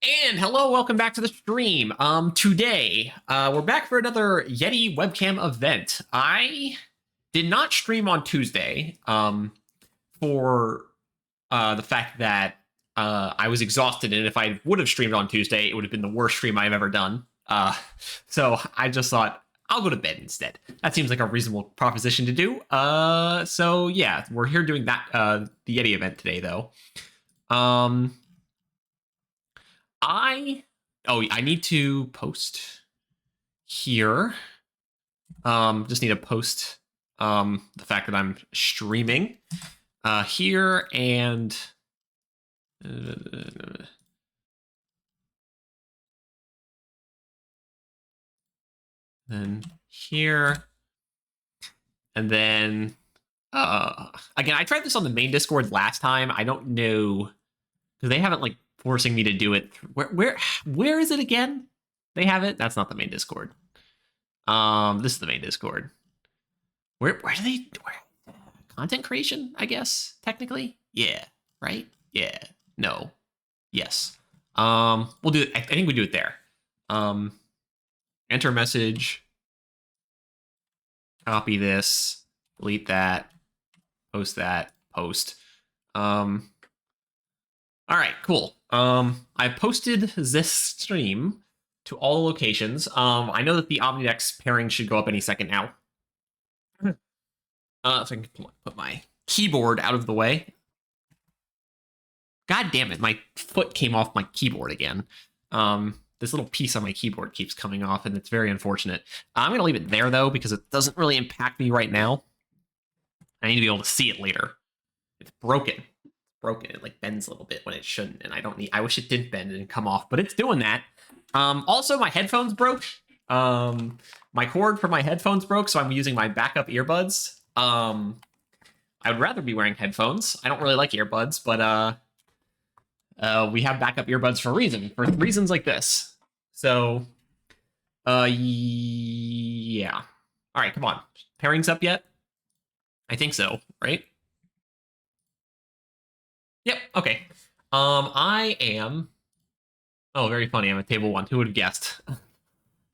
And hello, welcome back to the stream. Today, we're back for another Yeti webcam event. I did not stream on Tuesday, for the fact that I was exhausted, and if I would have streamed on Tuesday, it would have been the worst stream I've ever done. So I just thought I'll go to bed instead. That seems like a reasonable proposition to do. So yeah, we're here doing that the Yeti event today, though. I need to post here. Just need to post the fact that I'm streaming here and then here and then again, I tried this on the main Discord last time. I don't know because they haven't like forcing me to do it. Where is it again? They have it. That's not the main Discord. This is the main Discord. Where do they content creation? I guess technically, yeah, right, yeah, no, yes. We'll do it. I think we do it there. Enter message. Copy this. Delete that. Post that. Post. All right, cool. I posted this stream to all locations. I know that the Omnidex pairing should go up any second now. So I can put my keyboard out of the way. God damn it, my foot came off my keyboard again. This little piece on my keyboard keeps coming off, and it's very unfortunate. I'm going to leave it there, though, because it doesn't really impact me right now. I need to be able to see it later. It's broken. It like bends a little bit when it shouldn't, and I wish it didn't bend and come off, but it's doing that. Also, my headphones broke. My cord for my headphones broke, so I'm using my backup earbuds. I would rather be wearing headphones. I don't really like earbuds, but we have backup earbuds for reasons like this. So, yeah. All right, come on. Pairing's up yet? I think so, right? Yep. Okay. I am. Oh, very funny. I'm at table 1. Who would have guessed?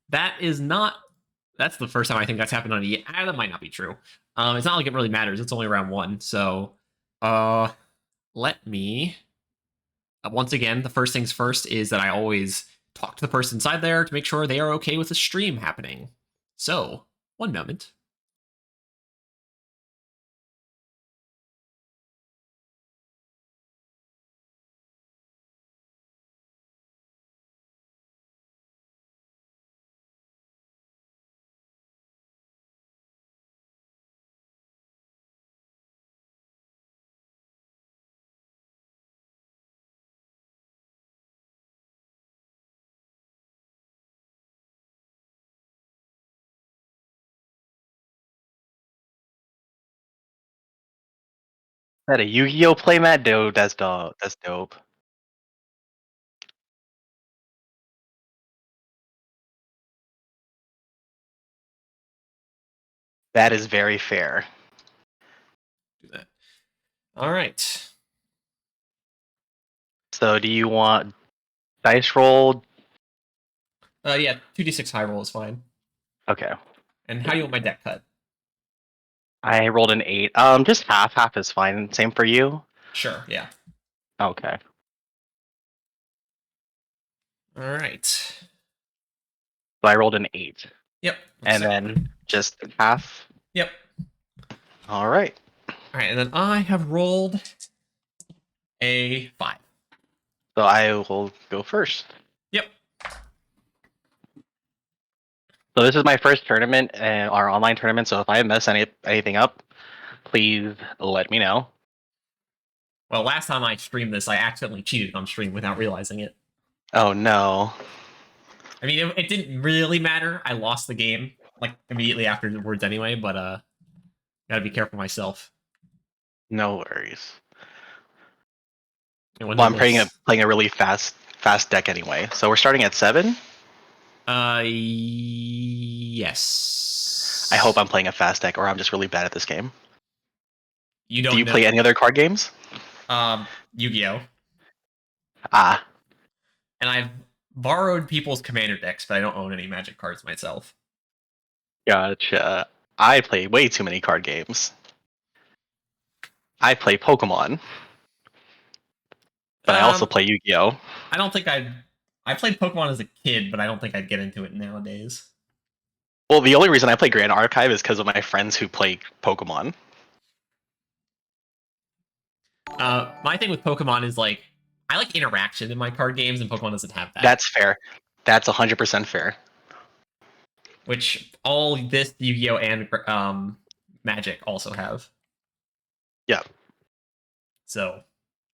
That is not. That's the first time I think that's happened on a. That might not be true. It's not like it really matters. It's only round 1, so let me. Once again, the first things first is that I always talk to the person inside there to make sure they are okay with the stream happening. So, one moment. That a Yu-Gi-Oh playmat? Dude, that's dope. That's dope. That is very fair. Do that. All right. So, do you want dice roll? Yeah, 2d6 high roll is fine. Okay. And how do you want my deck cut? I rolled an 8. Just half. Half is fine. Same for you? Sure, yeah. Okay. All right. So I rolled an 8. Yep. And then just half? Yep. All right. All right, and then I have rolled a 5. So I will go first. Yep. So this is my first tournament, our online tournament. So if I mess anything up, please let me know. Well, last time I streamed this, I accidentally cheated on stream without realizing it. Oh no. I mean, it didn't really matter. I lost the game like immediately afterwards anyway, but gotta be careful myself. No worries. Well, I'm playing a really fast deck anyway. So we're starting at 7. Yes. I hope I'm playing a fast deck, or I'm just really bad at this game. You don't. Do you play any other card games? Yu-Gi-Oh. Ah. and I've borrowed people's commander decks, but I don't own any Magic cards myself. Gotcha. I play way too many card games. I play Pokemon, but I also Um, play Yu-Gi-Oh. I don't think I played Pokemon as a kid, but I don't think I'd get into it nowadays. Well, the only reason I play Grand Archive is because of my friends who play Pokemon. My thing with Pokemon is like I like interaction in my card games, and Pokemon doesn't have that. That's fair. That's 100% fair. Which all this Yu-Gi-Oh and Magic also have. Yeah. So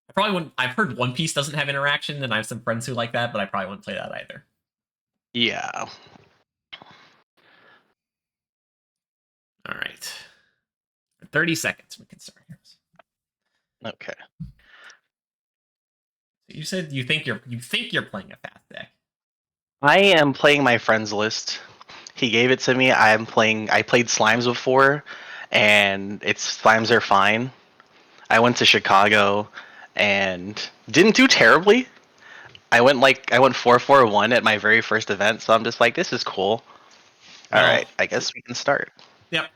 I probably wouldn't. I've heard One Piece doesn't have interaction, and I have some friends who like that, but I probably wouldn't play that either. Yeah. All right, 30 seconds. We can start here. Okay. So you said you think you're playing a fast deck. I am playing my friend's list. He gave it to me. I played Slimes before, and Slimes are fine. I went to Chicago and didn't do terribly. I went 4-4-1 at my very first event, so I'm just like, this is cool. All right, Well, I guess we can start. yep.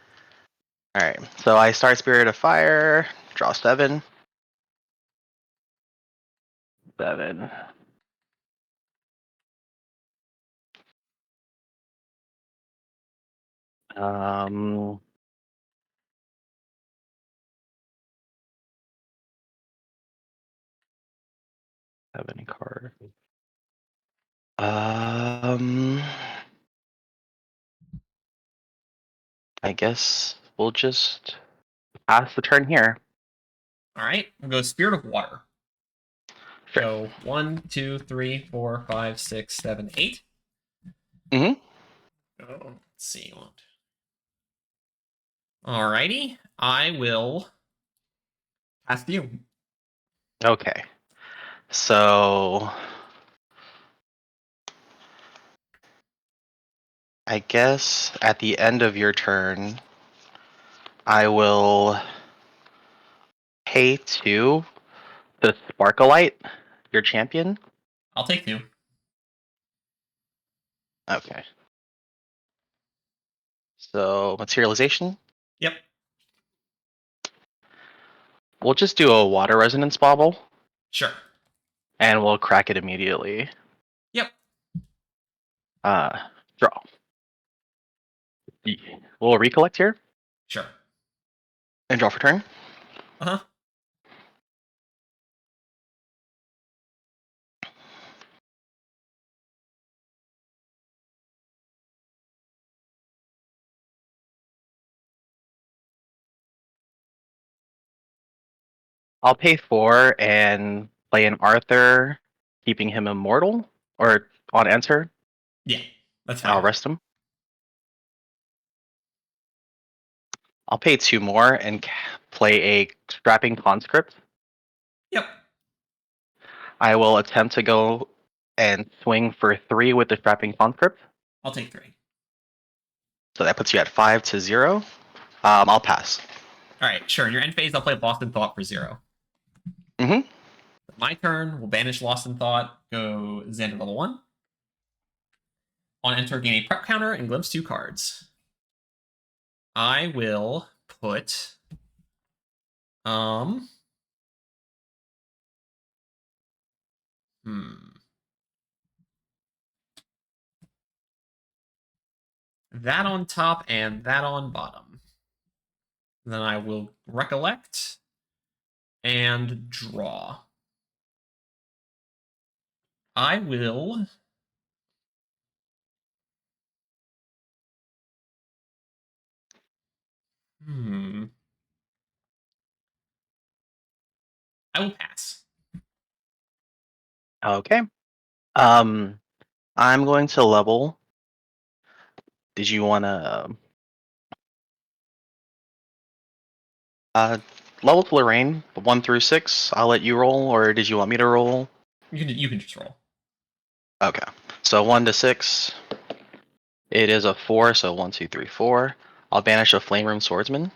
All right, so I start Spirit of Fire, draw 7. 7. Um, have any card? Um, I guess we'll just pass the turn here. All right, we'll go Spirit of Water. Sure. Go 1, 2, 3, 4, 5, 6, 7, 8. Mm-hmm. Oh, let's see. Alrighty, I will pass to you. Okay. So I guess at the end of your turn, I will pay 2 to Sparkleite, your champion. I'll take 2. Okay. So materialization. Yep, We'll just do a water resonance bauble, sure. and we'll crack it immediately. Yep, Draw. We'll recollect here sure. and draw for turn. Uh huh. I'll pay 4 and play an Arthur, keeping him immortal, or on enter, Yeah, that's and I'll fine. rest him. I'll pay 2 more and play a strapping conscript. Yep, I will attempt to go and swing for 3 with the strapping conscript. I'll take 3. So that puts you at 5-0. I'll pass. All right, sure. In your end phase, I'll play Lost in Thought for 0. Mm-hmm. My turn, we'll banish Lost in Thought, go Xander level 1. On enter, gain a prep counter and glimpse 2 cards. I will put hmm that on top and that on bottom. Then I will recollect and draw. I will I will pass. Okay. Um, I'm going to level. Did you want to uh, level to Lorraine 1-6? I'll let you roll, or did you want me to roll? You can just roll. Okay. So 1-6. It is a 4, so 1, 2, 3, 4. I'll banish a Flame Room Swordsman.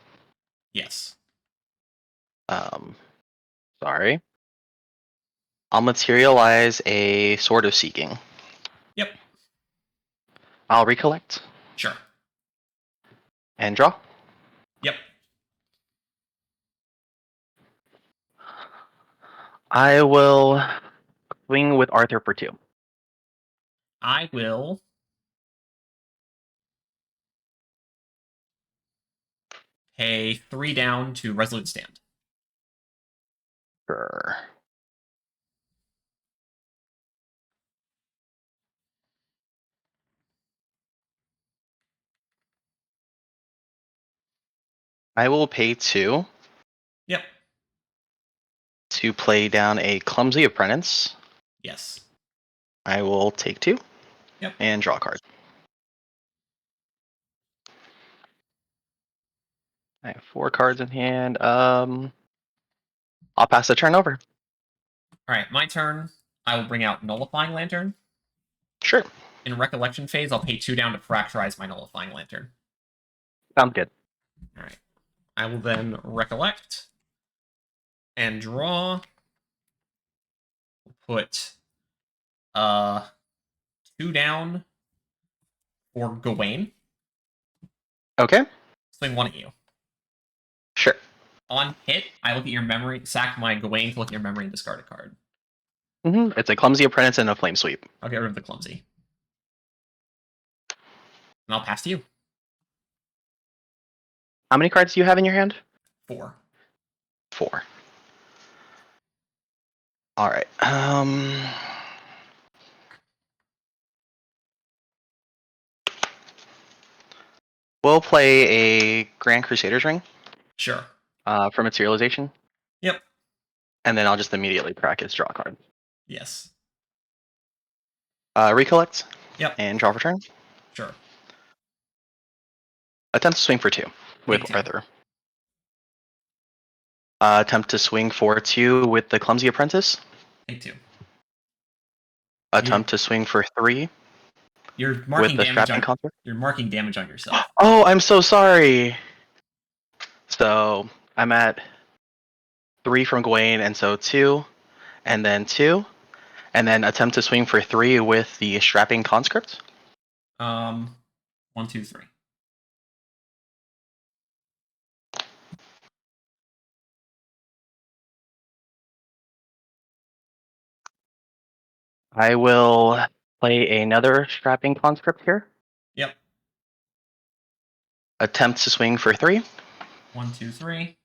Yes. Um, sorry. I'll materialize a Sword of Seeking. Yep. I'll recollect Sure. and draw. Yep. I will swing with Arthur for 2. I will pay 3 down to Resolute Stand. Sure. I will pay 2 Yep. to play down a Clumsy Apprentice. Yes. I will take 2 Yep. and draw a card. I have 4 cards in hand. I'll pass the turn over. All right, my turn. I will bring out Nullifying Lantern. Sure. In Recollection phase, I'll pay 2 down to fracturize my Nullifying Lantern. Sounds good. All right. I will then recollect and draw. Put 2 down for Gawain. Okay. Swing 1 at you. Sure. On hit, I look at your memory, sack my Gawain to look at your memory and discard a card. It's a Clumsy Apprentice and a Flame Sweep. I'll get rid of the Clumsy. And I'll pass to you. How many cards do you have in your hand? 4. 4. All right. We'll play a Grand Crusader's Ring Sure. for materialization. Yep. And then I'll just immediately practice draw card. Yes. Recollect. Yep. And draw for turn. Sure. Attempt to swing for 2 with Take 2. Arthur. Attempt to swing for 2 with the Clumsy Apprentice. Take 2. Attempt to swing for 3 You're with marking the damage Strapping on. Concert. You're marking damage on yourself. Oh, I'm so sorry. So I'm at 3 from Gawain, and so 2, and then 2, and then attempt to swing for 3 with the Strapping Conscript. 1, 2, 3. I will play another Strapping Conscript here. Yep. Attempt to swing for 3. 1, 2, 3.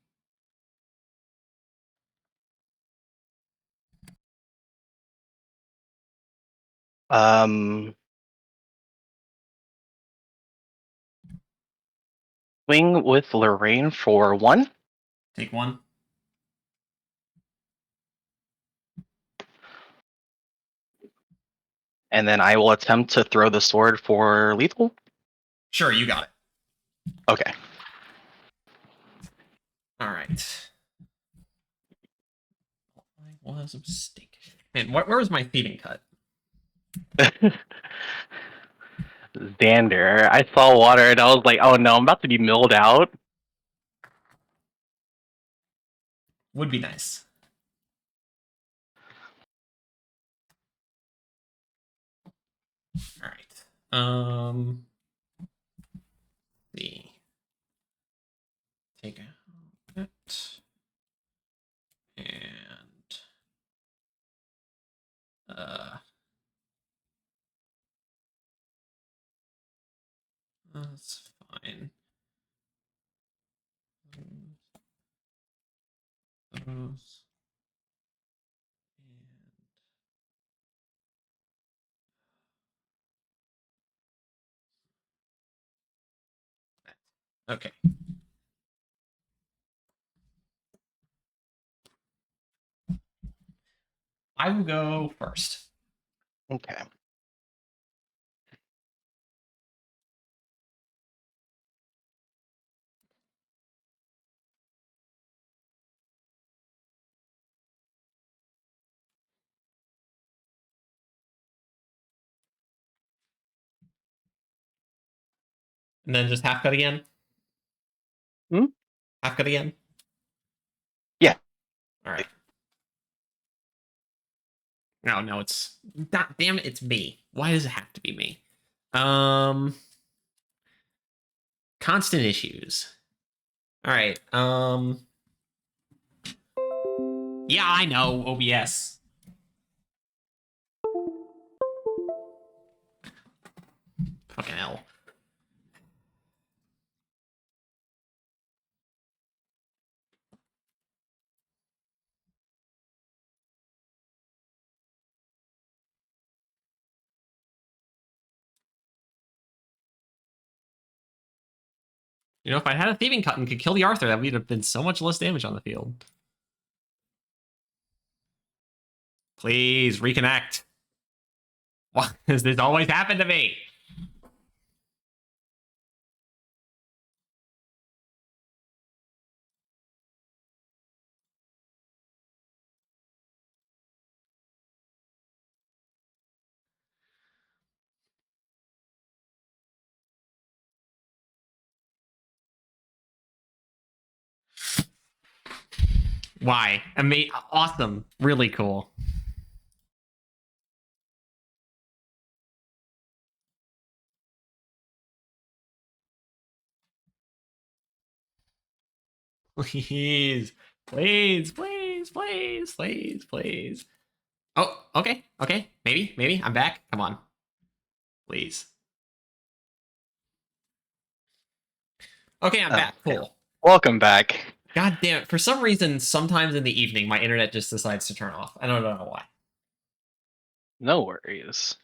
Swing with Lorraine for 1. Take 1. And then I will attempt to throw the sword for lethal. Sure, you got it. Okay. All right. I was a mistake. Man, where was my thieving cut? Xander. I saw water and I was like, oh no, I'm about to be milled out. Would be nice. All right. See. Take a hit. And that's fine. Those. Okay. I will go first. Okay. And then just half cut again. Hmm? Half cut again. Yeah. All right. No, no, it's not. Damn it, it's me. Why does it have to be me? Um, constant issues. All right. Yeah, I know OBS. Fucking hell. You know, if I had a thieving cut and could kill the Arthur, that would have been so much less damage on the field. Please reconnect. Why does this always happen to me? Why? Awesome. Really cool. Please. Please, please, please, please, please. Oh, okay, okay. Maybe. I'm back. Come on. Please. Okay, I'm Oh, back. yeah. Cool. Welcome back. God damn it. For some reason, sometimes in the evening, my internet just decides to turn off. I don't know why. No worries.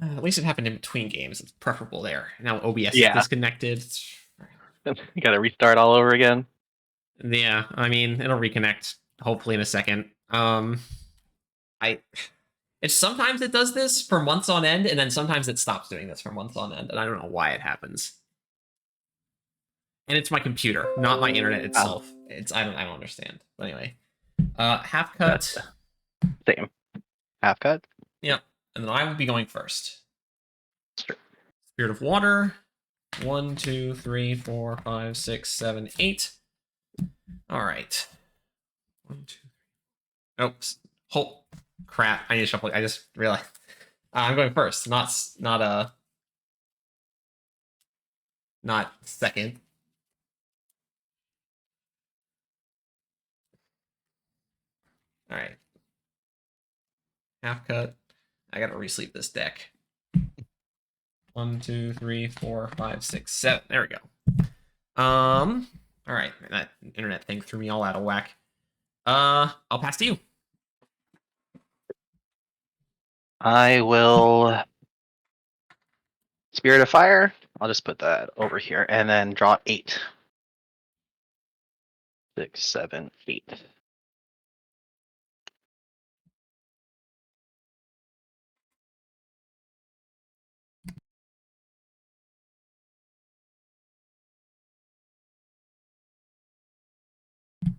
At least it happened in between games. It's preferable there. Now OBS is Yeah. disconnected. You gotta restart all over again. Yeah, I mean, it'll reconnect hopefully in a second. I it's sometimes it does this for months on end, and then sometimes it stops doing this for months on end, and I don't know why it happens. And it's my computer, not my internet Oh, itself. It's I don't understand. But anyway, half that's cut. same. Half cut. Yep, and then I will be going first. Sure. Spirit of Water. 1, 2, 3, 4, 5, 6, 7, 8. All right. 1, 2. Oops. Oh crap! I need to shuffle. I just realized I'm going first, not second. All right. Half cut. I gotta resleep this deck. 1, 2, 3, 4, 5, 6, 7. There we go. All right. That internet thing threw me all out of whack. I'll pass to you. I will Spirit of Fire. I'll just put that over here and then draw 8. 6, 7, 8.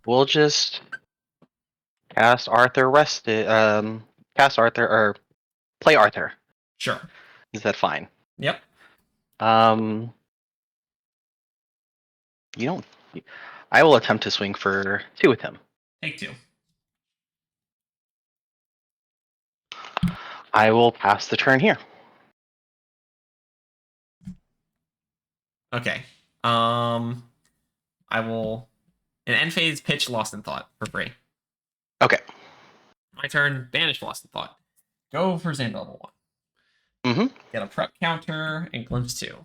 We'll just cast Arthur rested. Cast Arthur or play Arthur. Sure. Is that fine? Yep. Um, you don't. I will attempt to swing for 2 with him. Take 2. I will pass the turn here. Okay. I will an end phase pitch Lost in Thought for free. Okay. My turn. Banish Lost in Thought. Go for Zand level 1. Mm-hmm. Get a prep counter and glimpse 2.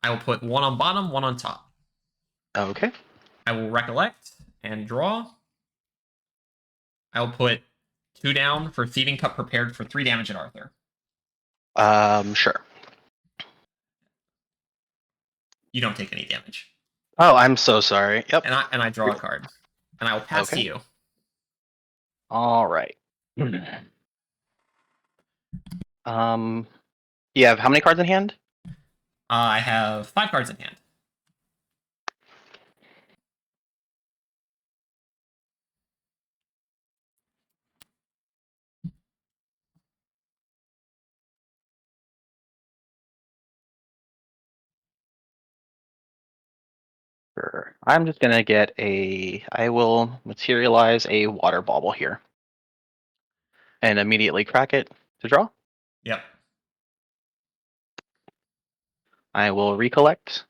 I will put 1 on bottom, 1 on top. Okay. I will recollect and draw. I will put 2 down for Thieving Cup prepared for 3 damage at Arthur. Sure. You don't take any damage. Oh, I'm so sorry. Yep. And I draw a card. And I will pass to Okay. you. All right. You have how many cards in hand? I have 5 cards in hand. Sure. I'm just gonna get a. I will materialize a water bauble here. and immediately crack it to draw. Yep. I will recollect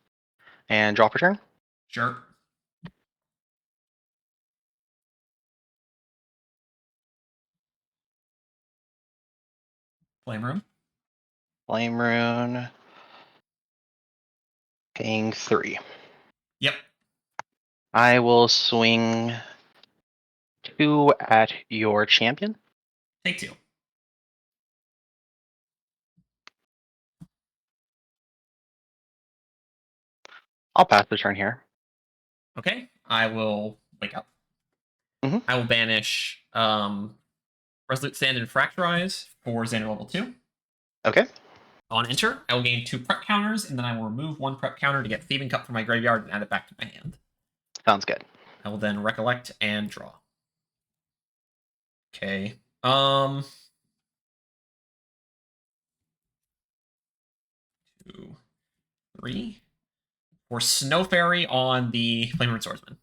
and draw for turn. Sure. Flame Room. Flame Rune. Paying 3. Yep. I will swing 2 at your champion. Take 2. I'll pass the turn here. Okay. I will wake up. Mhm. I will banish Resolute Stand and Fracturize for Xander level 2. Okay. On enter, I will gain 2 prep counters, and then I will remove 1 prep counter to get Thieving Cup from my graveyard and add it back to my hand. Sounds good. I will then recollect and draw. Okay. 2, 3. For Snow Fairy on the Flamer Swordsman.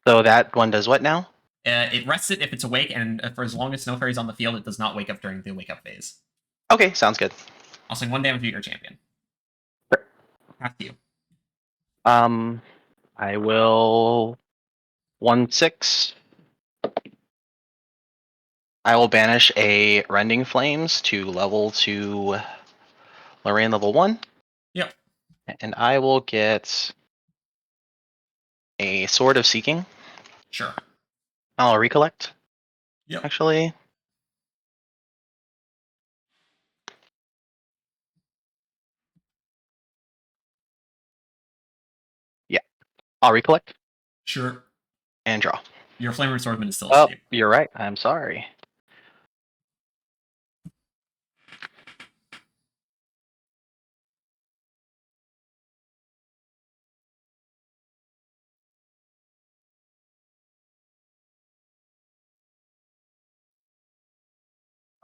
So that one does what now? It rests it if it's awake, and for as long as Snow Fairy's on the field, it does not wake up during the wake up phase. Okay, sounds good. I'll swing 1 damage to your champion. Sure. Back to you. I will 1/6. I will banish a Rending Flames to level 2 Lorraine level 1. Yep. And I will get a Sword of Seeking. Sure. I'll recollect. Yep. Actually. Yeah. I'll recollect Sure. and draw. Your Flamer Swordsman is still Oh, asleep. you're right. I'm sorry.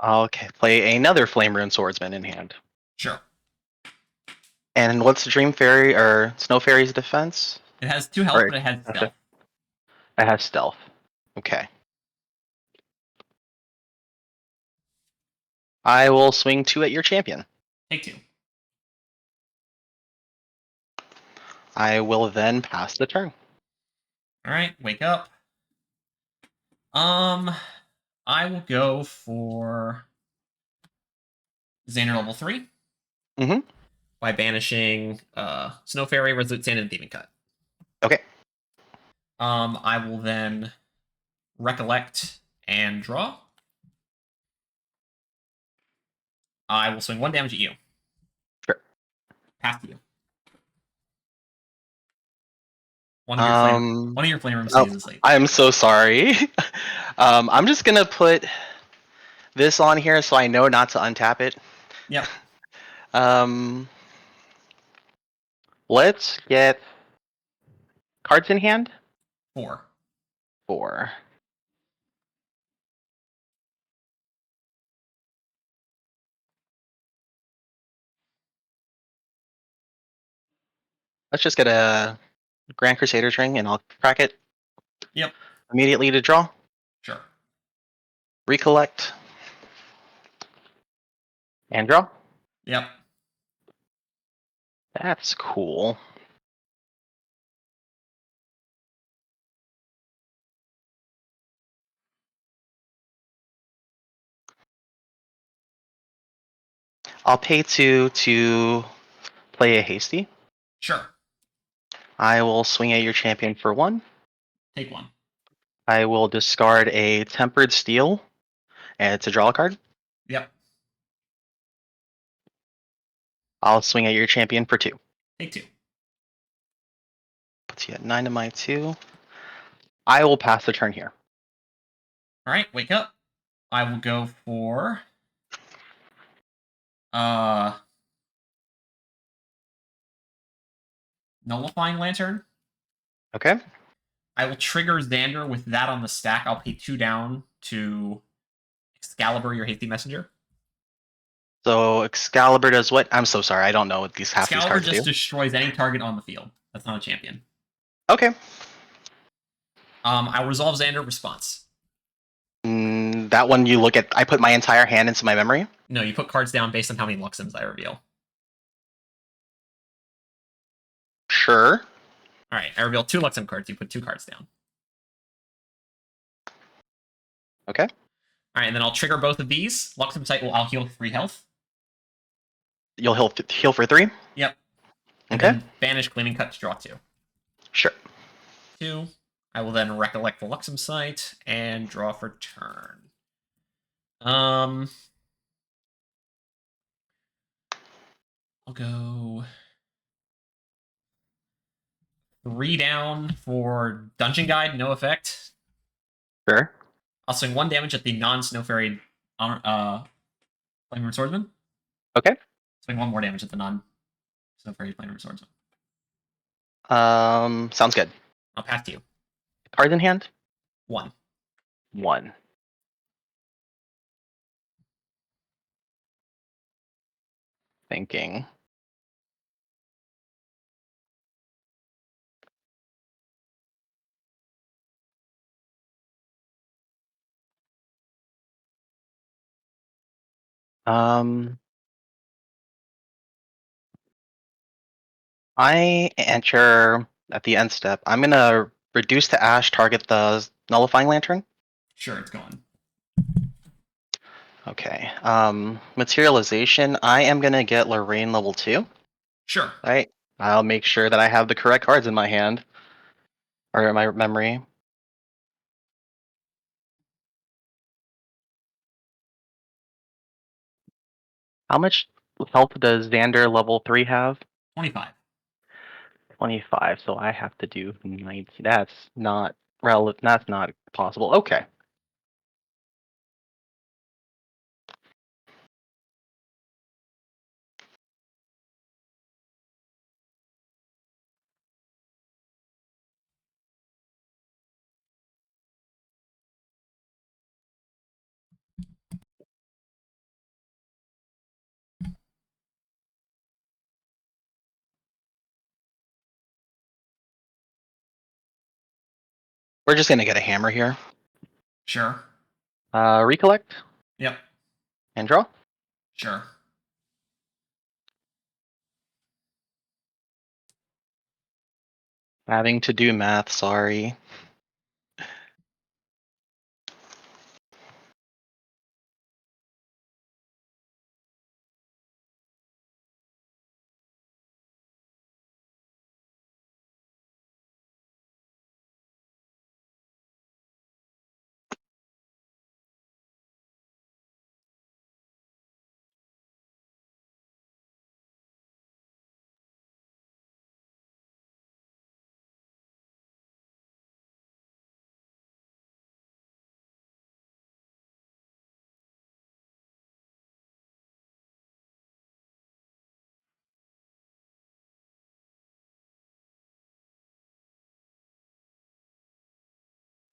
Okay, play another Flame Rune Swordsman in hand. Sure. And what's the Dream Fairy or Snow Fairy's defense? It has 2 health, but it has stealth. I have stealth. Okay. I will swing 2 at your champion. Take 2. I will then pass the turn. All right, wake up. I will go for Xander level 3. Mm-hmm. By banishing Snow Fairy, Resolute Sand, and Thieving Cut. Okay. I will then recollect and draw. I will swing 1 damage at you. Sure. Pass to you. One of your flame room stays asleep. I'm so sorry. I'm just gonna put this on here so I know not to untap it. Yep. Let's get cards in hand. 4. 4. Let's just get a Grand Crusader's Ring and I'll crack it. Yep. Immediately to draw. Sure. Recollect. And draw. Yep. That's cool. I'll pay 2 to play a hasty. Sure. I will swing at your champion for 1. Take 1. I will discard a Tempered Steel and to draw a card. Yep. I'll swing at your champion for 2. Take 2. Puts you at 9 to my 2. I will pass the turn here. All right, wake up. I will go for Nullifying Lantern. Okay. I will trigger Xander with that on the stack. I'll pay 2 down to Excalibur, your hasty messenger. So Excalibur does what? I'm so sorry. I don't know what these half these Excalibur cards just do. destroys any target on the field. That's not a champion. Okay. I'll resolve Xander response. that one you look at. I put my entire hand into my memory. No, you put cards down based on how many Luxims I reveal. Sure. All right, I reveal 2 Luxim cards. You put 2 cards down. Okay. All right, and then I'll trigger both of these. Luxim Sight will I'll heal 3 health. You'll heal for 3. Yep. And Okay. then banish Gleaming Cut to draw 2. Sure. 2. I will then recollect the Luxim Sight and draw for turn. I'll go 3 down for Dungeon Guide, no effect. Sure. I'll swing 1 damage at the non-Snow Fairy Flame Swordsman. Okay. Swing 1 more damage at the non-Snow Fairy Flame Swordsman. Sounds good. I'll pass to you. Cards in hand? 1. 1. Thinking. I enter at the end step. I'm gonna reduce to ash, target the nullifying lantern. Sure, it's gone. Okay. Materialization. I am gonna get Lorraine level 2. Sure. Right. I'll make sure that I have the correct cards in my hand or in my memory. How much health does Xander level 3 have? 25. 25. So I have to do 19. That's not relevant. That's not possible. Okay. We're just gonna get a hammer here. Sure. Recollect Yep. and draw. Sure. Having to do math. Sorry.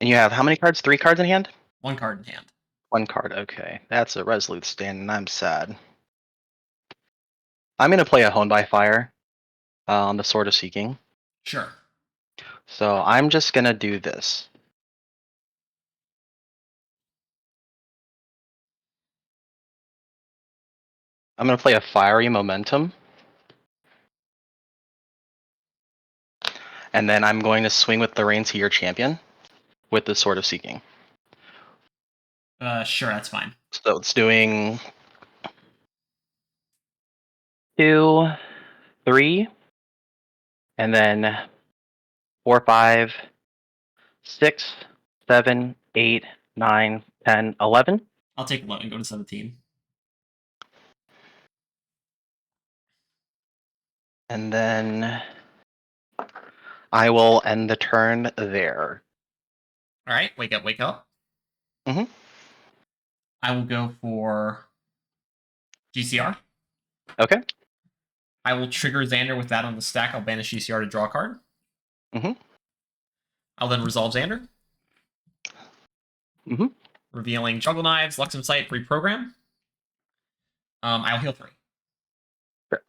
And you have how many cards? 3 cards in hand? 1 card in hand. 1 card. Okay. That's a resolute stand, and I'm sad. I'm gonna play a Hone by Fire on the Sword of Seeking. Sure. So I'm just gonna do this. I'm gonna play a Fiery Momentum. And then I'm going to swing with the Rain to your champion with the Sword of Seeking. Sure, that's fine. So it's doing 2, 3, and then 4, 5, 6, 7, 8, 9, 10, 11. I'll take 11 and go to 17. And then I will end the turn there. All right, wake up, wake up. Mhm. I will go for GCR. Okay. I will trigger Xander with that on the stack. I'll banish GCR to draw a card. Mhm. I'll then resolve Xander. Mhm. Revealing Juggle Knives, Luxem Sight, reprogram. I'll heal 3. Sure.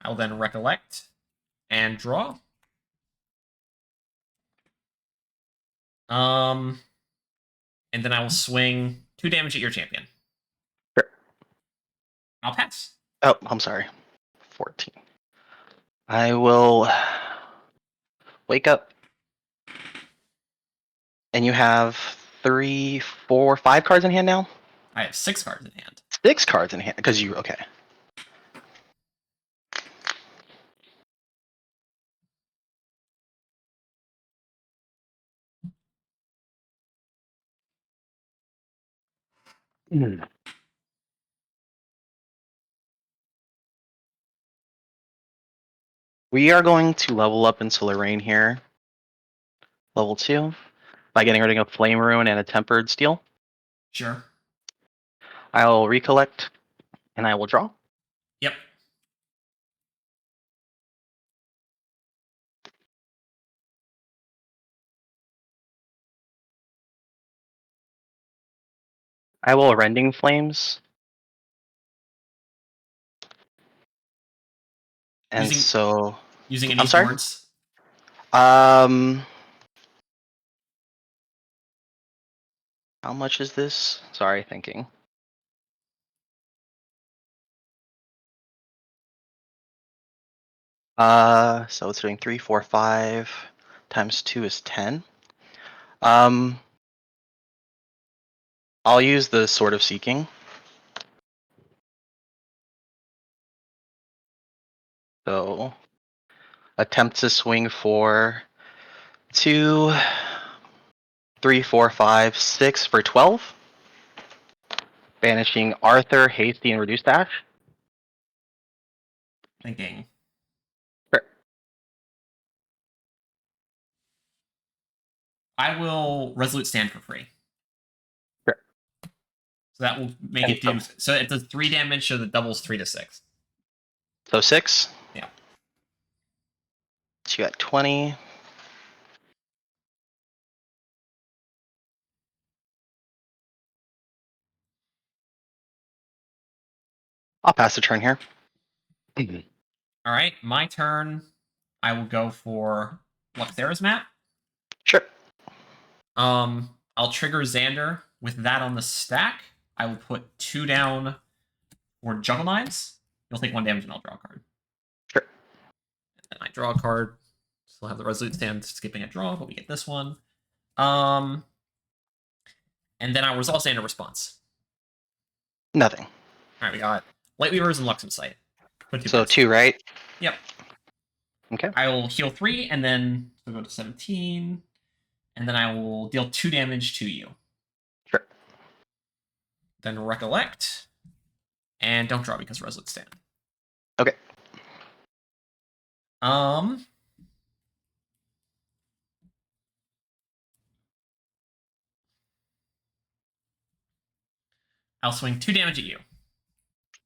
I'll then recollect and draw. and then I will swing 2 damage at your champion. Sure. I'll pass. Oh, I'm sorry. 14. I will wake up, and you have 3, 4, 5 cards in hand now. I have 6 cards in hand. 6 cards in hand because you okay. We are going to level up into Lorraine here. Level 2 by getting rid of Flame Rune and a Tempered Steel. Sure. I will recollect, and I will draw. Yep. I will Rending Flames. And using any I'm sorry? swords. How much is this? Sorry, thinking. So it's doing 3, 4, 5 times 2 is 10. I'll use the Sword of Seeking. So attempt to swing for 2, 3, 4, 5, 6 for 12. Banishing Arthur, Hasty, and Reduced Dash. Thinking. Sure. I will Resolute Stand for free. Sure. So that will make it do. So it does 3 damage, so it doubles 3 to 6. So 6? Yeah. So you got 20. I'll pass the turn here. All right, my turn. I will go for Luxera's map. Sure. I'll trigger Xander with that on the stack. I will put 2 down for Juggle Knives. You'll take 1 damage and I'll draw a card. Sure. And I draw a card. Still have the Resolute Stand skipping a draw, but we get this one. And then I resolve Xander response. Nothing. All right, we got Lightweavers and Luxem Sight. So 2, right? Yep. Okay. I will heal 3, and then we'll go to 17, and then I will deal 2 damage to you. Sure. Then recollect, and don't draw because Resolute Stand. Okay. I'll swing 2 damage at you.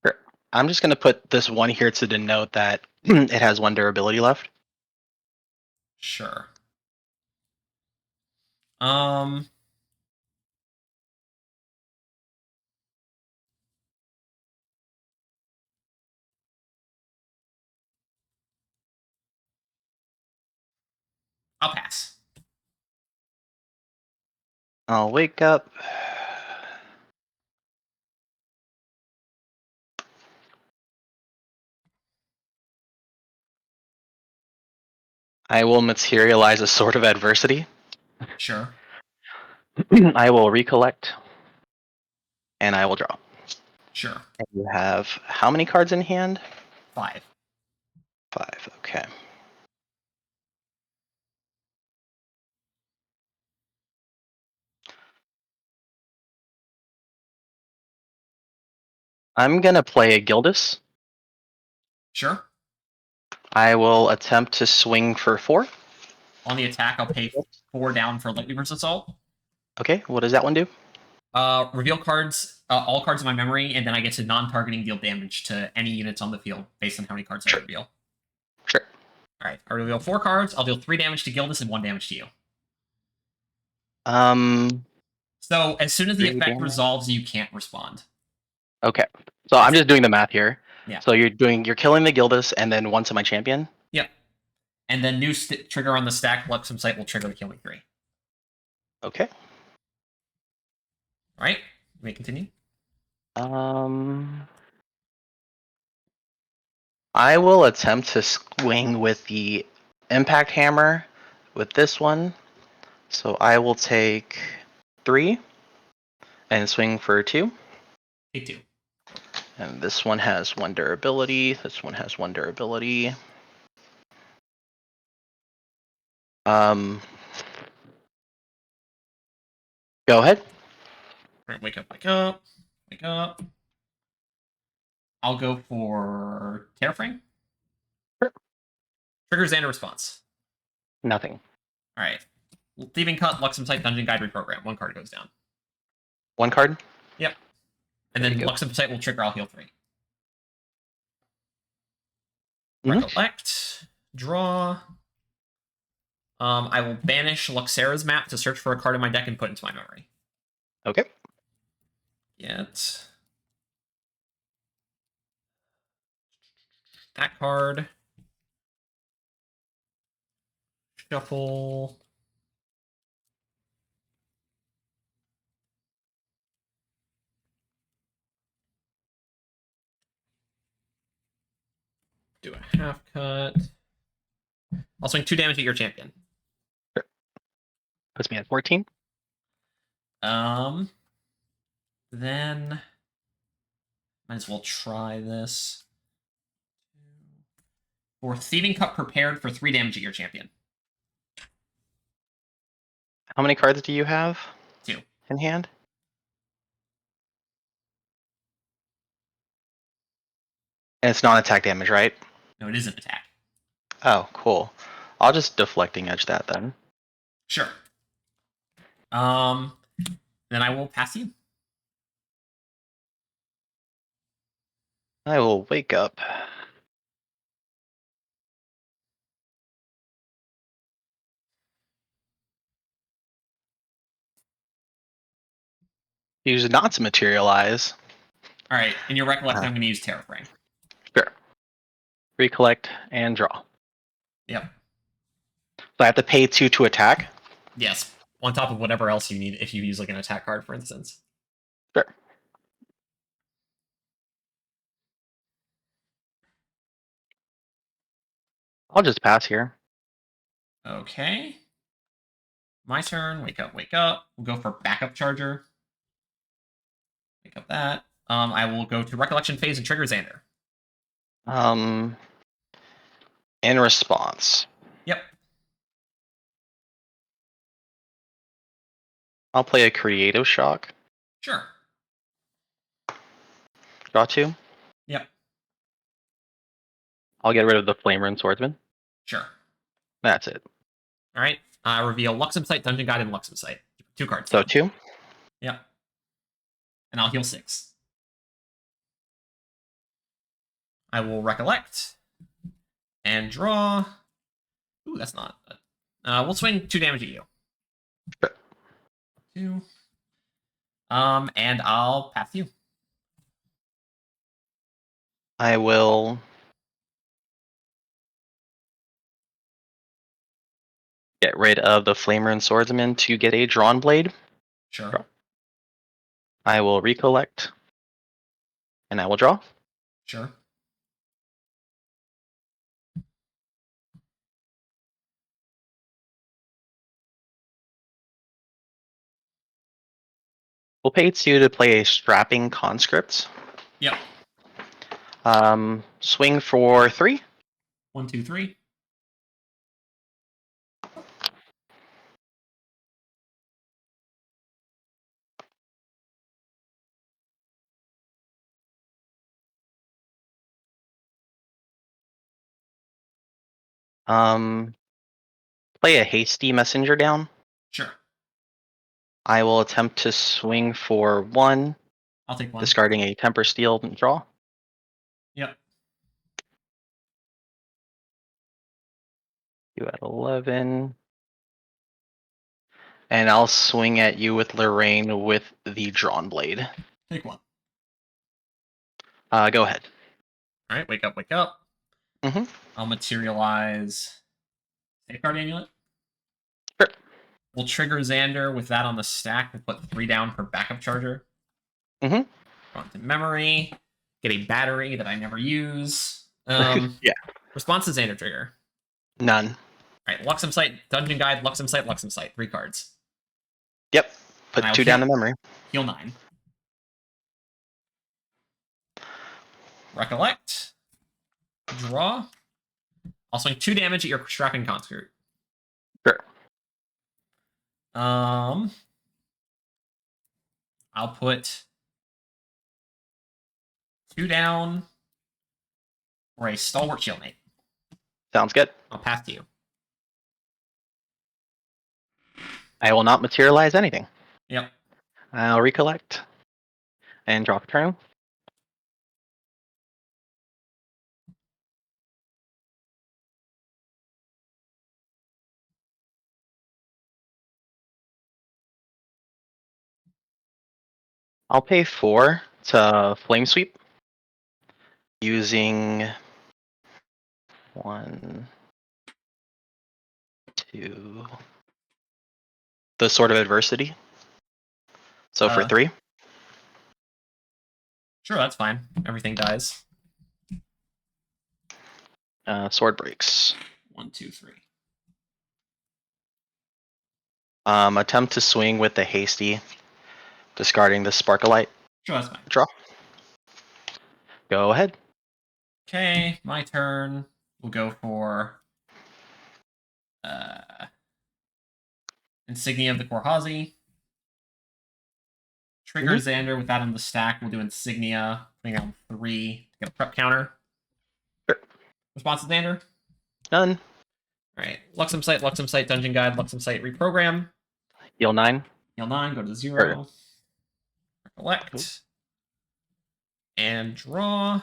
Sure. I'm just gonna put this 1 here to denote that it has 1 durability left. Sure. I'll pass. I'll wake up. I will materialize a Sword of Adversity. Sure. I will recollect. And I will draw. Sure. And you have how many cards in hand? 5. 5, okay. I'm gonna play a Gildas. Sure. I will attempt to swing for 4. On the attack, I'll pay 4 down for Lightweaver's Assault. Okay, what does that one do? Reveal cards, all cards in my memory, and then I get to non-targeting deal damage to any units on the field based on how many cards I reveal. Sure. All right, I reveal 4 cards. I'll deal 3 damage to Gildas and 1 damage to you. So as soon as the effect resolves, you can't respond. Okay. So I'm just doing the math here. Yeah. So you're killing the Gildas and then 1 to my champion? Yep. And then new trigger on the stack, Luxem Sight will trigger the Kill Me 3. Okay. All right, you may continue. I will attempt to swing with the impact hammer with this one. So I will take 3 and swing for 2. Take 2. And this one has 1 durability. This one has 1 durability. Go ahead. All right, wake up, wake up, wake up. I'll go for Terraframe. Sure. Triggers and a response. Nothing. All right. Thieving Cut, Luxem Site, Dungeon Guide Reprogram. 1 card goes down. 1 card? Yep. And There then you go. Luxem Site will trigger, I'll heal 3. Mhm. Recollect. Draw. I will banish Luxera's map to search for a card in my deck and put into my memory. Okay. Get that card. Shuffle. Do a half cut. I'll swing 2 damage at your champion. Sure. Puts me at 14. Then might as well try this. For Thieving Cup prepared for 3 damage at your champion. How many cards do you have? 2. In hand? And it's non-attack damage, right? No, it is an attack. Oh, cool. I'll just deflecting edge that then. Sure. Then I will pass you. I will wake up. Use not to materialize. All right. In your recollection, I'm going to use Terraframe. Sure. Recollect and draw. Yep. So I have to pay 2 to attack? Yes. On top of whatever else you need if you use like an attack card, for instance. Sure. I'll just pass here. Okay. My turn. Wake up, wake up. We'll go for backup charger. Wake up that. I will go to recollection phase and trigger Xander. In response, Yep. I'll play a creative shock. Sure. Draw 2. Yep. I'll get rid of the Flame Rune Swordsman. Sure. That's it. All right. Reveal Luxem Site, Dungeon Guide, and Luxem Site. 2 cards. So down. 2. Yep. And I'll heal 6. I will recollect and draw. Ooh, that's not. We'll swing 2 damage at you. Sure. 2. And I'll pass you. I will get rid of the Flame Rune Swordsman to get a Drawn Blade. Sure. Draw. I will recollect. And I will draw. Sure. We'll pay 2 to play a Strapping Conscript. Yep. Swing for 3. 1, 2, 3. Play a Hasty Messenger down. Sure. I will attempt to swing for 1, I'll take 1. discarding a Temper Steel and draw. Yep. You at 11. And I'll swing at you with Lorraine with the Drawn Blade. Take 1. Go ahead. All right. Wake up, wake up. Mm-hmm. I'll materialize Safeguard Amulet. Sure. We'll trigger Xander with that on the stack. We'll put 3 down per backup charger. Mm-hmm. Go into memory. Get a battery that I never use. Yeah. Response to Xander trigger. None. All right, Luxem Site, Dungeon Guide, Luxem Site, Luxem Site. 3 cards. Yep. And I Put will 2 down to memory. Heal 9. Recollect. Draw. I'll swing 2 damage at your strapping conscript. Sure. I'll put 2 down for a stalwart shield mate. Sounds good. I'll pass to you. I will not materialize anything. Yep. I'll recollect and drop a turn. I'll pay 4 to Flame Sweep using 1, 2, the Sword of Adversity. So for 3. Sure, that's fine. Everything dies. Sword breaks. 1, 2, 3. Attempt to swing with the hasty, discarding the Sparklight. Sure, that's fine. Draw. Go ahead. Okay, my turn. We'll go for Insignia of the Korhazi. Trigger Xander with that on the stack. We'll do Insignia, putting down 3 to get a prep counter. Sure. Response to Xander? None. Alright. Luxem Site, Dungeon Guide, Luxem Site, reprogram. Heal 9. Heal 9, go to 0. Recollect. And draw.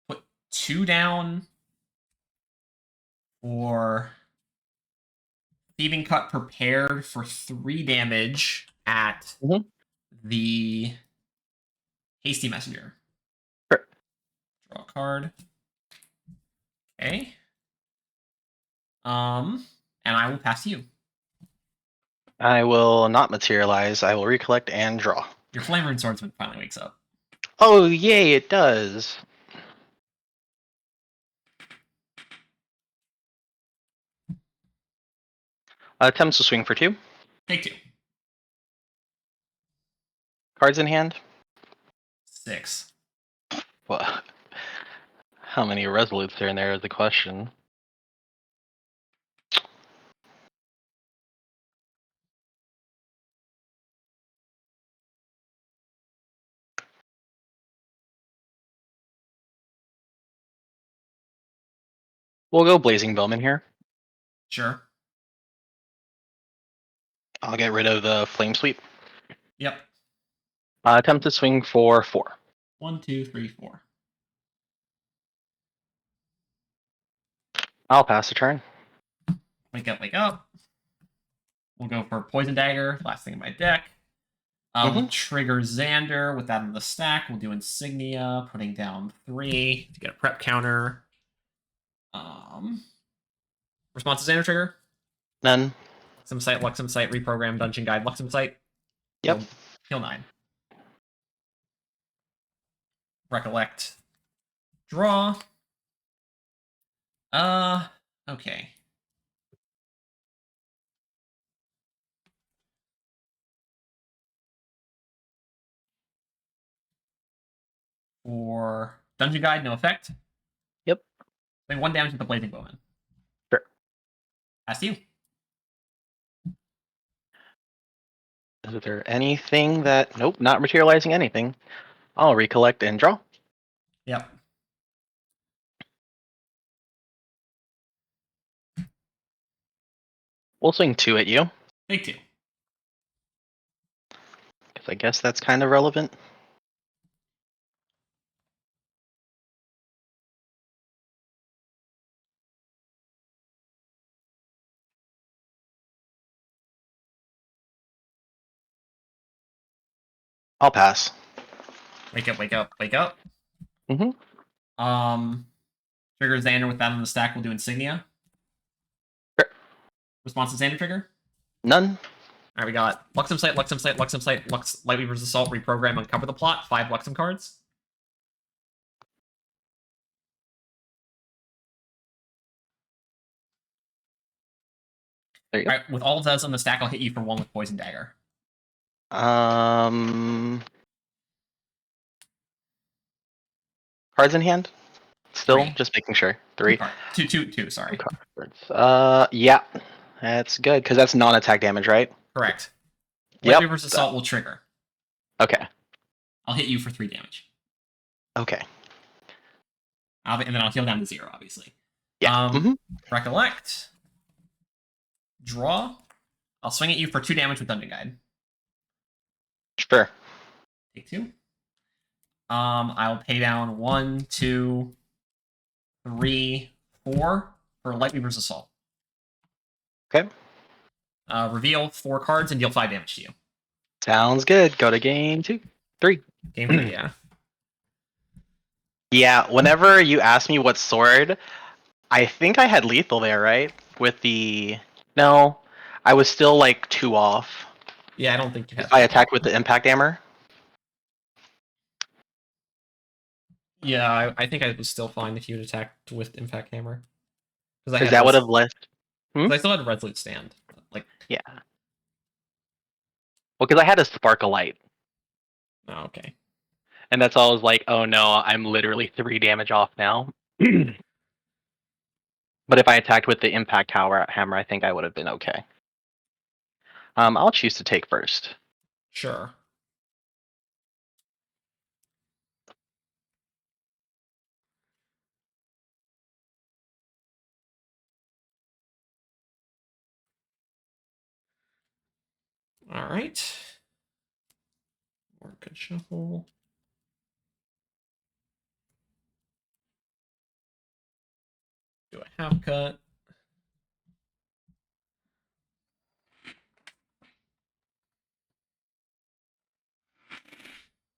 Put 2 down for Thieving Cut prepared for 3 damage at the Hasty Messenger. Sure. Draw a card. Okay. And I will pass to you. I will not materialize. I will recollect and draw. Your Flame Rune Swordsman finally wakes up. Oh, yay, it does. Attempts to swing for 2. Take 2. Cards in hand. 6. Well, how many resolutes are in there is the question. We'll go Blazing Bowman here. Sure. I'll get rid of the Flame Sweep. Yep. Attempt to swing for 4. 1, 2, 3, 4. I'll pass the turn. Wake up, wake up. We'll go for Poison Dagger, last thing in my deck. We'll trigger Xander with that on the stack. We'll do Insignia, putting down 3 to get a prep counter. Response to Xander trigger? None. Luxem Site, reprogram, Dungeon Guide, Luxem Site. Yep. Heal 9. Recollect. Draw. Okay. For Dungeon Guide, no effect. Yep. Then 1 damage with the Blazing Bowman. Sure. That's you. Is there anything that... Nope, not materializing anything. I'll recollect and draw. Yep. We'll swing 2 at you. Take 2. Because I guess that's kind of relevant. I'll pass. Wake up, wake up, wake up. Mm-hmm. Trigger Xander with that on the stack. We'll do Insignia. Sure. Response to Xander trigger? None. Alright, we got Luxem Sight, Luxem Sight, Luxem Sight, Lux, Lightweaver's Assault, reprogram, uncover the plot. 5 Luxem cards. There you go. Alright, with all of those on the stack, I'll hit you for 1 with Poison Dagger. Cards in hand? Still, 3. just making sure. 3. 2, sorry. Cards. Yeah. That's good, because that's non-attack damage, right? Correct. Yep. Lightweaver's Assault will trigger. Okay. I'll hit you for 3 damage. Okay. And then I'll heal down to 0, obviously. Yeah. Recollect. Draw. I'll swing at you for 2 damage with Dungeon Guide. Sure. Take 2. I'll pay down 1, 2, 3, 4 for Lightweaver's Assault. Okay. Reveal 4 cards and deal 5 damage to you. Sounds good. Go to game 2. 3. Game 3, yeah. Yeah, whenever you ask me what sword, I think I had lethal there, right? With the... No, I was still like 2 off. Yeah, I don't think you had. If I attacked with the impact hammer. Yeah, I think I was still fine if you had attacked with Impact Hammer. Because that would have left... I still had Resolute Stand. Like, yeah. Well, because I had a Sparkle Light. oh, okay. And that's all I was like, oh no, I'm literally 3 damage off now. But if I attacked with the impact hammer, I think I would have been okay. I'll choose to take first. Sure. All right. Work and shuffle. Do a half cut.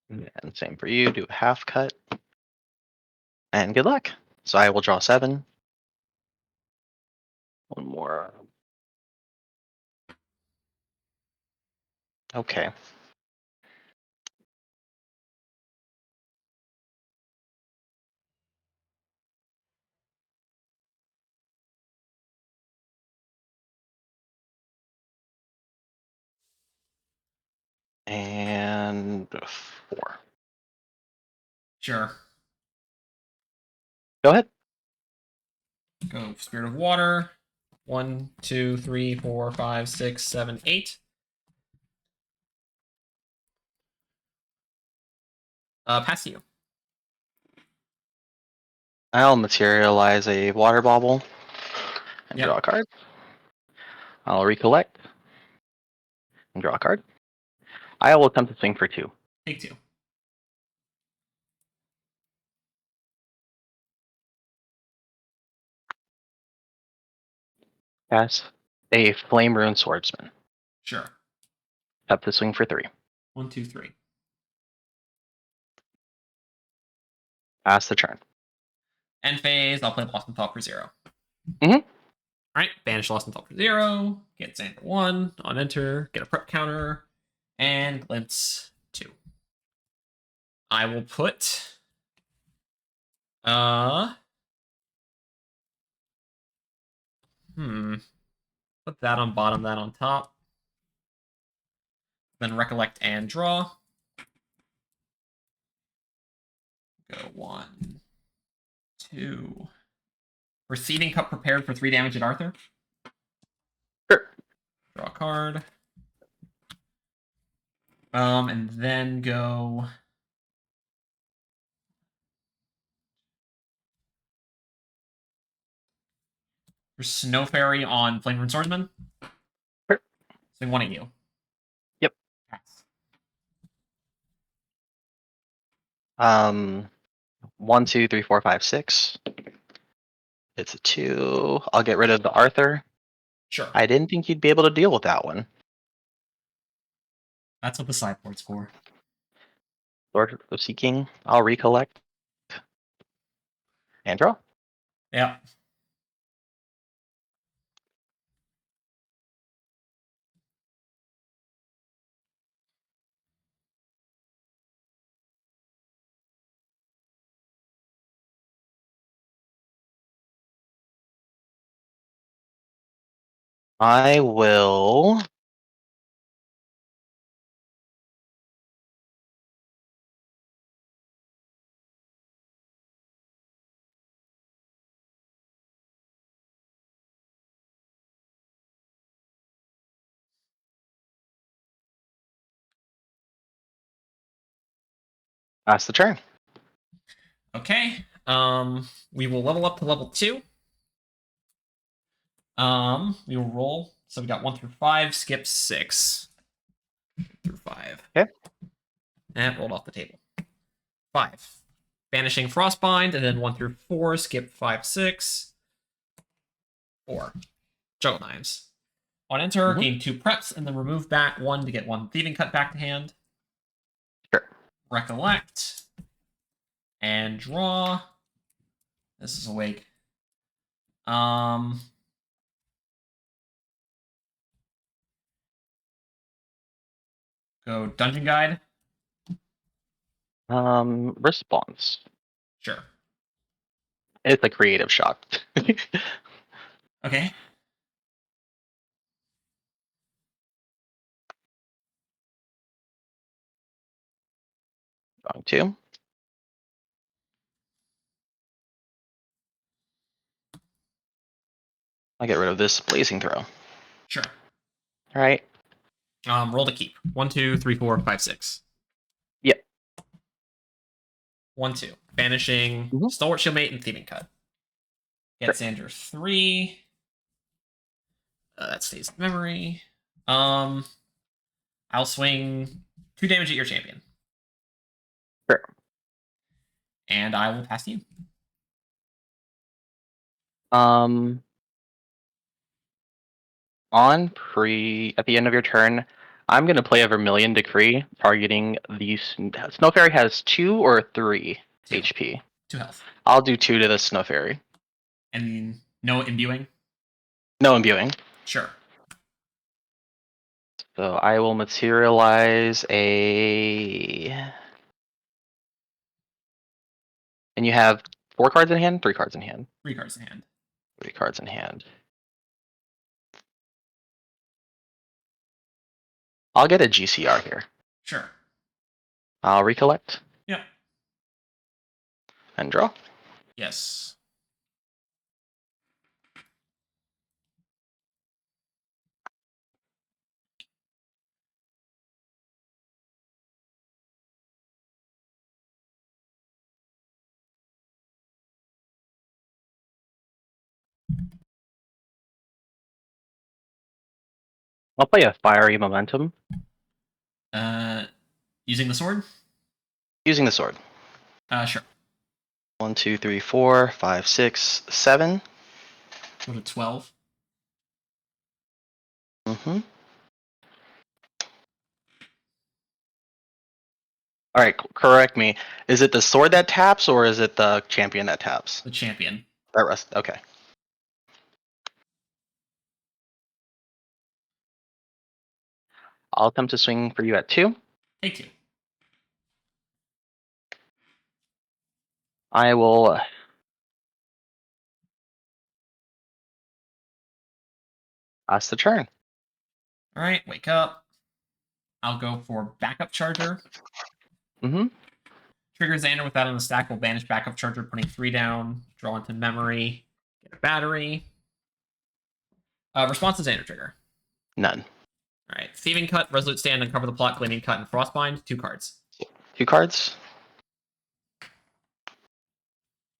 And same for you. Do a half cut. And good luck. So I will draw 7. 1 more. Okay. And 4. Sure. Go ahead. Go Spirit of Water. 1, 2, 3, 4, 5, 6, 7, 8. Pass to you. I'll materialize a water bauble and draw a card. I'll recollect and draw a card. I will attempt to swing for 2. Take 2. Pass a Flame Rune Swordsman. Sure. Attempt to swing for 3. 1, 2, 3. Pass the turn. End phase. I'll play Lost in Thought for 0. Mhm. Alright, banish Lost in Thought for 0. Get Xander 1 on enter. Get a prep counter. And glimpse 2. I will put put that on bottom, that on top. Then recollect and draw. Go 1, 2. Receiving Cup prepared for 3 damage at Arthur. Sure. Draw a card. And then go for Snow Fairy on Flame Rune Swordsman. Sure. Swing 1 at you. Yep. Pass. 1, 2, 3, 4, 5, 6. It's a 2. I'll get rid of the Arthur. Sure. I didn't think you'd be able to deal with that one. That's what the sideboard's for. Sword of Seeking. I'll recollect. And draw. Yeah. I will. That's the turn. Okay. We will level up to level 2. We will roll. So we got 1 through 5, skip 6 through 5. Okay. And rolled off the table. 5. Banishing Frostbind, and then 1 through 4, skip 5, 6. 4. Juggle Knives. On enter, gain 2 preps, and then remove back 1 to get 1 Thieving Cut back to hand. Sure. Recollect. And draw. This is awake. Go Dungeon Guide. Response. Sure. It's a creative shock. Okay. Drawing 2. I'll get rid of this Blazing Throw. Sure. All right. Roll to keep. 1, 2, 3, 4, 5, 6. Yep. 1, 2. Banishing Stalwart Shieldmate and Thieving Cut. Get Xander 3. That stays in memory. I'll swing 2 damage at your champion. Sure. And I will pass to you. At the end of your turn, I'm gonna play a Vermilion Decree targeting the Snow Fairy. Has 2 or 3 2. HP. 2 health. I'll do 2 to the Snow Fairy. And no imbuing? No imbuing. Sure. So I will materialize a. And you have 4 cards in hand, 3 cards in hand. 3 cards in hand. 3 cards in hand. I'll get a GCR here. Sure. I'll recollect. Yep. And draw. Yes. I'll play a Fiery Momentum. Using the sword? Using the sword. Sure. 1, 2, 3, 4, 5, 6, 7. Go to 12. Mm-hmm. All right, correct me. Is it the sword that taps, or is it the champion that taps? The champion. That rest. Okay. I'll attempt to swing for you at 2. Take 2. I will. That's the turn. All right, wake up. I'll go for backup charger. Mm-hmm. Trigger Xander with that on the stack. Will banish backup charger, putting 3 down. Draw into memory. Get a battery. Response to Xander trigger. None. All right. Thieving Cut, Resolute Stand, Uncover the Plot, Gleaming Cut, and Frostbind. 2 cards. 2 cards.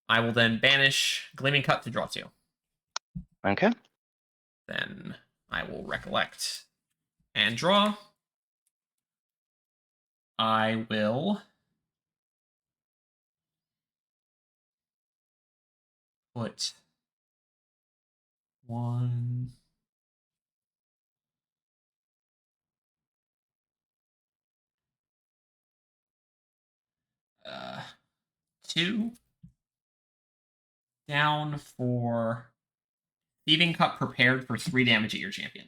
I will then banish Gleaming Cut to draw 2. Okay. Then I will recollect and draw. I will put 1. 2 down for Thieving Cup prepared for 3 damage at your champion.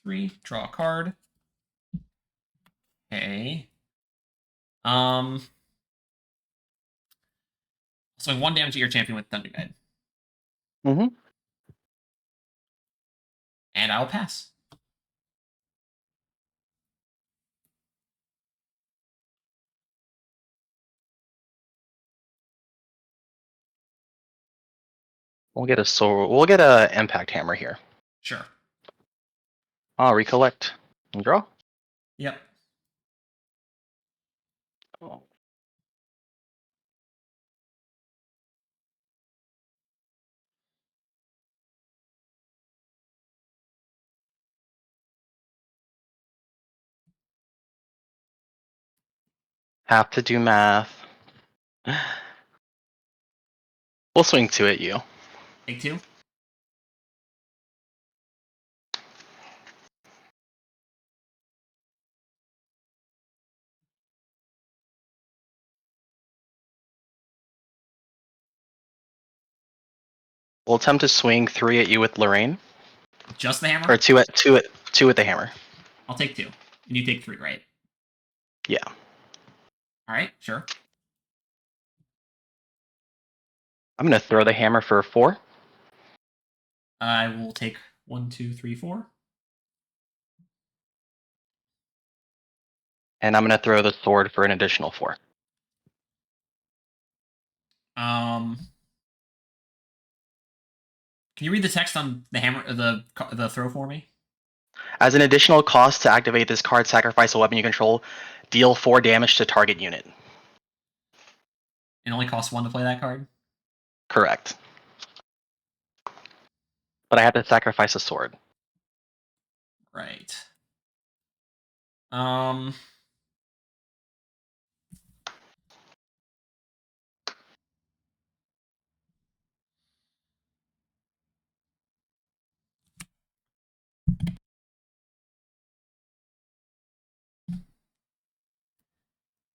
1, 2, 3. Draw a card. Okay. So 1 damage at your champion with Thunder Guide. Mm-hmm. And I'll pass. We'll get a sword. We'll get a impact hammer here. Sure. I'll recollect and draw. Yep. Oh. Have to do math. We'll swing 2 at you. Take 2. We'll attempt to swing 3 at you with Lorraine. Just the hammer? Or 2 at the hammer. I'll take 2. And you take 3, right? Yeah. Alright, sure. I'm gonna throw the hammer for 4. I will take 1, 2, 3, 4. And I'm gonna throw the sword for an additional 4. Can you read the text on the hammer, the throw for me? As an additional cost to activate this card, sacrifice a weapon you control. Deal 4 damage to target unit. It only costs 1 to play that card? Correct. But I have to sacrifice a sword. Right.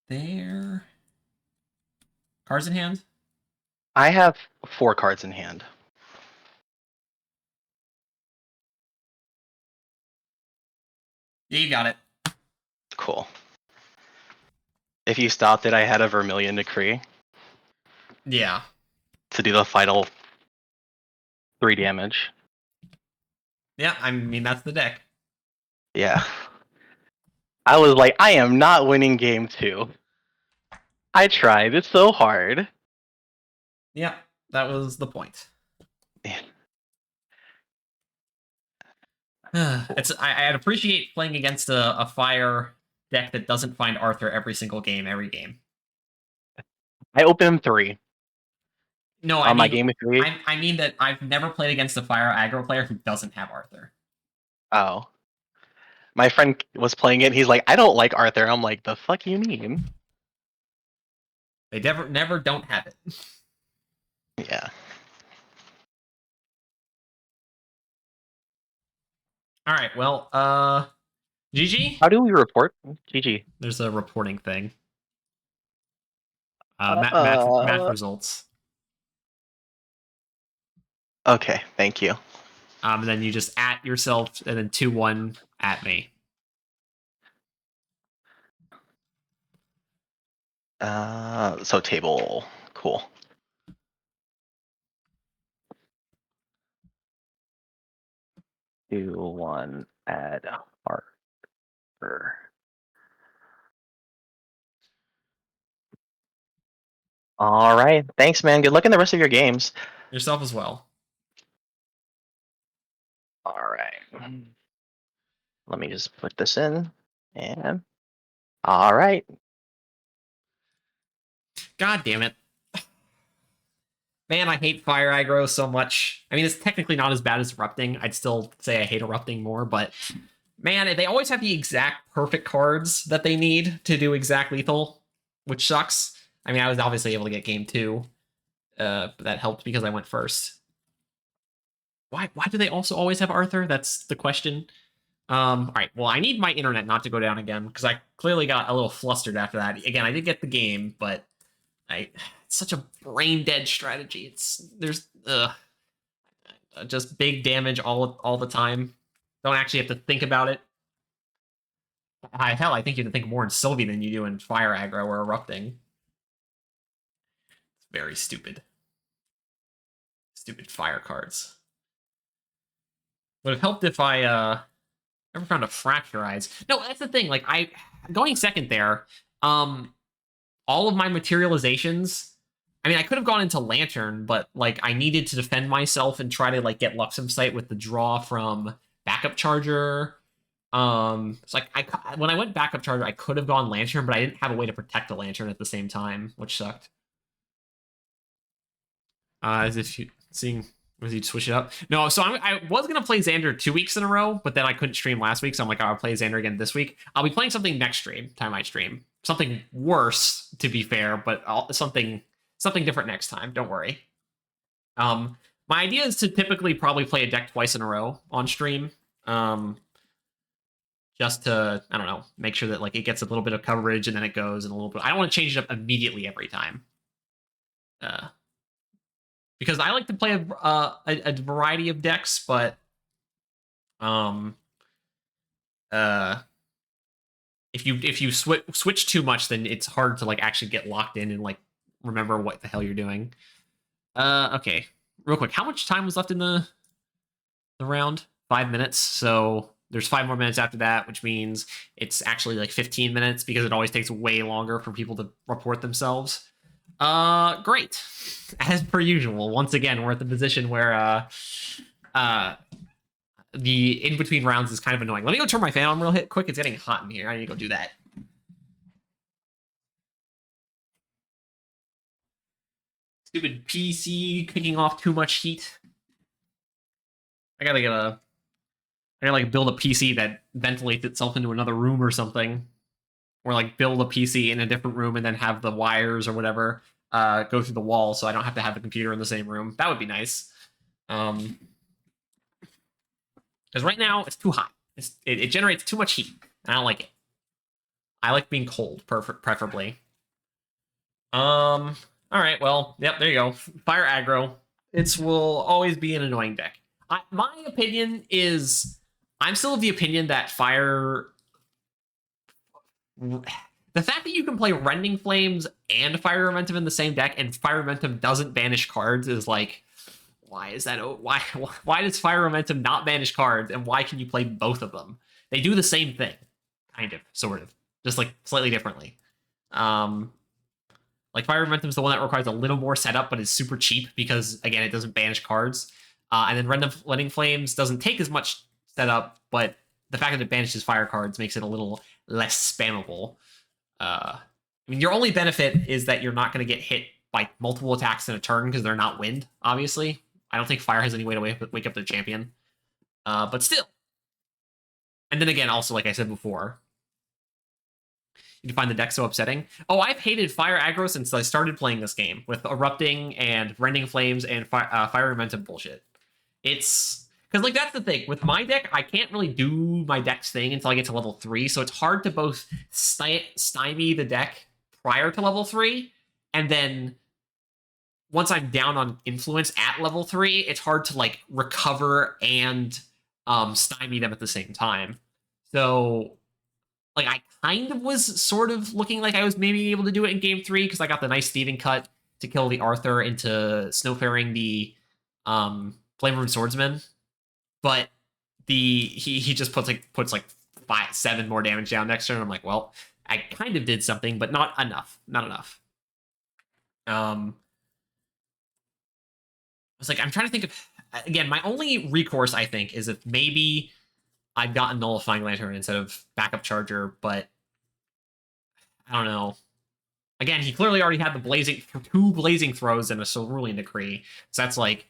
There. Cards in hand? I have 4 cards in hand. Yeah, you got it. Cool. If you stopped it, I had a Vermilion Decree Yeah. to do the final 3 damage. Yeah, I mean, that's the deck. Yeah. I was like, I am not winning game 2. I tried. It's so hard. Yeah, that was the point. I'd appreciate playing against a fire deck that doesn't find Arthur every single game, every game. I opened him 3. No, On my game of 3. I mean that I've never played against a fire aggro player who doesn't have Arthur. Oh. My friend was playing it. He's like, I don't like Arthur. I'm like, the fuck you mean? They never don't have it. Yeah. All right, well, GG? How do we report? GG. There's a reporting thing. Match results. Okay, thank you. And then you just at yourself, and then 2-1 at me. So table. Cool. Do 1 add Harper. All right. Thanks, man. Good luck in the rest of your games. Yourself as well. All right. Let me just put this in. And all right. God damn it. Man, I hate fire aggro so much. I mean, it's technically not as bad as erupting. I'd still say I hate erupting more, but man, they always have the exact perfect cards that they need to do exact lethal, which sucks. I mean, I was obviously able to get game 2. But that helped because I went first. Why do they also always have Arthur? That's the question. All right. Well, I need my internet not to go down again because I clearly got a little flustered after that. Again, I did get the game, but it's such a brain dead strategy. There's just big damage all the time. Don't actually have to think about it. Hell, I think you have to think more in Sylvie than you do in Fire Aggro or Erupting. It's very stupid. Stupid fire cards. Would have helped if I ever found a Fracturize. No, that's the thing. Like going second there, all of my materializations. I mean, I could have gone into Lantern, but like I needed to defend myself and try to like get Luxem Sight with the draw from Backup Charger. So like when I went Backup Charger, I could have gone Lantern, but I didn't have a way to protect the Lantern at the same time, which sucked. As if you seeing was you switch it up? No, so I was gonna play Xander 2 weeks in a row, but then I couldn't stream last week, so I'm like, I'll play Xander again this week. I'll be playing something next stream, time I stream. Something worse, to be fair, but something different next time. Don't worry. My idea is to typically probably play a deck twice in a row on stream. Just to, I don't know, make sure that like it gets a little bit of coverage and then it goes and a little bit. I don't want to change it up immediately every time. Because I like to play a variety of decks, but if you switch too much, then it's hard to like actually get locked in and like remember what the hell you're doing. Okay, real quick, how much time was left in the round? 5 minutes. So there's 5 more minutes after that, which means it's actually like 15 minutes because it always takes way longer for people to report themselves. Great. As per usual, once again, we're at the position where the in-between rounds is kind of annoying. Let me go turn my fan on real quick. It's getting hot in here. I need to go do that. Stupid PC kicking off too much heat. I gotta like build a PC that ventilates itself into another room or something. Or like build a PC in a different room and then have the wires or whatever go through the wall so I don't have to have the computer in the same room. That would be nice. Because right now it's too hot. It generates too much heat. I don't like it. I like being cold, preferably. All right, well, yep, there you go. Fire Aggro. It will always be an annoying deck. My opinion is, I'm still of the opinion that Fire... The fact that you can play Rending Flames and Fire Momentum in the same deck and Fire Momentum doesn't banish cards is like, why is that? Why does Fire Momentum not banish cards and why can you play both of them? They do the same thing, kind of, sort of, just like slightly differently. Like Fire Momentum is the one that requires a little more setup but is super cheap because again it doesn't banish cards. And then Rending Flames doesn't take as much setup, but the fact that it banishes fire cards makes it a little less spammable. I mean, your only benefit is that you're not going to get hit by multiple attacks in a turn because they're not wind, obviously. I don't think fire has any way to wake up the champion. But still. And then again, also, like I said before, you can find the deck so upsetting. Oh, I've hated Fire Aggro since I started playing this game with Erupting and Rending Flames and Fire Momentum bullshit. It's... Because, like, that's the thing. With my deck, I can't really do my deck's thing until I get to level 3, so it's hard to both stymie the deck prior to level 3, and then once I'm down on influence at level 3, it's hard to, like, recover and stymie them at the same time. So, like, I kind of was sort of looking like I was maybe able to do it in Game 3, because I got the nice thieving cut to kill the Arthur into Snowfaring the Flame Room Swordsman. But he just puts like 7 more damage down next turn. I'm like, well, I kind of did something, but not enough. Not enough. I was like, I'm trying to think of, again, my only recourse, I think, is if maybe I've gotten Nullifying Lantern instead of Backup Charger, but I don't know. Again, he clearly already had the 2 Blazing Throws and a Cerulean Decree, so that's like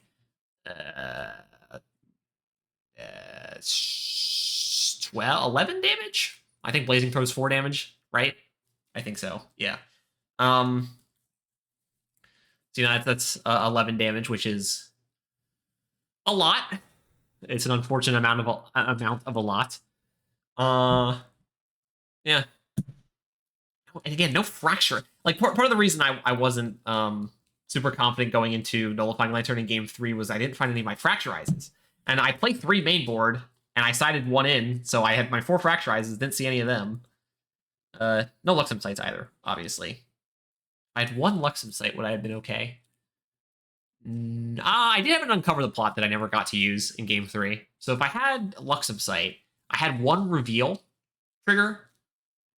11 damage. I think Blazing Throws 4 damage, right? I think so. Yeah. So you know that's 11 damage, which is a lot. It's an unfortunate amount of a lot. Yeah. And again, no fracture. Like part of the reason I wasn't super confident going into nullifying lantern in game 3 was I didn't find any of my fracturizes. And I played 3 main board and I sided 1 in, so I had my 4 fracturizes, didn't see any of them. No Luxem sites either, obviously. If I had 1 Luxem site, would I have been okay? I did have an uncover the plot that I never got to use in game 3. So if I had Luxem site, I had 1 reveal trigger,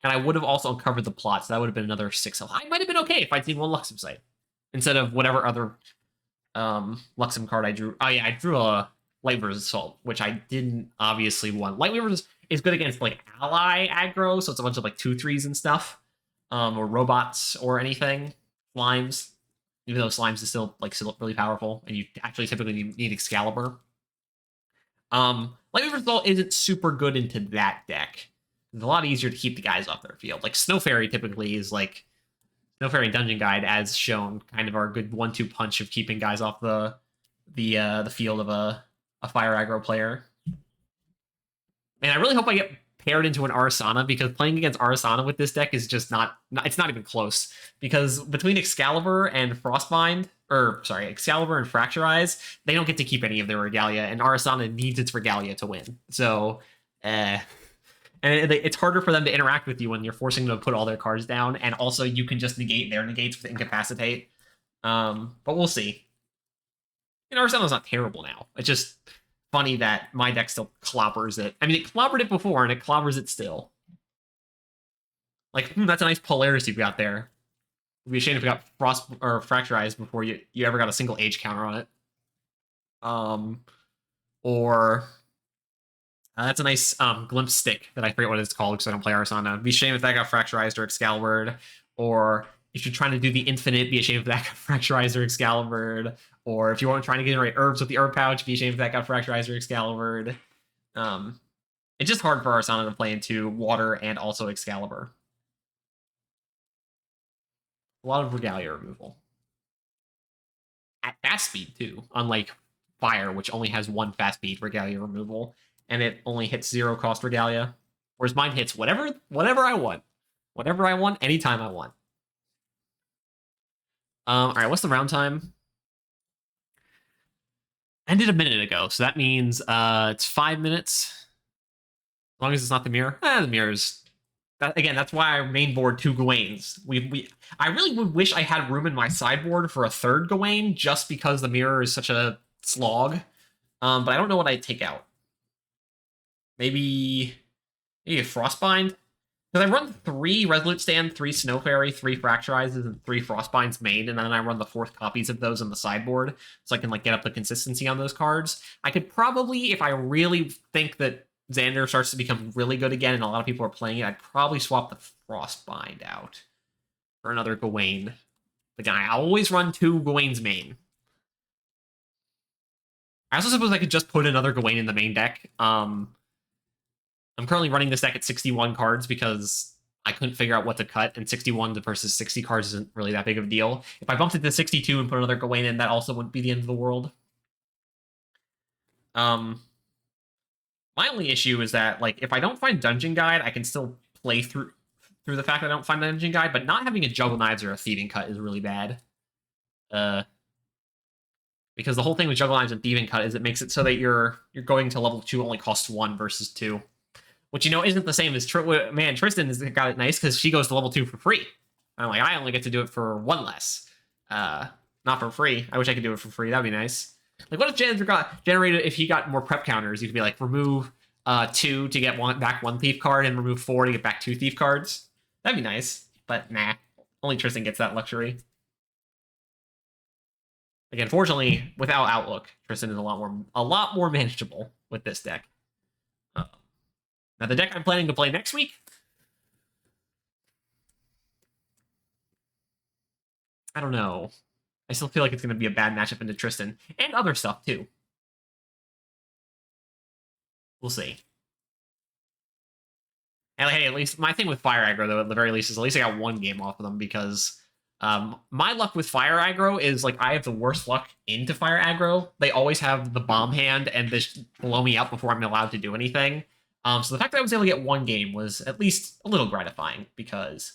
and I would have also uncovered the plot, so that would have been another 6 health. I might have been okay if I'd seen 1 Luxem site instead of whatever other Luxem card I drew. Oh yeah, I drew a Lightweaver's Assault, which I didn't obviously want. Lightweaver's is good against like ally aggro, so it's a bunch of like 2/3s and stuff, or robots or anything. Slimes, even though Slimes is still like still really powerful, and you actually typically need Excalibur. Lightweaver's Assault isn't super good into that deck. It's a lot easier to keep the guys off their field. Like Snow Fairy typically is like Snow Fairy and Dungeon Guide, as shown, kind of are a good 1-2 punch of keeping guys off the field of a fire aggro player. And I really hope I get paired into an Arasana, because playing against Arasana with this deck is just not it's not even close. Because between Excalibur and Frostbind, or sorry, Excalibur and Fracturize, they don't get to keep any of their Regalia, and Arasana needs its Regalia to win. So, and it's harder for them to interact with you when you're forcing them to put all their cards down, and also you can just negate their negates with Incapacitate. But we'll see. Arasana's not terrible now. It's just funny that my deck still clobbers it. I mean, it clobbered it before, and it clobbers it still. Like, that's a nice Polaris you've got there. It'd be a shame if you got Frost or Fracturized before you ever got a single age counter on it. Or that's a nice glimpse stick that I forget what it's called because I don't play Arasana. It'd be a shame if that got Fracturized or Excalibured. Or if you're trying to do the infinite, be a shame if that got Fracturized or Excalibured. Or if you weren't trying to generate herbs with the herb pouch, be a shame if that got Fracturized or Excalibured. It's just hard for Arasana to play into water and also Excalibur. A lot of Regalia removal. At fast speed, too. Unlike Fire, which only has 1 fast speed Regalia removal, and it only hits 0 cost Regalia. Whereas mine hits whatever I want. Whatever I want, anytime I want. Alright, what's the round time? Ended a minute ago, so that means it's 5 minutes. As long as it's not the mirror. The mirror's... Again, that's why I main board 2 Gawains. I really would wish I had room in my sideboard for a 3rd Gawain, just because the mirror is such a slog. But I don't know what I'd take out. Maybe a Frostbind? Because I run 3 Resolute Stand, 3 Snow Fairy, 3 Fracturizes, and 3 Frostbinds main, and then I run the 4th copies of those on the sideboard, so I can like get up the consistency on those cards. I could probably, if I really think that Xander starts to become really good again and a lot of people are playing it, I'd probably swap the Frostbind out for another Gawain. But again, I always run 2 Gawains main. I also suppose I could just put another Gawain in the main deck. I'm currently running this deck at 61 cards because I couldn't figure out what to cut, and 61 versus 60 cards isn't really that big of a deal. If I bumped it to 62 and put another Gawain in, that also wouldn't be the end of the world. My only issue is that, like, if I don't find Dungeon Guide, I can still play through the fact that I don't find Dungeon Guide, but not having a Juggle Knives or a Thieving Cut is really bad. Because the whole thing with Juggle Knives and Thieving Cut is it makes it so that you're going to level 2 only costs 1 versus 2. Which, isn't the same as... Tristan has got it nice because she goes to level 2 for free. I'm like, I only get to do it for 1 less. Not for free. I wish I could do it for free. That'd be nice. Like, what if Xander got generated if he got more prep counters? You could be like, remove 2 to get back 1 thief card and remove 4 to get back 2 thief cards. That'd be nice. But nah. Only Tristan gets that luxury. Again, fortunately, without Outlook, Tristan is a lot more manageable with this deck. Now, the deck I'm planning to play next week, I don't know. I still feel like it's going to be a bad matchup into Tristan, and other stuff, too. We'll see. And hey, at least my thing with Fire Aggro, though, at the very least, is at least I got 1 game off of them, because my luck with Fire Aggro is, like, I have the worst luck into Fire Aggro. They always have the bomb hand and this blow me up before I'm allowed to do anything. So the fact that I was able to get one game was at least a little gratifying because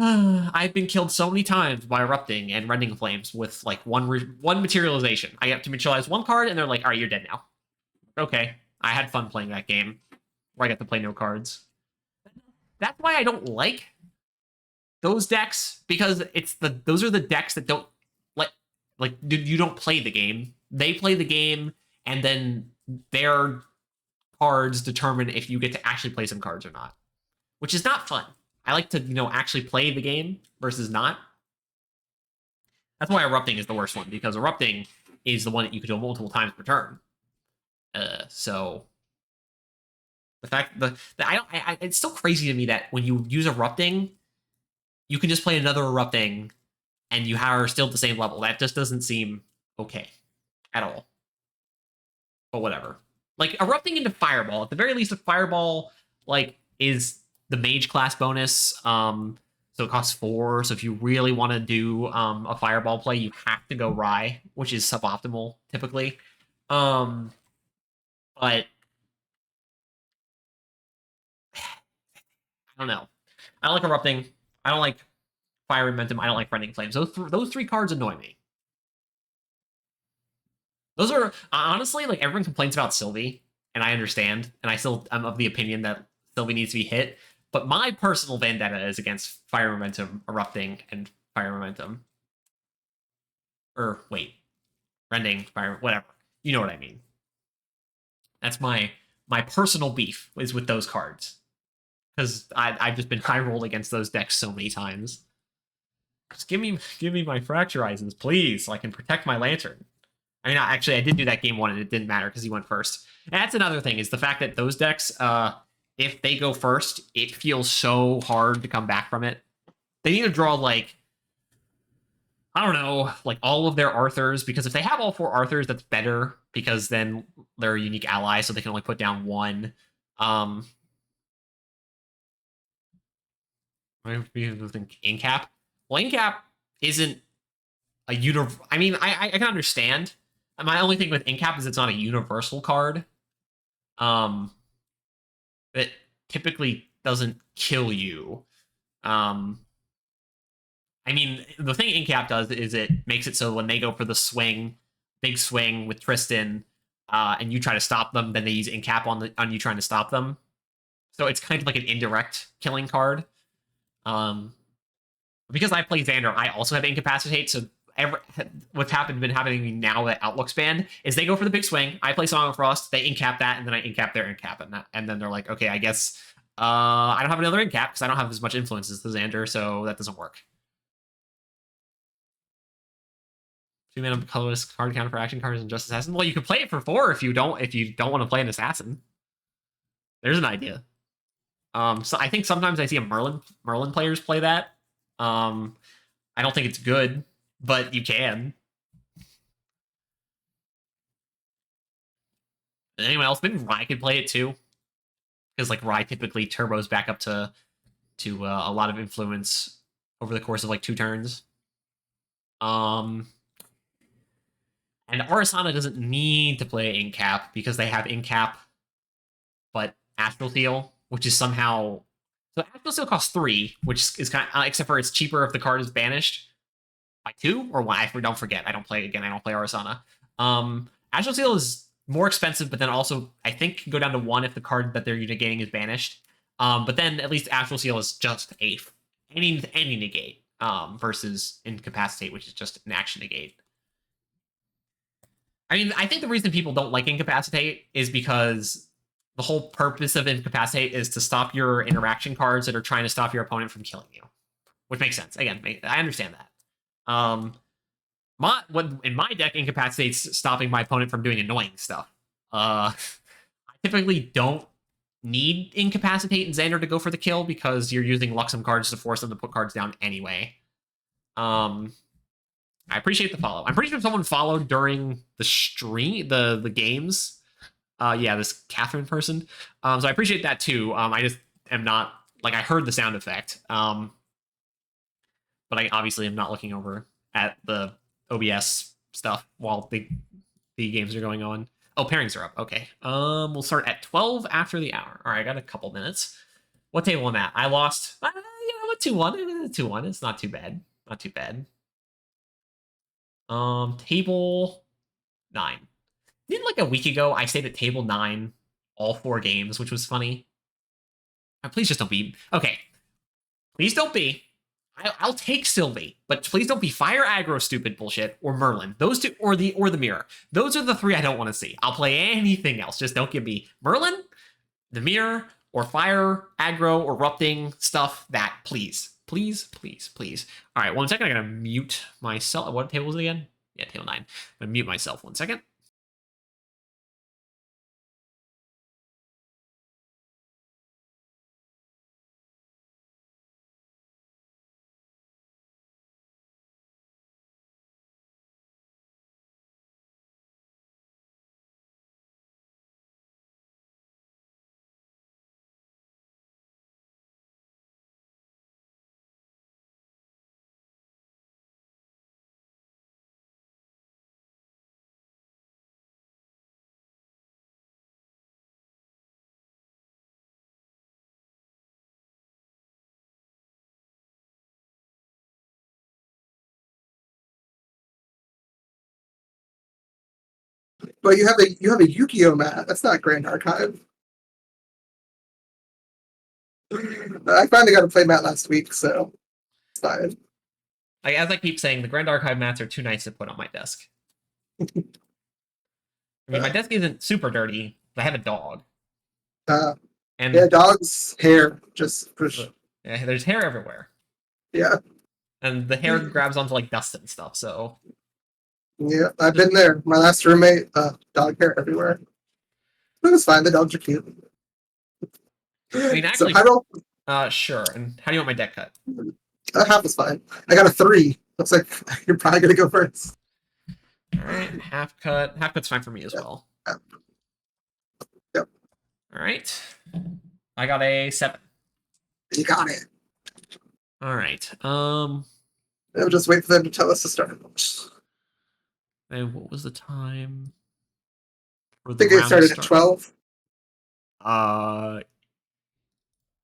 I've been killed so many times by erupting and rending flames with like one materialization. I have to materialize one card, and they're like, "All right, you're dead now." Okay, I had fun playing that game where I got to play no cards. That's why I don't like those decks because those are the decks that don't let you don't play the game. They play the game, and then their cards determine if you get to actually play some cards or not, which is not fun. I like to actually play the game versus not. That's why erupting is the worst one because erupting is the one that you can do multiple times per turn. So the fact that it's still crazy to me that when you use erupting, you can just play another erupting and you are still at the same level. That just doesn't seem okay at all. But whatever. Like erupting into fireball, at the very least, a fireball is the mage class bonus. So it costs 4. So if you really want to do a fireball play, you have to go Rye, which is suboptimal typically. But I don't know. I don't like erupting. I don't like fire momentum. I don't like rending flames. Those 3 cards annoy me. Those are honestly like everyone complains about Sylvie, and I understand, and I'm of the opinion that Sylvie needs to be hit. But my personal vendetta is against fire momentum, erupting, and fire momentum. Or wait, rending, fire, whatever. You know what I mean. That's my personal beef is with those cards because I've just been high rolled against those decks so many times. Just give me my fracturizes, please, so I can protect my lantern. I mean, actually, I did do that game 1, and it didn't matter because he went first. And that's another thing is the fact that those decks, if they go first, it feels so hard to come back from it. They need to draw I don't know, like all of their Arthurs, because if they have all 4 Arthurs, that's better because then they're a unique ally, so they can only put down 1. I think Incap. Well, Incap isn't a I mean, I can understand. My only thing with Incap is it's not a universal card. Um, it typically doesn't kill you. Um, I mean, the thing Incap does is it makes it so when they go for the big swing with Tristan, and you try to stop them, then they use Incap on you trying to stop them. So it's kind of like an indirect killing card. Um, because I play Xander, I also have Incapacitate, so what's been happening to me now that Outlook's banned is they go for the big swing. I play Song of Frost, they incap that, and then I incap their incap, and then they're like, okay, I guess I don't have another incap because I don't have as much influence as the Xander, so that doesn't work. 2-mana colorless card counter for action cards and just assassin. Well, you can play it for 4 if you don't want to play an assassin. There's an idea. So I think sometimes I see a Merlin players play that. I don't think it's good, but you can. Anyone else? Maybe Rye could play it too, because like Rye typically turbos back up to a lot of influence over the course of like 2 turns. And Arasana doesn't need to play Incap because they have Incap, but Astral Seal, which is somehow so Astral Seal costs 3, which is kind of, except for it's cheaper if the card is banished by 2 or 1. I don't forget. I don't play Arasana. Astral Seal is more expensive, but then also I think can go down to 1 if the card that they're negating is banished. But then at least Astral Seal is just any negate versus Incapacitate, which is just an action negate. I mean, I think the reason people don't like Incapacitate is because the whole purpose of Incapacitate is to stop your interaction cards that are trying to stop your opponent from killing you, which makes sense. Again, I understand that. In my deck, Incapacitate's stopping my opponent from doing annoying stuff. I typically don't need Incapacitate and Xander to go for the kill because you're using Luxem cards to force them to put cards down anyway. I appreciate the follow. I'm pretty sure someone followed during the stream, the games. Yeah, this Catherine person. So I appreciate that too. I just am not like I heard the sound effect. But I obviously am not looking over at the OBS stuff while the games are going on. Oh, pairings are up. Okay. We'll start at 12 after the hour. All right, I got a couple minutes. What table am I at? I lost. I'm a 2-1. 2-1. It's not too bad. Not too bad. Table 9. Didn't like a week ago I stayed at table 9 all 4 games, which was funny. Please just don't be. Okay. Please don't be. I'll take Sylvie, but please don't be Fire Aggro stupid bullshit or Merlin. Those two or the Mirror. Those are the 3 I don't want to see. I'll play anything else. Just don't give me Merlin, the Mirror, or Fire Aggro or Erupting stuff. That please. Please. All right, 1 second. I'm gonna mute myself. What table is it again? Yeah, table 9. I'm gonna mute myself 1 second. But you have a Yu-Gi-Oh mat. That's not Grand Archive. I finally got to play Matt last week, so it's fine. Like, as I keep saying, the Grand Archive mats are too nice to put on my desk. I mean, my desk isn't super dirty. I have a dog. And yeah, dog's hair just yeah, there's hair everywhere. Yeah. And the hair grabs onto like dust and stuff, so yeah, I've been there. My last roommate, dog hair everywhere. But it's fine, the dogs are cute. I mean, actually, so sure. And how do you want my deck cut? Half is fine. I got a 3. Looks like you're probably gonna go first. All right, half cut. Half cut's fine for me as well. Yep. All right, I got a 7. You got it. All right. I'll just wait for them to tell us to start. And what was the time? I think it started at 12.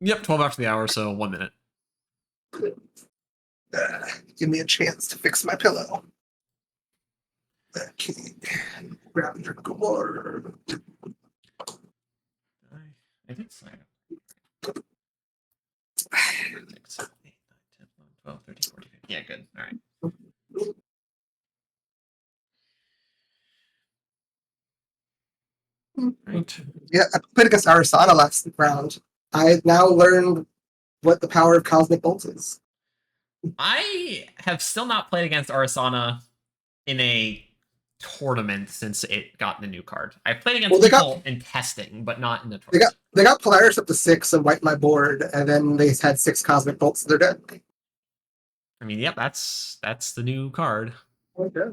Yep, 12 after the hour, so 1 minute. Give me a chance to fix my pillow. Okay. Grab a drink of water. I did sign up. 6, 7, 8, 9, 10, 11, 12, 13, 14, 15. Yeah, good. All right. Right. Yeah, I played against Arasana last round. I now learned what the power of Cosmic Bolt is. I have still not played against Arasana in a tournament since it got the new card. I've played against people in testing, but not in the tournament. They got Polaris up to 6 and wiped my board, and then they had 6 Cosmic Bolts in their deck. I mean, yep, that's the new card. Okay.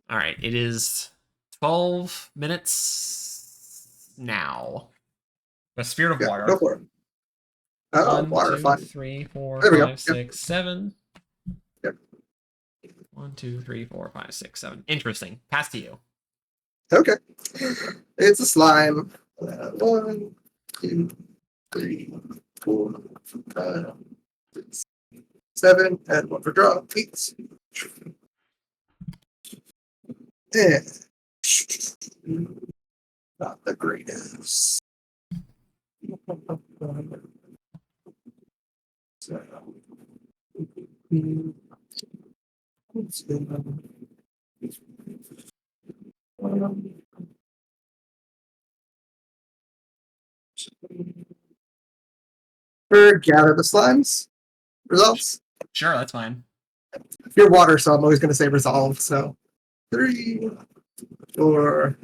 All right, it is 12 minutes now. The Spirit of Water. Go for it. Oh, water, 2, fine. 3, 4, There we go. 5, 6, 7. Yep. 1, 2, 3, 4, 5, 6, 7. Interesting. Pass to you. Okay. It's a slime. 1, 2, 3, 4, 5, 6, 7, and 1 for draw. 8. Yeah. Not the greatest. Gather the slimes. Results? Sure, that's fine. You're water, so I'm always going to say resolve. So 3, 4,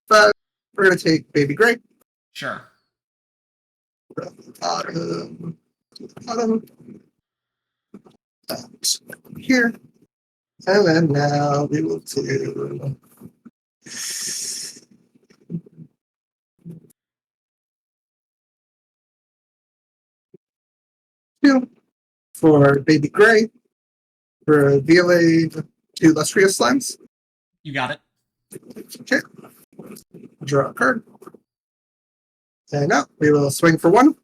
5. We're going to take Baby Grape. Sure. Bottom. Here. And then now we will do. Two for Baby Gray. For Violet, 2 Lustrous Slimes. You got it. Okay. Draw a card. And now we will swing for 1.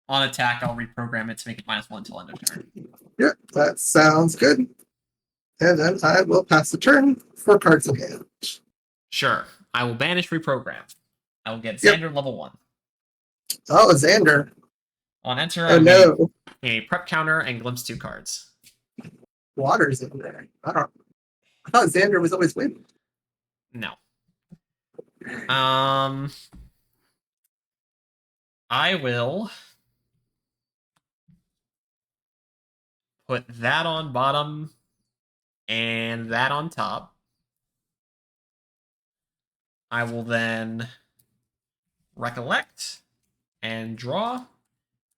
On attack, I'll reprogram it to make it -1 until end of turn. Yeah, that sounds good. And then I will pass the turn for cards in hand. Sure. I will banish reprogram. I will get Yep. Xander level 1. Oh, Xander. On enter, Oh I no. a prep counter and glimpse 2 cards. Water's in there. I thought Xander was always winning. No. I will put that on bottom and that on top. I will then recollect and draw,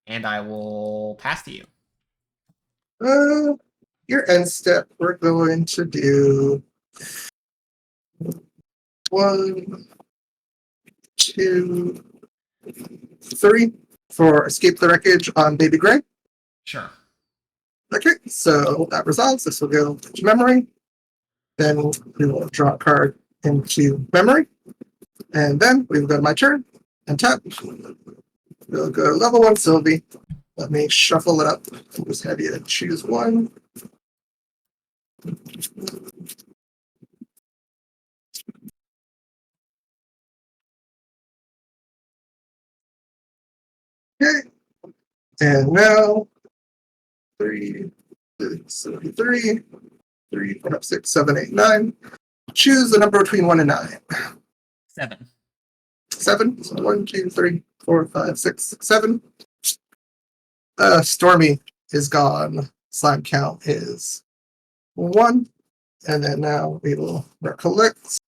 and I will pass to you. Your end step, we're going to do 1, 2, 3 for Escape the Wreckage on Baby Gray. Sure. Okay, so that resolves. This will go to memory. Then we will draw a card into memory. And then we will go to my turn and tap. We'll go level 1 Sylvie. Let me shuffle it up. I'll just have you choose 1. Okay. And now 3, 3, 3, 4, 6, 7, 8, 9. Choose the number between 1 and 9. 7. 7. So 1, 2, 3, 4, 5, 6, 7. Stormy is gone. Slime count is 1. And then now we will recollect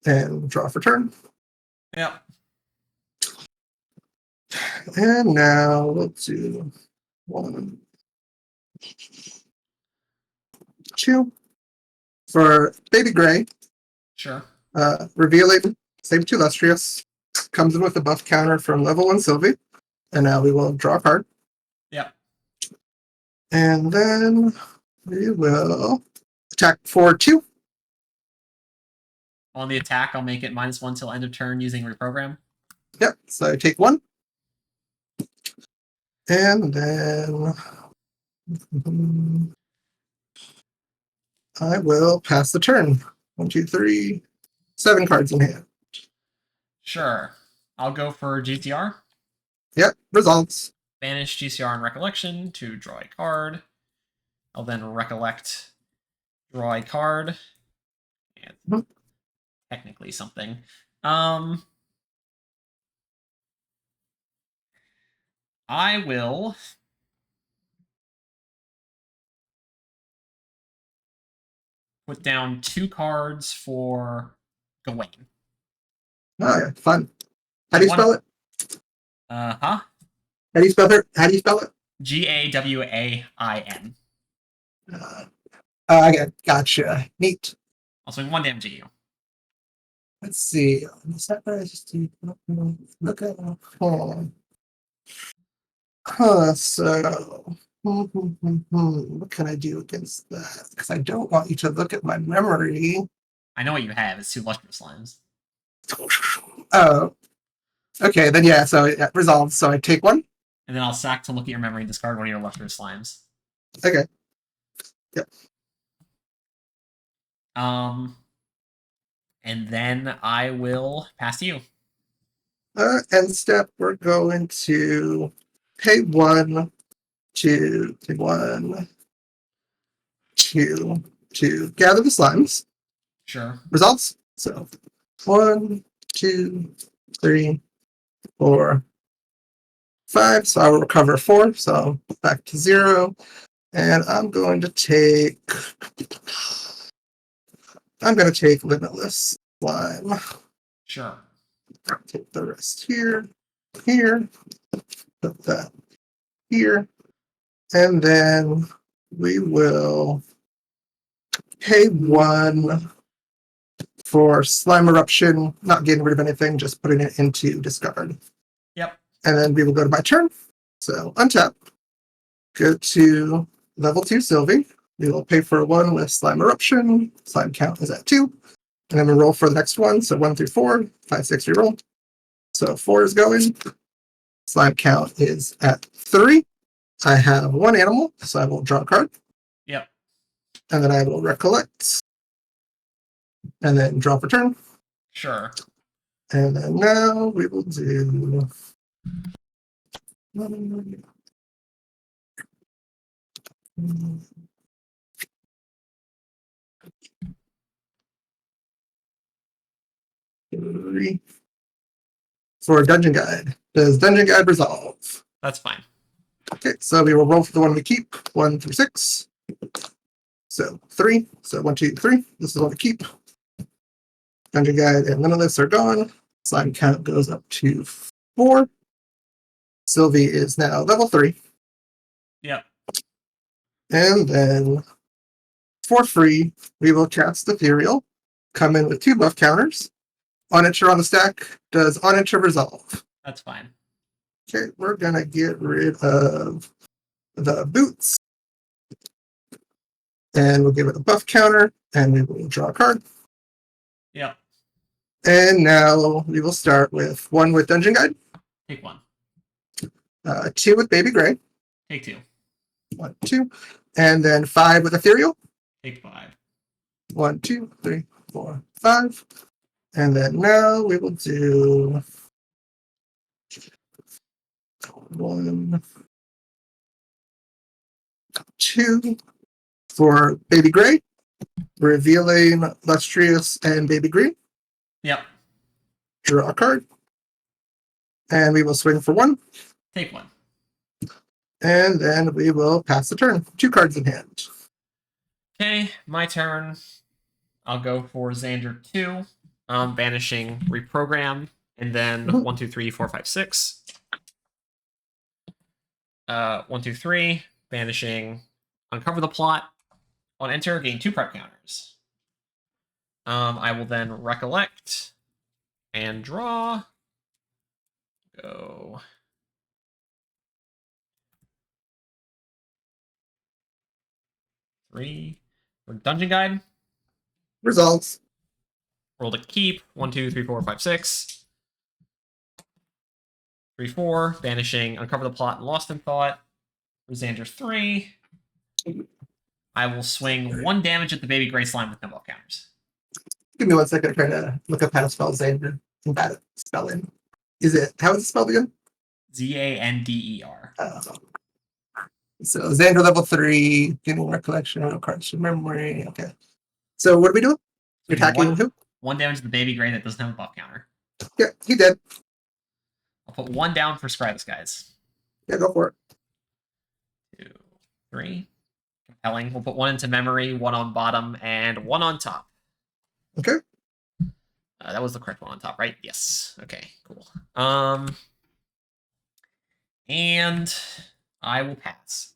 and draw for turn. Yep. And now we'll do 1, 2. For Baby Gray, Sure. revealing same to Illustrious. Comes in with a buff counter from level 1 Sylvie. And now we will draw a card. Yep. And then we will attack for 2. On the attack, I'll make it -1 till end of turn using reprogram. Yep, so I take 1. And then I will pass the turn. 1, 2, 3, 7 cards in hand. Sure. I'll go for GTR. Yep, resolves. Banish GCR and Recollection to draw a card. I'll then recollect, draw a card, and technically something. I will put down 2 cards for Gawain. Oh, yeah, fun. How do you spell it? Huh? How do you spell it? How do you spell it? Gawain. I gotcha. Neat. I'll swing 1 damage at you. Let's see. Look at so what can I do against that? Because I don't want you to look at my memory. I know what you have. It's 2 lustrous slimes. Oh. Okay, then yeah, so it resolves. So I take 1. And then I'll sack to look at your memory and discard 1 of your lustrous slimes. Okay. Yep. And then I will pass to you. End step, we're going to pay 1 to gather the slimes. Sure. Results. So 1, 2, 3, 4, 5. So I will recover 4. So back to 0. And I'm going to take Limitless Slime. Sure. Take the rest here, put that here, and then we will pay 1 for Slime Eruption, not getting rid of anything, just putting it into discard. Yep. And then we will go to my turn. So untap, go to level 2 Sylvie. We will pay for 1 with Slime Eruption. Slime count is at 2. And then we roll for the next one. So 1 through 4, 5, 6, reroll. So 4 is going. Slime count is at 3. I have 1 animal, so I will draw a card. Yep. And then I will recollect. And then draw for turn. Sure. And then now we will do. Three. For Dungeon Guide. Does Dungeon Guide resolve? That's fine. Okay, so we will roll for the one we keep, 1 through 6. So 3. So 1, 2, 3. This is what we keep. Dungeon Guide and Limitless are gone. Slime count goes up to 4. Sylvie is now level 3. Yep. And then for free, we will cast Ethereal. Come in with 2 buff counters. On enter on the stack. Does on enter resolve? That's fine. Okay, we're gonna get rid of the boots. And we'll give it a buff counter, and we will draw a card. Yep. And now we will start with 1 with Dungeon Guide, Take 1. 2 with Baby Gray, Take 2. 1, 2, and then 5 with Ethereal, Take 5. 1, 2, 3, 4, 5. And then now we will do 1, 2 for Baby Gray, revealing Lustrous and Baby Green. Yep. Draw a card. And we will swing for 1. Take 1. And then we will pass the turn. 2 cards in hand. Okay, my turn. I'll go for Xander 2. Banishing reprogram. And then 1, 2, 3, 4, 5, 6. 1, 2, 3. Banishing uncover the plot. On enter, gain 2 prep counters. I will then recollect and draw. Go. Three. For Dungeon Guide. Results. Roll to keep. 1, 2, 3, 4, 5, 6. 3, 4. Banishing uncover the plot and lost in thought. For Xander 3. I will swing 1 damage at the baby gray slime with no buff counters. Give me 1 second. I'm trying to look up how to spell Xander and that spell in. Is it, how is it spelled again? Zander. So Xander level 3, getting recollection, no cards to memory. Okay. So what are we doing? You're attacking who? 1 damage to the baby gray that doesn't have a buff counter. Yeah, he did. I'll put 1 down for Scry the Skies. Yeah, go for it. 2, 3. Compelling. We'll put 1 into memory, 1 on bottom, and 1 on top. Okay. That was the correct one on top, right? Yes. Okay, cool. And I will pass.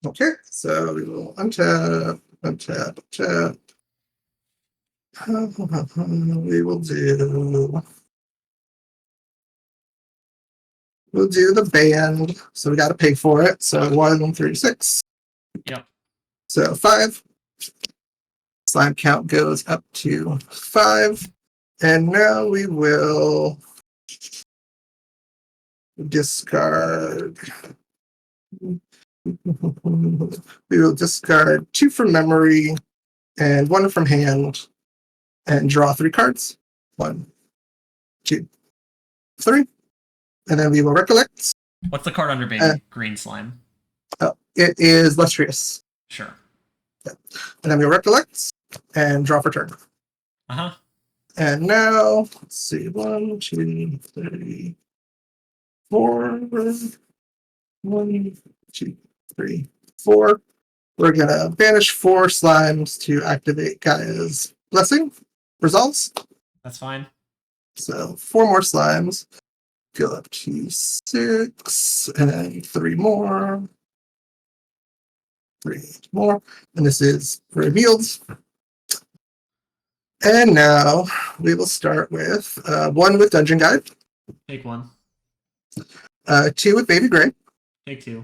Okay, so we will untap. We will do. We'll do the band. So we got to pay for it. So 1 through 6. Yep. So 5. Slime count goes up to 5. And now we will discard. We will discard 2 from memory and 1 from hand and draw 3 cards. 1, 2, 3. And then we will recollect. What's the card under baby green slime? It is Lustrous. Sure. Yeah. And then we recollect and draw for turn. Uh-huh. And now, let's see, 1, 2, 3, 4. 1, 2, 3, 4. We're gonna banish 4 slimes to activate Gaia's blessing. Results. That's fine. So 4 more slimes. Go up to 6, and then 3 more. 3 more. And this is revealed. And now we will start with 1 with Dungeon Guide, Take 1. 2 with Baby Gray, Take 2.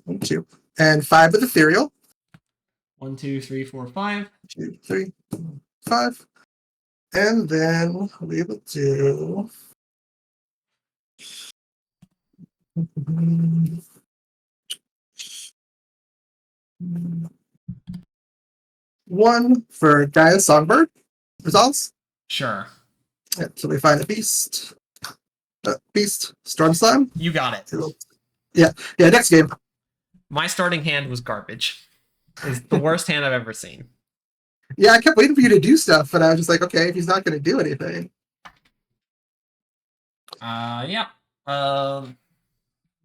1, 2, and 5 with Ethereal. 1, 2, 3, 4, 5. 2, 3, 5. And then we will do. One for Gaia Songbird. Results. Sure. So we find a beast. Beast, Storm Slime. You got it. Yeah, next game. My starting hand was garbage. It's the worst hand I've ever seen. Yeah, I kept waiting for you to do stuff, and I was just like, okay, if he's not going to do anything. Yeah.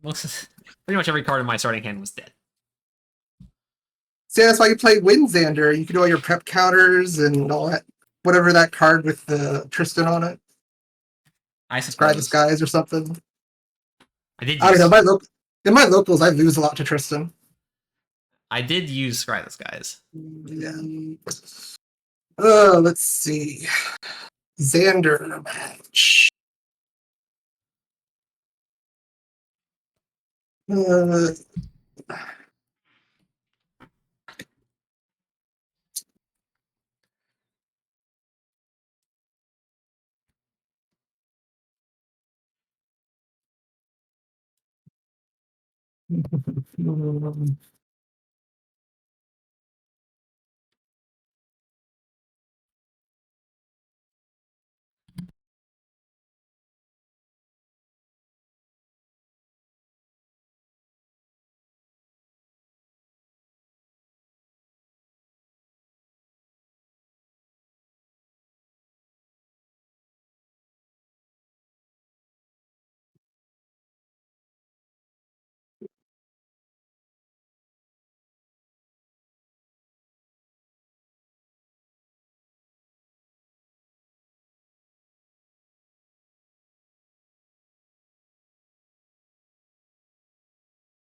Looks pretty much every card in my starting hand was dead. See, that's why you play Windzander. You can do all your prep counters and all that, whatever that card with the Tristan on it. I Scry suppose. Disguise or something. I don't know. In my locals, I lose a lot to Tristan. I did use Scry Disguise. Yeah. Let's see. Xander match.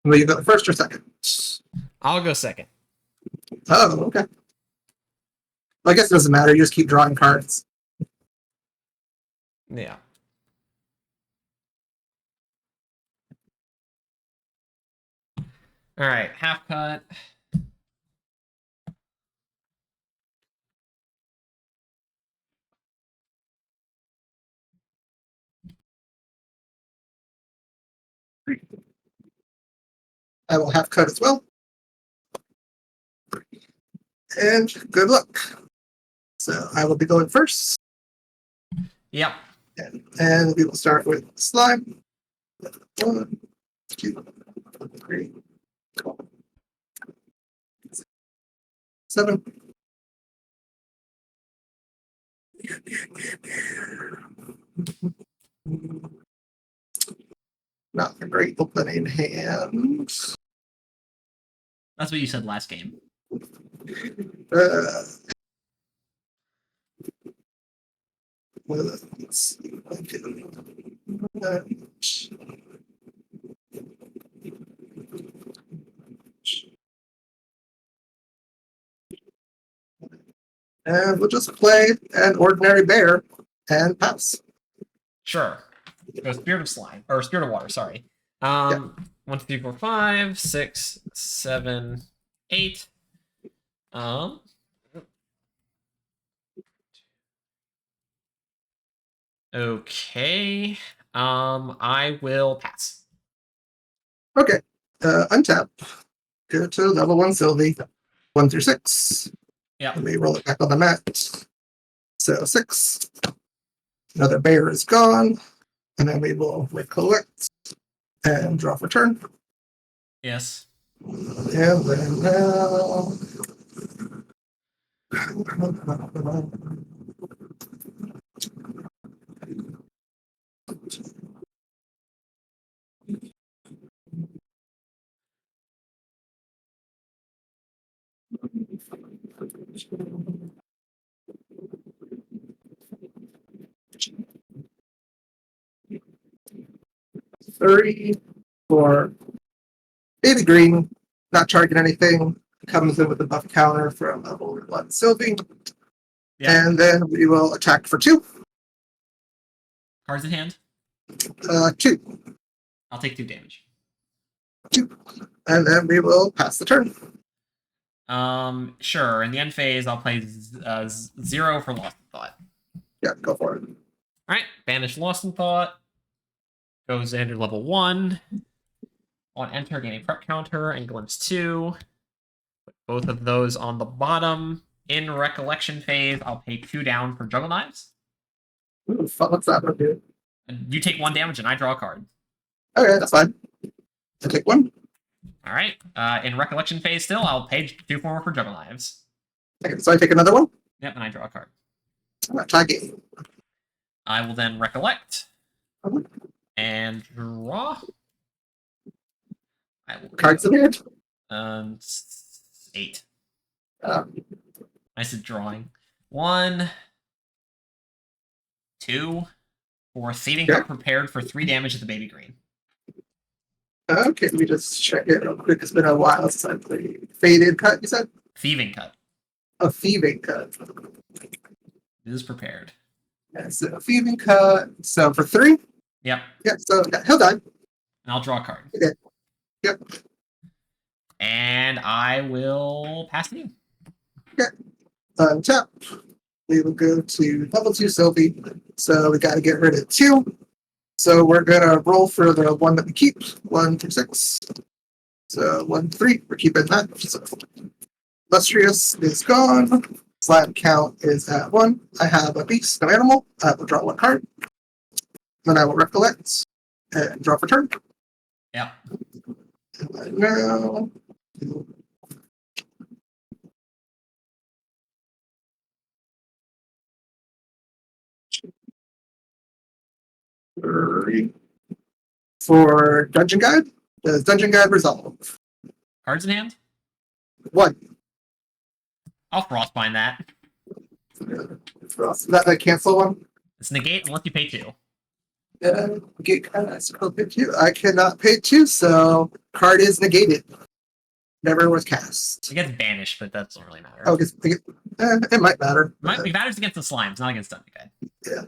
Will you go first or second? I'll go second. Oh, okay. Well, I guess it doesn't matter. You just keep drawing cards. Yeah. All right, half cut. I will half cut as well. And good luck. So I will be going first. Yep. And we will start with slime. 1, 2, 3, 4, 7. Not a great opening hand. That's what you said last game. Let's see. And we'll just play an ordinary bear and pass. Sure. Go Spirit of Slime or Spirit of Water. Sorry. 1, 2, 3, 4, 5, 6, 7, 8. Okay. I will pass. Okay. Untap. Go to level 1 Sylvie. 1 through 6. Yeah. Let me roll it back on the mat. So 6. Another bear is gone. And then we will recollect and draw for turn. Yes. And then now. 30 for baby green, not target anything. Comes in with a buff counter from level 1 Sylvie. Yeah. And then we will attack for 2. Cards in hand. 2. I'll take 2 damage. 2. And then we will pass the turn. Sure. In the end phase, I'll play 0 for Lost in Thought. Yeah, go for it. Alright, banish Lost in Thought. Goes Xander level 1. On enter, gain a prep counter, and glimpse 2. Put both of those on the bottom. In recollection phase, I'll pay 2 down for Juggle Knives. Ooh, what's that one do? And you take 1 damage and I draw a card. Okay, that's fine. I take 1. Alright. In recollection phase still, I'll pay 2 more for Juggle Knives. Okay, so I take another 1. Yep, and I draw a card. Attacking. I will then recollect. And draw. I will Cards in hand. 8. Um, Nice at drawing. 1, 2, for Thieving Cup prepared for 3 damage at the baby green. okay, let me just check it real quick. It's been a while since I played. Faded cut, you said? Thieving Cup. A thieving cut. It is prepared. That's a thieving cut. So for 3? Yep. Yeah, so yeah, he'll die. And I'll draw a card. Okay. Yep. And I will pass to you. Untap. We will go to level 2 Sylvie. So we got to get rid of 2. So we're going to roll for the one that we keep. 1 through 6. So 1, 3. We're keeping that. So Illustrious is gone. Slime count is at 1. I have a beast, no animal. I will draw 1 card. Then I will recollect and draw for turn. Yeah. And now. For Dungeon Guide, does Dungeon Guide resolve? Cards in hand? 1. I'll Frostbind that. That cancel one? It's negate unless you pay 2. I cannot pay 2, so card is negated. Never was cast. It gets banished, but that doesn't really matter. Oh, it might matter. It matters against the slimes, not against Dungeon Guide. Yeah.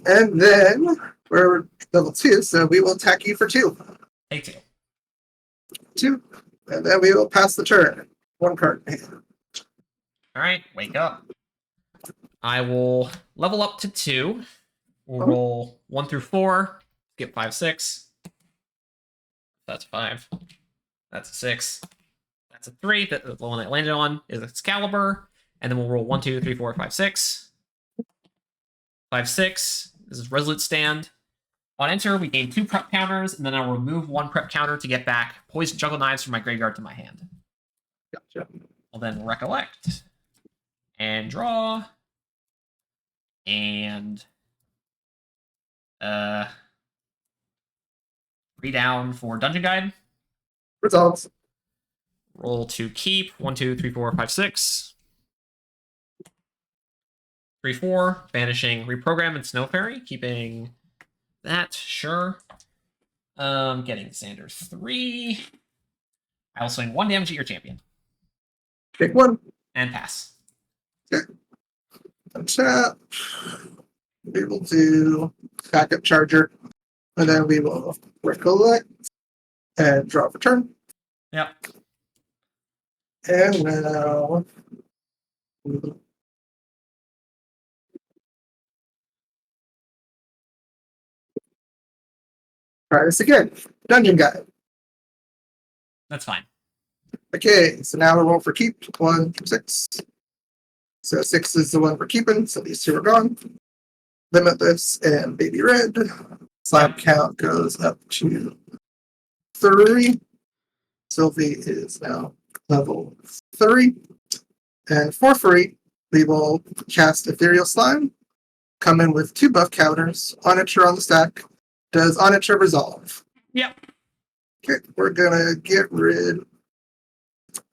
And then we're level 2, so we will attack you for 2. Take 2. 2. And then we will pass the turn. 1 card in hand. Alright, wake up. I will level up to 2. We'll roll 1 through 4. Get 5, 6. That's 5. That's a 6. That's a 3. The one I landed on is Excalibur. And then we'll roll 1, 2, 3, 4, 5, 6. 5, 6. This is Resolute Stand. On enter, we gain 2 prep counters, and then I'll remove 1 prep counter to get back Poison Juggle Knives from my graveyard to my hand. Gotcha. I'll then recollect. And draw. And 3 down for Dungeon Guide. Results. Roll to keep. 1, 2, 3, 4, 5, 6. 3, 4. Banishing Reprogram and Snow Fairy. Keeping that, sure. Getting Xander 3. I will swing 1 damage at your champion. Take 1. And pass. Okay. Untap. We will do backup charger. And then we will recollect and draw for turn. Yep. And now. Try this again. Dungeon Guide. That's fine. Okay, so now we're rolling for keep. 1 through 6. So 6 is the one we're keeping, so these 2 are gone. Limitless and Baby Red. Slime count goes up to 3. Sylvie is now level 3. And for free, we will cast Ethereal Slime. Come in with 2 buff counters. Oniture on the stack. Does Oniture resolve? Yep. Okay, we're gonna get rid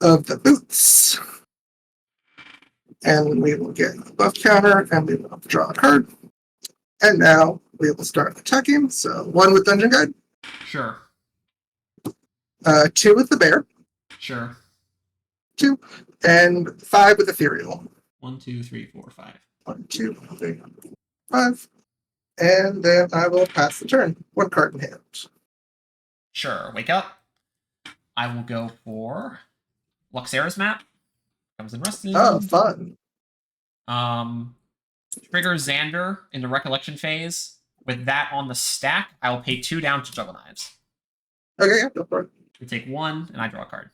of the boots. And we will get a buff counter, and we will draw a card. And now we will start attacking. So 1 with Dungeon Guide. Sure. 2 with the bear. Sure. 2. And 5 with Ethereal. 1, 2, 3, 4, 5. 1, 2, 3, 5. And then I will pass the turn. 1 card in hand. Sure. Wake up. I will go for Luxera's map. Comes in rusted. Oh, fun. Trigger Xander in the recollection phase. With that on the stack, I will pay 2 down to Juggle Knives. Okay, yeah, go for it. We take 1, and I draw a card.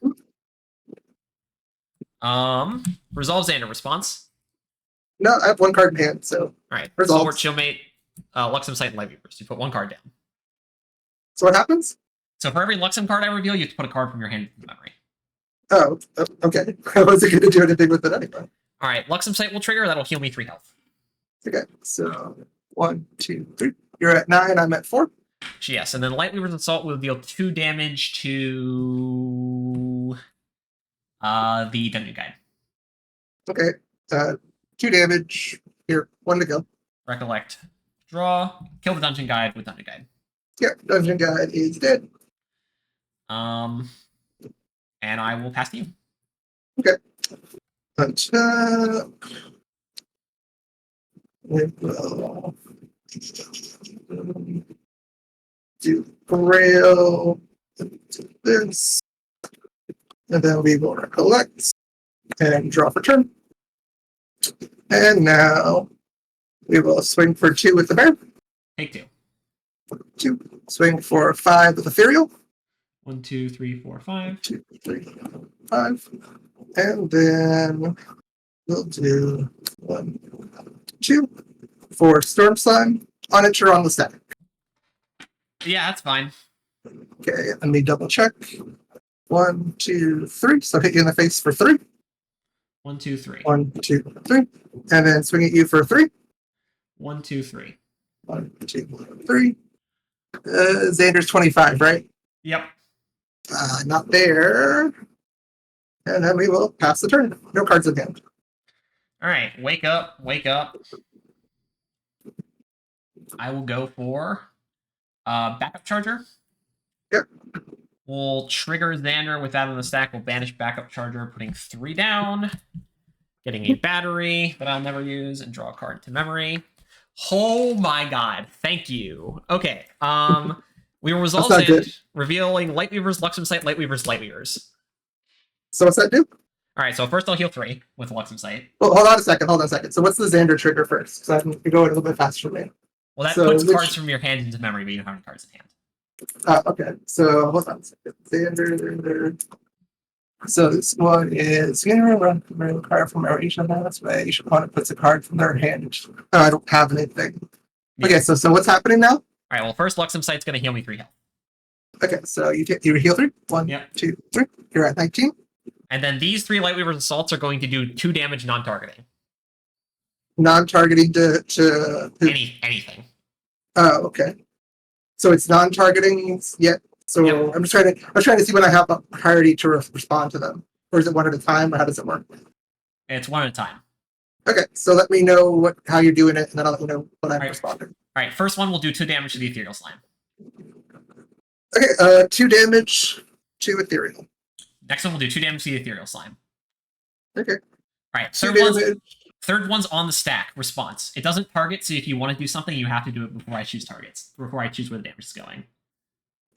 Resolve Xander response. No, I have 1 card in hand, so. All right. Resolve. Sword, Chillmate, Luxem Sight, and Lightweavers. You put 1 card down. So what happens? So for every Luxem card I reveal, you have to put a card from your hand into memory. Oh, okay. I wasn't going to do anything with it anyway. All right. Luxem Sight will trigger. That'll heal me 3 health. Okay, so 1, 2, 3. You're at 9. I'm at 4. Yes, and then Lightweaver's Assault will deal 2 damage to the Dungeon Guide. Okay, 2 damage. Here, 1 to go. Recollect. Draw. Kill the Dungeon Guide with Dungeon Guide. Yeah, Dungeon Guide is dead. And I will pass to you. Okay. We will do Grail, this, and then we will recollect and draw for turn. And now we will swing for 2 with the bear. Take 2. 2. Swing for 5 with Ethereal. 1, 2, 3, 4, 5. 2, 3, 5. And then we'll do 1, 2 for Storm Slime on it or on the stack. Yeah, that's fine. Okay, let me double check. 1, 2, 3. So hit you in the face for 3. 1, 2, 3. 1, 2, 3. And then swing at you for 3. 1, 2, 3. 1, 2, 3. Xander's 25, right? Yep. Not there. And then we will pass the turn. No cards in hand. All right. Wake up. Wake up. I will go for backup charger. Yep. We'll trigger Xander with that on the stack. We'll banish backup charger, putting 3 down. Getting a battery that I'll never use and draw a card to memory. Oh my god. Thank you. Okay. We will resolve Xander, revealing Lightweaver's, Luxem Sight, Lightweaver's, Lightweavers. So what's that do? All right, so first I'll heal 3 with Luxem Sight. Well, hold on a second. So what's the Xander trigger first? Because I can go a little bit faster for me. Well, that puts cards from your hand into memory, but you don't have any cards in hand. Okay, so hold on a second. Xander. So this one is run a card from our each this way. Each opponent puts a card from their hand. Oh, I don't have anything. Yeah. Okay, so what's happening now? All right, well, first Luxem Sight's going to heal me 3 health. Okay, so you heal 3. 1, yep. 2, 3. You're at 19. And then these 3 Lightweaver's Assaults are going to do 2 damage non-targeting. Non-targeting to anything. Oh, okay. So it's non-targeting yet. So yep. I'm trying to see when I have a priority to respond to them, or is it 1 at a time, or how does it work? It's 1 at a time. Okay, so let me know how you're doing it, and then I'll let you know when I'm responding. All right, first one will do 2 damage to the Ethereal Slime. Okay, 2 damage to Ethereal. Next one will do 2 damage to the Ethereal Slime. Okay. All right, third one's on the stack. Response. It doesn't target, so if you want to do something, you have to do it before I choose targets, before I choose where the damage is going.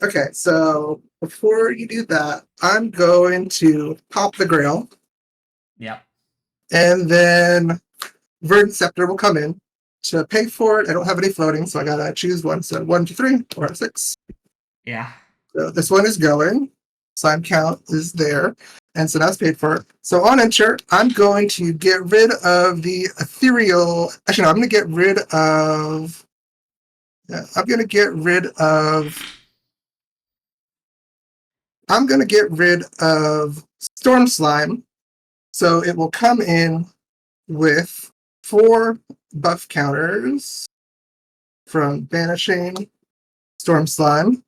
Okay, so before you do that, I'm going to pop the Grail. Yep. And then Verdant Scepter will come in. To pay for it, I don't have any floating, so I gotta choose one. So 1, 2, 3, or 6. Yeah. So this one is going. Slime count is there. And so that's paid for. So on enter, I'm going to get rid of the ethereal. Actually, no, I'm going to get rid of. I'm going to get rid of Storm Slime. So it will come in with 4 buff counters from banishing Storm Slime.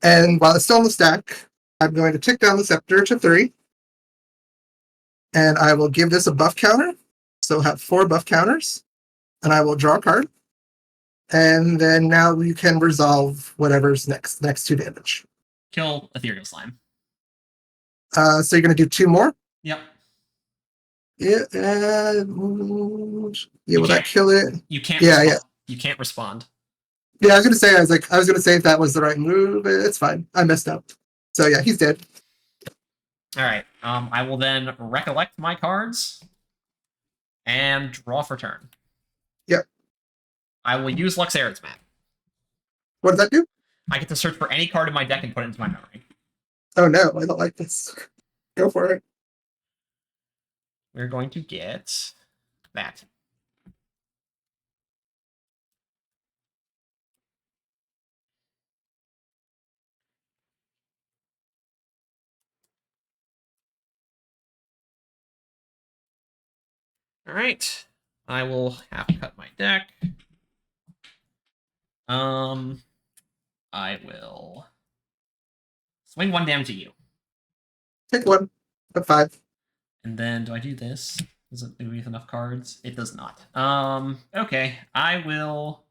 And while it's still on the stack, I'm going to tick down the scepter to 3. And I will give this a buff counter. So have 4 buff counters. And I will draw a card. And then now you can resolve whatever's next 2 damage. Kill Ethereal Slime. So you're going to do 2 more? Yep. Yeah, will that kill it? You can't respond. Yeah. You can't respond. Yeah, I was going to say if that was the right move. It's fine. I messed up. So yeah, he's dead. All right. I will then recollect my cards and draw for turn. I will use Luxarid's map. What does that do? I get to search for any card in my deck and put it into my memory. Oh no, I don't like this. Go for it. We're going to get that. All right. I will half cut my deck. I will swing 1 damage at you. Take one. At 5. And then do I do this? Does it leave me with enough cards? It does not. Okay. I will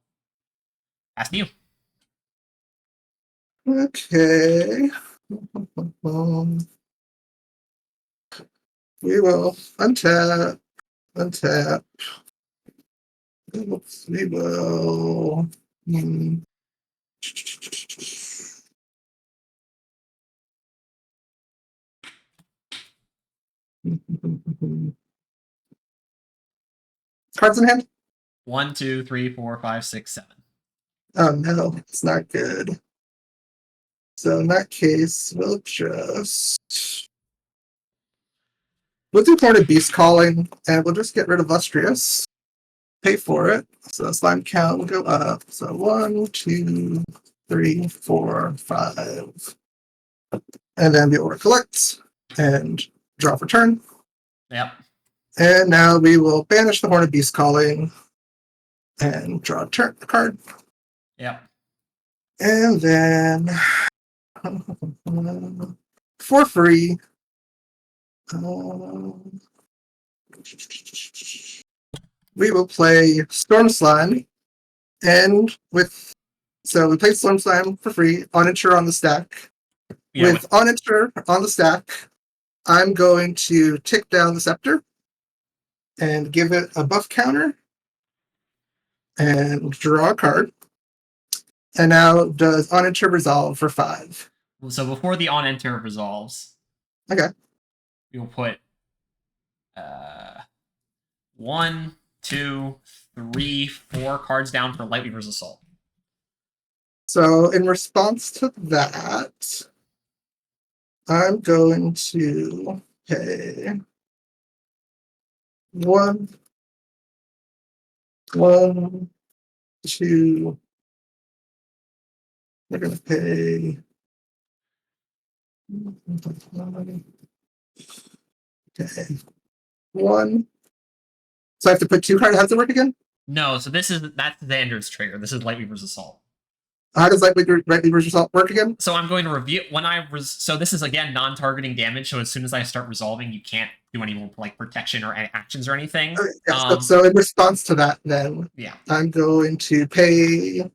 ask you. Okay. We will untap. We will. Cards in hand? 1, 2, 3, 4, 5, 6, 7. Oh no, it's not good. So in that case, we'll do Horned Beast Calling, and we'll just get rid of Lustrious. Pay for it. So slime count will go up. So 1, 2, 3, 4, 5. And then we will collect and draw for turn. Yep. And now we will banish the Horned Beast Calling and draw a card. Yep. And then for free, we will play Storm Slime. And so we play Storm Slime for free, Onature on the stack. Yeah, with Onature on the stack, I'm going to tick down the Scepter and give it a buff counter and draw a card. And now does On-Enter resolve for 5. So before the on-enter resolves, Okay. we will put 1, 2, 3, 4 cards down for Lightweaver's Assault. So in response to that, I'm going to pay 1, 2. They're going to pay. Okay. 1. So I have to put 2 cards. How does it work again? No, so that's Xander's trigger. This is Lightweaver's Assault. How does Lightweaver's Assault work again? So I'm going to review when so this is again non-targeting damage. So as soon as I start resolving, you can't do any more like protection or actions or anything. Okay, yeah, so in response to that, then yeah, I'm going to pay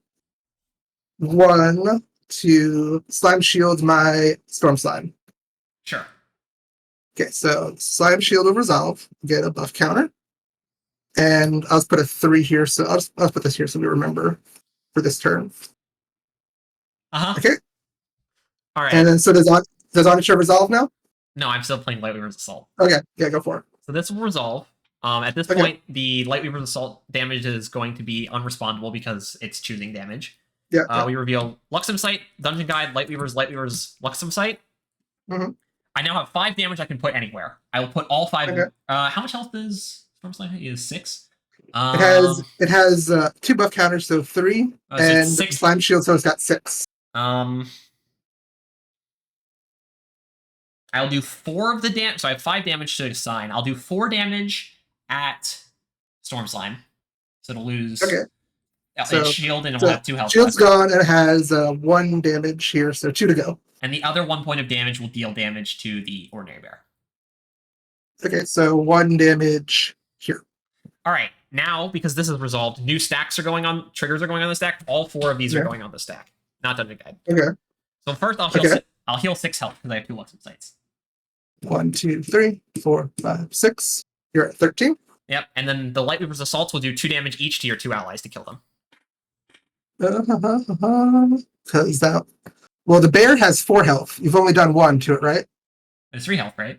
1 to Slime Shield my Storm Slime. sure. Okay, so Slime Shield will resolve, get a buff counter, and I'll just put a 3 here. So I'll put this here so we remember for this turn. Okay. All right. And then so does Onature resolve now? No, I'm still playing Lightweaver's Assault. Okay, yeah, go for it. So this will resolve. At this point, the Lightweaver's Assault damage is going to be unrespondable because it's choosing damage. Yeah. We reveal Luxem Sight, Dungeon Guide, Lightweaver's Luxem Sight. Mm-hmm. I now have 5 damage I can put anywhere. I will put all 5. Okay. How much health is Storm Slime? He is 6. It has 2 buff counters, so 3, so and 6. Slime Shield, so it's got 6. I'll do 4 of the damage. So I have 5 damage to assign. I'll do 4 damage at Storm Slime. So it'll lose its shield and it will have 2 health. Shield's gone and it has 1 damage here, so 2 to go. And the other 1 point of damage will deal damage to the Ordinary Bear. Okay, so 1 damage here. All right, now because this is resolved, new stacks are going on. Triggers are going on the stack. All 4 of these are going on the stack, not Dungeon Guide. Okay. So first, I'll heal 6 health because I have 2 Luxem Sights. 1, 2, 3, 4, 5, 6. You're at 13. Yep, and then the Lightweaver's Assaults will do 2 damage each to your 2 allies to kill them. Because that. Well, the bear has 4 health. You've only done 1 to it, right? It's 3 health, right?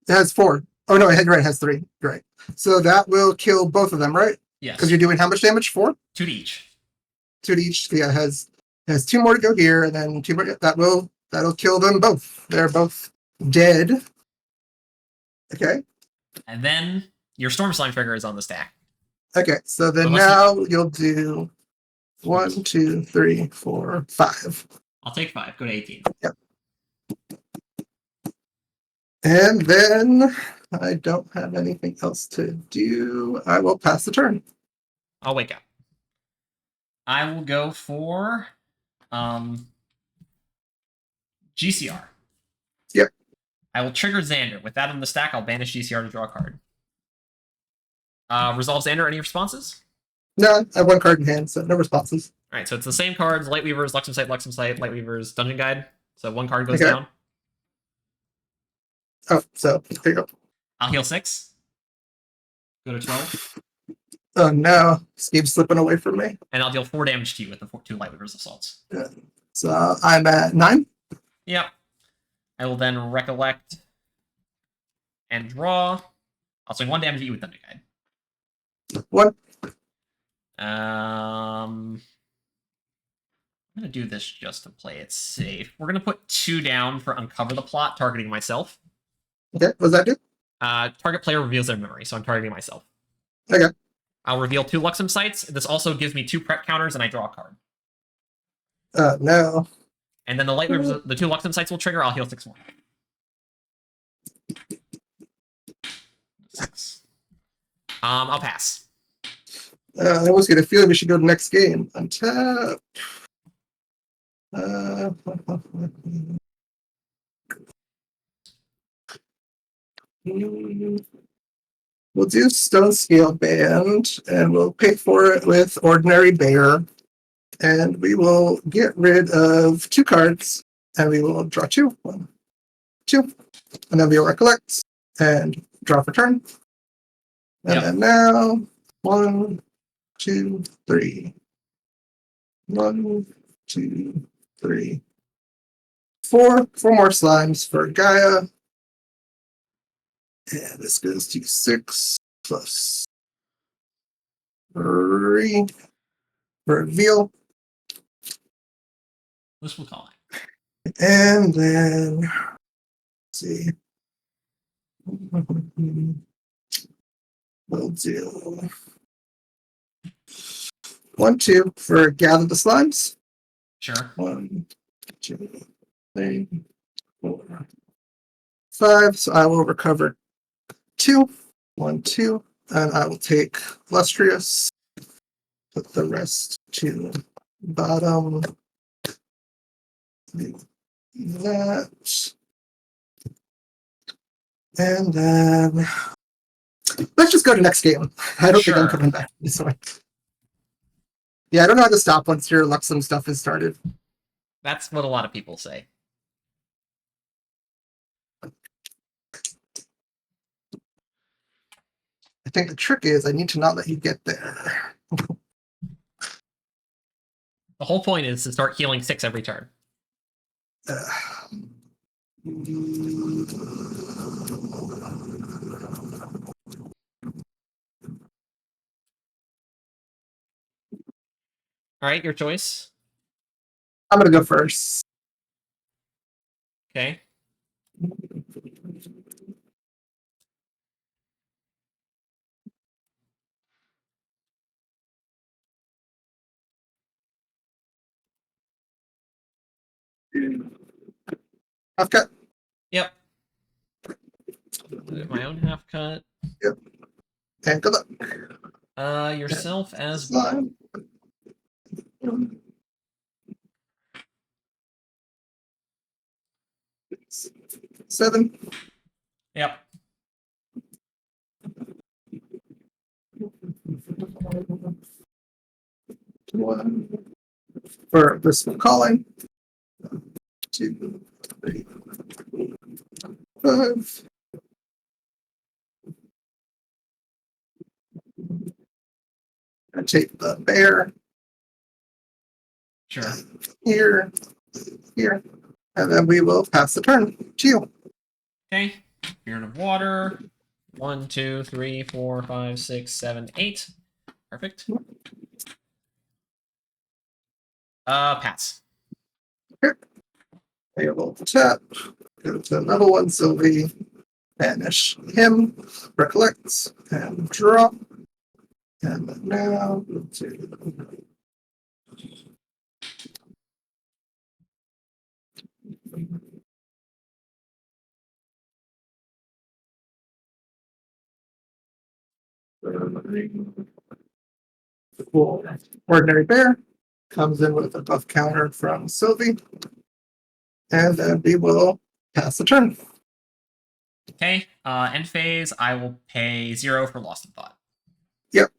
It has 4. Oh no, it has 3. Right. So that will kill both of them, right? Yes. Because you're doing how much damage? 4? 2 to each. 2 to each. Yeah, it has 2 more to go here, and then 2 more. That'll kill them both. They're both dead. Okay. And then your Storm Slime trigger is on the stack. Okay. So then Unless now you'll do 1, 2, 3, 4, 5. I'll take 5. Go to 18. Yep. And then I don't have anything else to do. I will pass the turn. I'll wake up. I will go for GCR. Yep. I will trigger Xander. With that on the stack, I'll banish GCR to draw a card. Resolve Xander, any responses? No, I have 1 card in hand, so no responses. Alright, so it's the same cards, Lightweavers, Luxem Sight, Lightweavers, Dungeon Guide. So 1 card goes Okay. down. Oh, so there you go. I'll heal 6. Go to 12. Oh no, this keeps slipping away from me. And I'll deal 4 damage to you with the 2 Lightweavers Assaults. So I'm at 9. Yep. I will then Recollect and draw. I'll swing 1 damage at you with Dungeon Guide. 1. I'm gonna do this just to play it safe. We're gonna put 2 down for Uncover the Plot, targeting myself. Okay, what does that do? Target player reveals their memory, so I'm targeting myself. Okay. I'll reveal 2 Luxem Sights. This also gives me 2 prep counters, and I draw a card. No. And then the Lightweavers, the 2 Luxem Sights will trigger. I'll heal 6 more. 6. I'll pass. I always get a feeling we should go to the next game. Untap. We'll do Stone Scale Band, and we'll pay for it with Ordinary Bear. And we will get rid of 2 cards, and we will draw 2. 1, 2. And then we'll recollect and draw for turn. And then now, 1, 2, 3. 1, 2, 3. 4. 4 more slimes for Gaia. And this goes to 6 plus 3 for Reveal. This will call it. And then, let's see. We'll do 1, 2 for Gather the Slimes. Sure. 1, 2, 3, 4, 5. So I will recover 2. 1, 2. And I will take Lustrious. Put the rest to bottom. That. And then let's just go to next game. I don't think I'm coming back this way. Yeah, I don't know how to stop once your Luxem stuff is started. That's what a lot of people say. I think the trick is I need to not let you get there. The whole point is to start healing 6 every turn. All right, your choice. I'm going to go first. Okay. Half cut. Yep. My own half cut. Yep. And good luck. Yourself as well. 7. Yep. One for this calling. 2, 3, 5. I take the bear. Sure. Here, and then we will pass the turn to you. Okay. Spirit of Water. 1, 2, 3, 4, 5, 6, 7, 8. Perfect. Pass. I will tap, go to level 1 Sylvie, banish him, recollect, and draw. And now to cool. Ordinary bear comes in with a buff counter from Sylvie, and then we will pass the turn. Okay. End phase. I will pay 0 for Lost in Thought. Yep.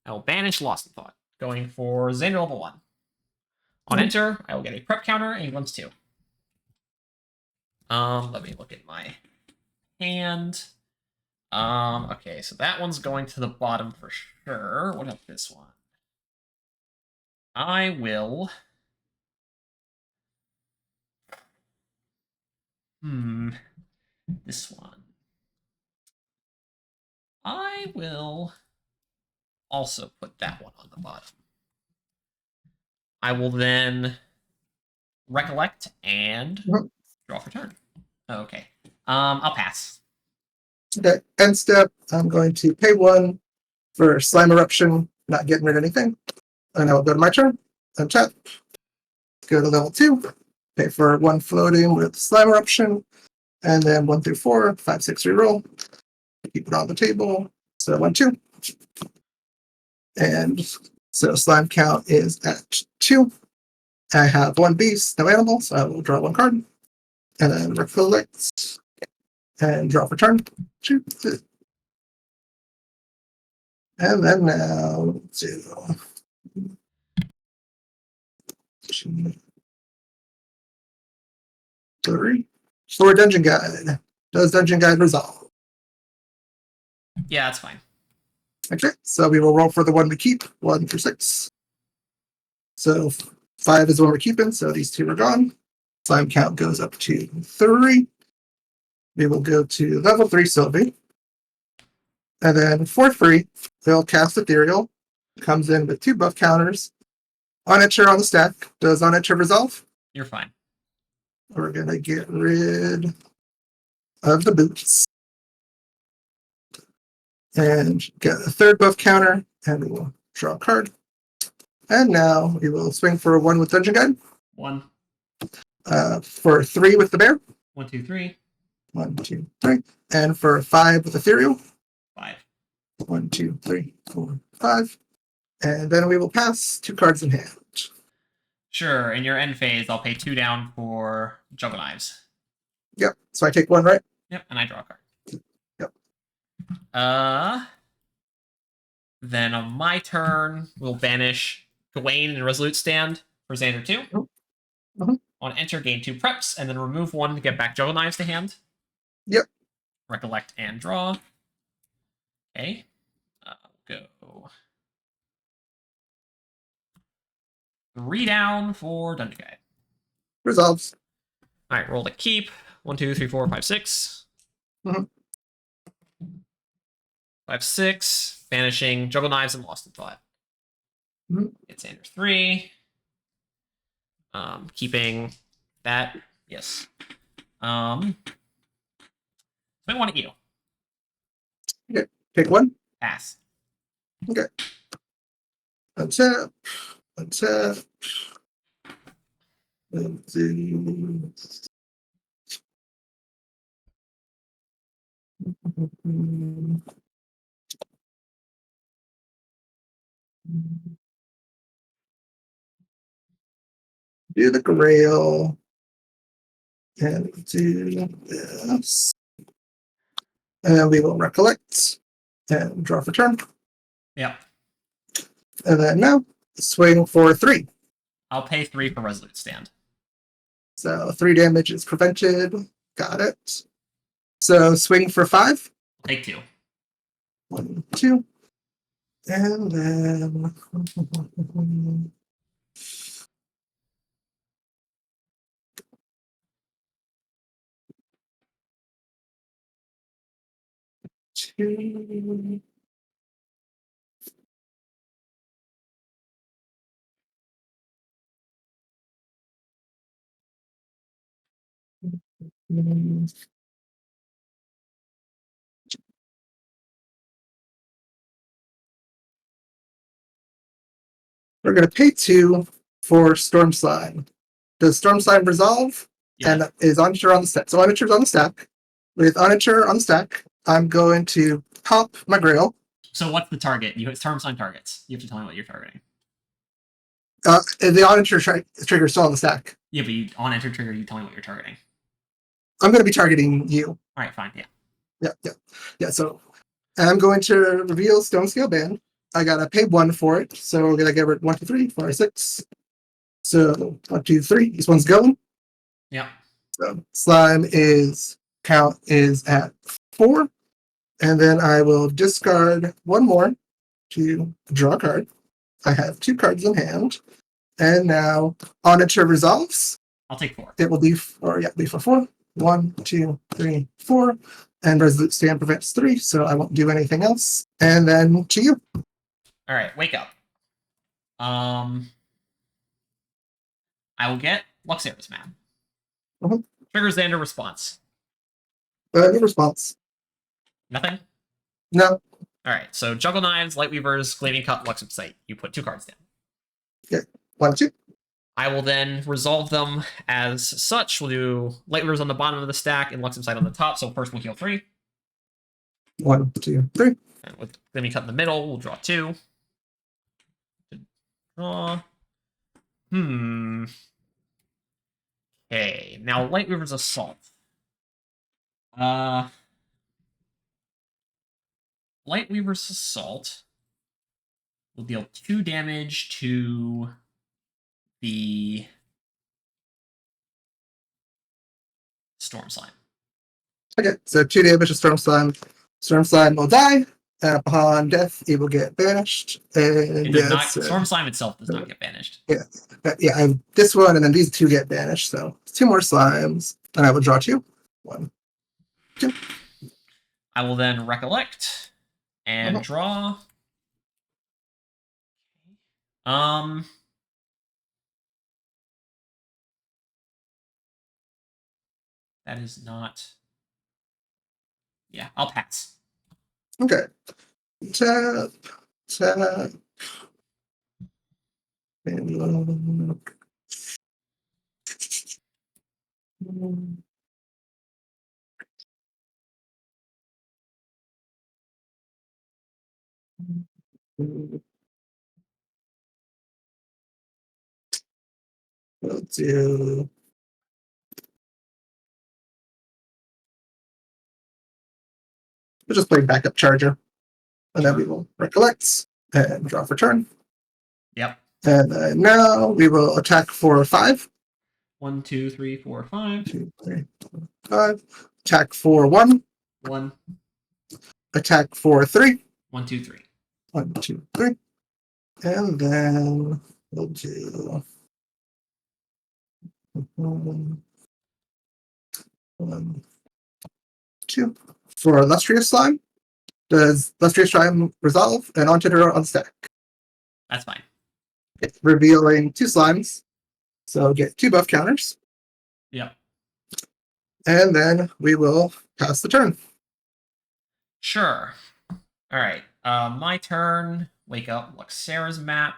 I will banish Lost in Thought. Going for Xander level 1. On enter, I will get a prep counter and glimpse 2. Let me look at my hand. Okay, so that one's going to the bottom for sure. What about this one? I will. This one. I will also put that one on the bottom. I will then recollect and draw for turn. Okay. I'll pass. Okay, end step, I'm going to pay 1 for Slime Eruption, not getting rid of anything. And I will go to my turn, untap, go to level 2, pay for 1 floating with Slime Eruption, and then 1 through 4, 5, 6 reroll. Keep it on the table. So 1, 2. And so slime count is at 2. I have 1 beast, no animal, so I will draw 1 card. And then recollect and draw for turn. Shoot. And then now do 3. For Dungeon Guide. Does Dungeon Guide resolve? Yeah, that's fine. Okay, so we will roll for the one we keep, 1 through 6. So 5 is the one we're keeping, so these 2 are gone. Slime count goes up to 3. We will go to level 3 Sylvie. And then for free, they'll cast Ethereal. Comes in with 2 buff counters. On enter on the stack. Does on enter resolve? You're fine. We're going to get rid of the boots. And get a 3rd buff counter. And we will draw a card. And now we will swing for 1 with Dungeon Guide. 1. For 3 with the bear. 1, 2, 3. 1, 2, 3. And for 5 with Ethereal. 5. 1, 2, 3, 4, 5. And then we will pass 2 cards in hand. Sure. In your end phase, I'll pay 2 down for Juggle Knives. Yep. So I take 1, right? Yep, and I draw a card. Yep. Then on my turn, we'll banish Gawain and Resolute Stand for Xander 2. Mhm. On enter, gain 2 preps, and then remove 1 to get back Juggle Knives to hand. Yep. Recollect and draw. Okay. Go 3 down for Dungeon Guide. Resolves. All right, roll to keep. 1, 2, 3, 4, 5, 6. Mhm. 5, 6. Banishing Juggle Knives and Lost in Thought. Mhm. It's Xander 3. Keeping that. Yes. I want to eat. Okay. Take 1. Pass. Okay. Untap. Untap. Let's see. Do the grail. And do this. And we will recollect and draw for turn. Yep. And then now swing for 3. I'll pay 3 for Resolute Stand. So 3 damage is prevented. Got it. So swing for 5. Take 2. 1, 2. And then two. We're going to pay 2 for Storm Slime. Does Storm Slime resolve? Yeah. And is Onager on the stack? So Onager's on the stack. With Onager on the stack, I'm going to pop my Grail. So what's the target? You Storm Slime targets. You have to tell me what you're targeting. The Onager trigger is still on the stack. Yeah, but on enter trigger, you tell me what you're targeting. I'm going to be targeting you. All right, fine. Yeah. So I'm going to reveal Stone Scale Band. I gotta pay 1 for it, so we're gonna give it 1, 2, 3, 4, 5, 6. So 1, 2, 3. This one's going. Yeah. So slime count is at 4, and then I will discard 1 more to draw a card. I have 2 cards in hand, and now Onager resolves. I'll take 4. It will be for 4. 1, 2, 3, 4, and Resolute Stand prevents 3, so I won't do anything else. And then to you. All right, wake up. I will get Luxera's map. Mhm. Trigger Xander response. No response. Nothing? No. All right, so Juggle Knives, Lightweavers, Gleaming Cut, Luxem Sight. You put 2 cards down. Okay. 1, 2. I will then resolve them as such. We'll do Lightweavers on the bottom of the stack and Luxem Sight on the top. So first we'll heal 3. 1, 2, 3. And with Gleaming Cut in the middle, we'll draw 2. Draw. Okay, now Lightweaver's Assault. Lightweaver's Assault will deal 2 damage to the Storm Slime. Okay, so 2 damage to Storm Slime. Storm Slime will die. Upon death, it will get banished. And It does not. Storm Slime itself does not get banished. Yeah, I have this one, and then these 2 get banished. So 2 more slimes, and I will draw 2. 1, 2. I will then recollect and draw. That is not. Yeah, I'll pass. Okay. Tap. We'll do. We'll just play backup charger, and then we will recollect and draw for turn. Yep. And now we will attack for 5. 1, 2, 3, 4, 5. 2, 3, 4, 5. Attack for 1. 1. Attack for 3. 1, 2, 3. 1, 2, 3. And then we'll do 1, 2. For Illustrious Slime, does Illustrious Slime resolve and onto the on stack? That's fine. It's revealing 2 slimes, so get 2 buff counters. Yep. And then we will pass the turn. Sure. All right. My turn. Wake up. Luxera's map.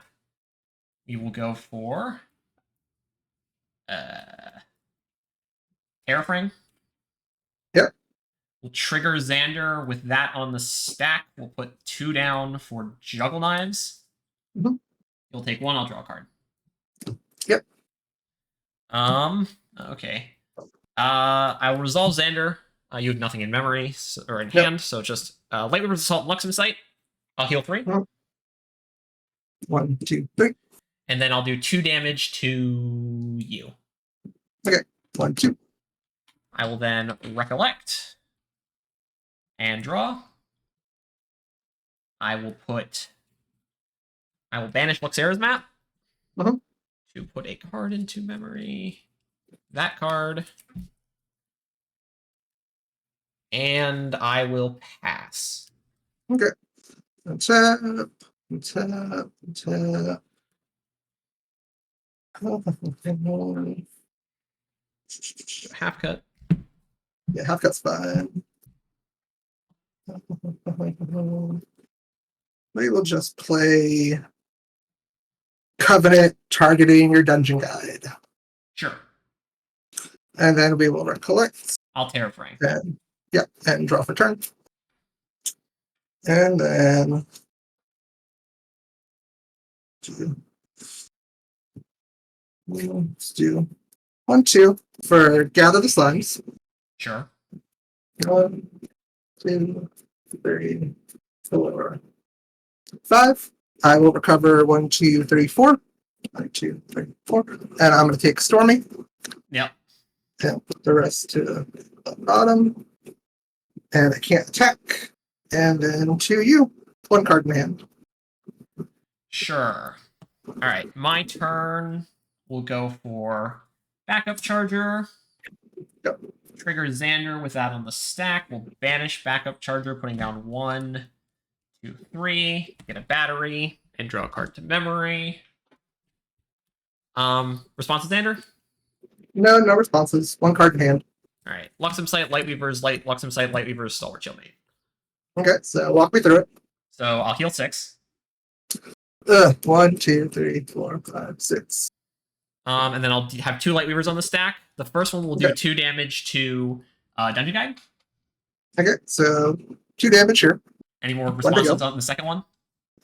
We will go for Terraframe. Yep. We'll trigger Xander with that on the stack. We'll put 2 down for Juggle Knives. Mm-hmm. You'll take 1. I'll draw a card. Yep. Okay. I will resolve Xander. You have nothing in memory or in hand, so just Lightweaver's Assault, Luxem Sight. I'll heal 3. 1, 2, 3. And then I'll do 2 damage to you. Okay. 1, 2. I will then recollect and draw. I will banish Luxera's map to put a card into memory. That card. And I will pass. Okay. Tap. Half cut. Yeah, half cut's fine. We will just play Covenant targeting your dungeon guide. Sure. And then we will recollect. I'll Terraframe. And draw for turn. And then let's do 1, 2 for gather the slimes. Sure. 1, 2, 3, 4, 5. I will recover 1, 2, 3, 4. 1, 2, 3, 4. And I'm going to take Stormy. Yep. And put the rest to the bottom. And I can't attack. And then to you. 1 card in hand. Sure. All right. My turn. We'll go for backup charger. Yep. Trigger Xander with that on the stack. We'll banish backup charger, putting down 1, 2, 3. Get a battery and draw a card to memory. Responses, Xander? No responses. 1 card in hand. All right. Luxem Sight, Lightweavers, Luxem Sight, Lightweavers, Stalwart Chillmate. Okay, so walk me through it. So I'll heal 6. 1, 2, 3, 4, 5, 6. And then I'll have 2 Lightweavers on the stack. The first one will do Okay. 2 damage to Dungeon Guide. Okay, so 2 damage here. Any more to responses go. on the second one?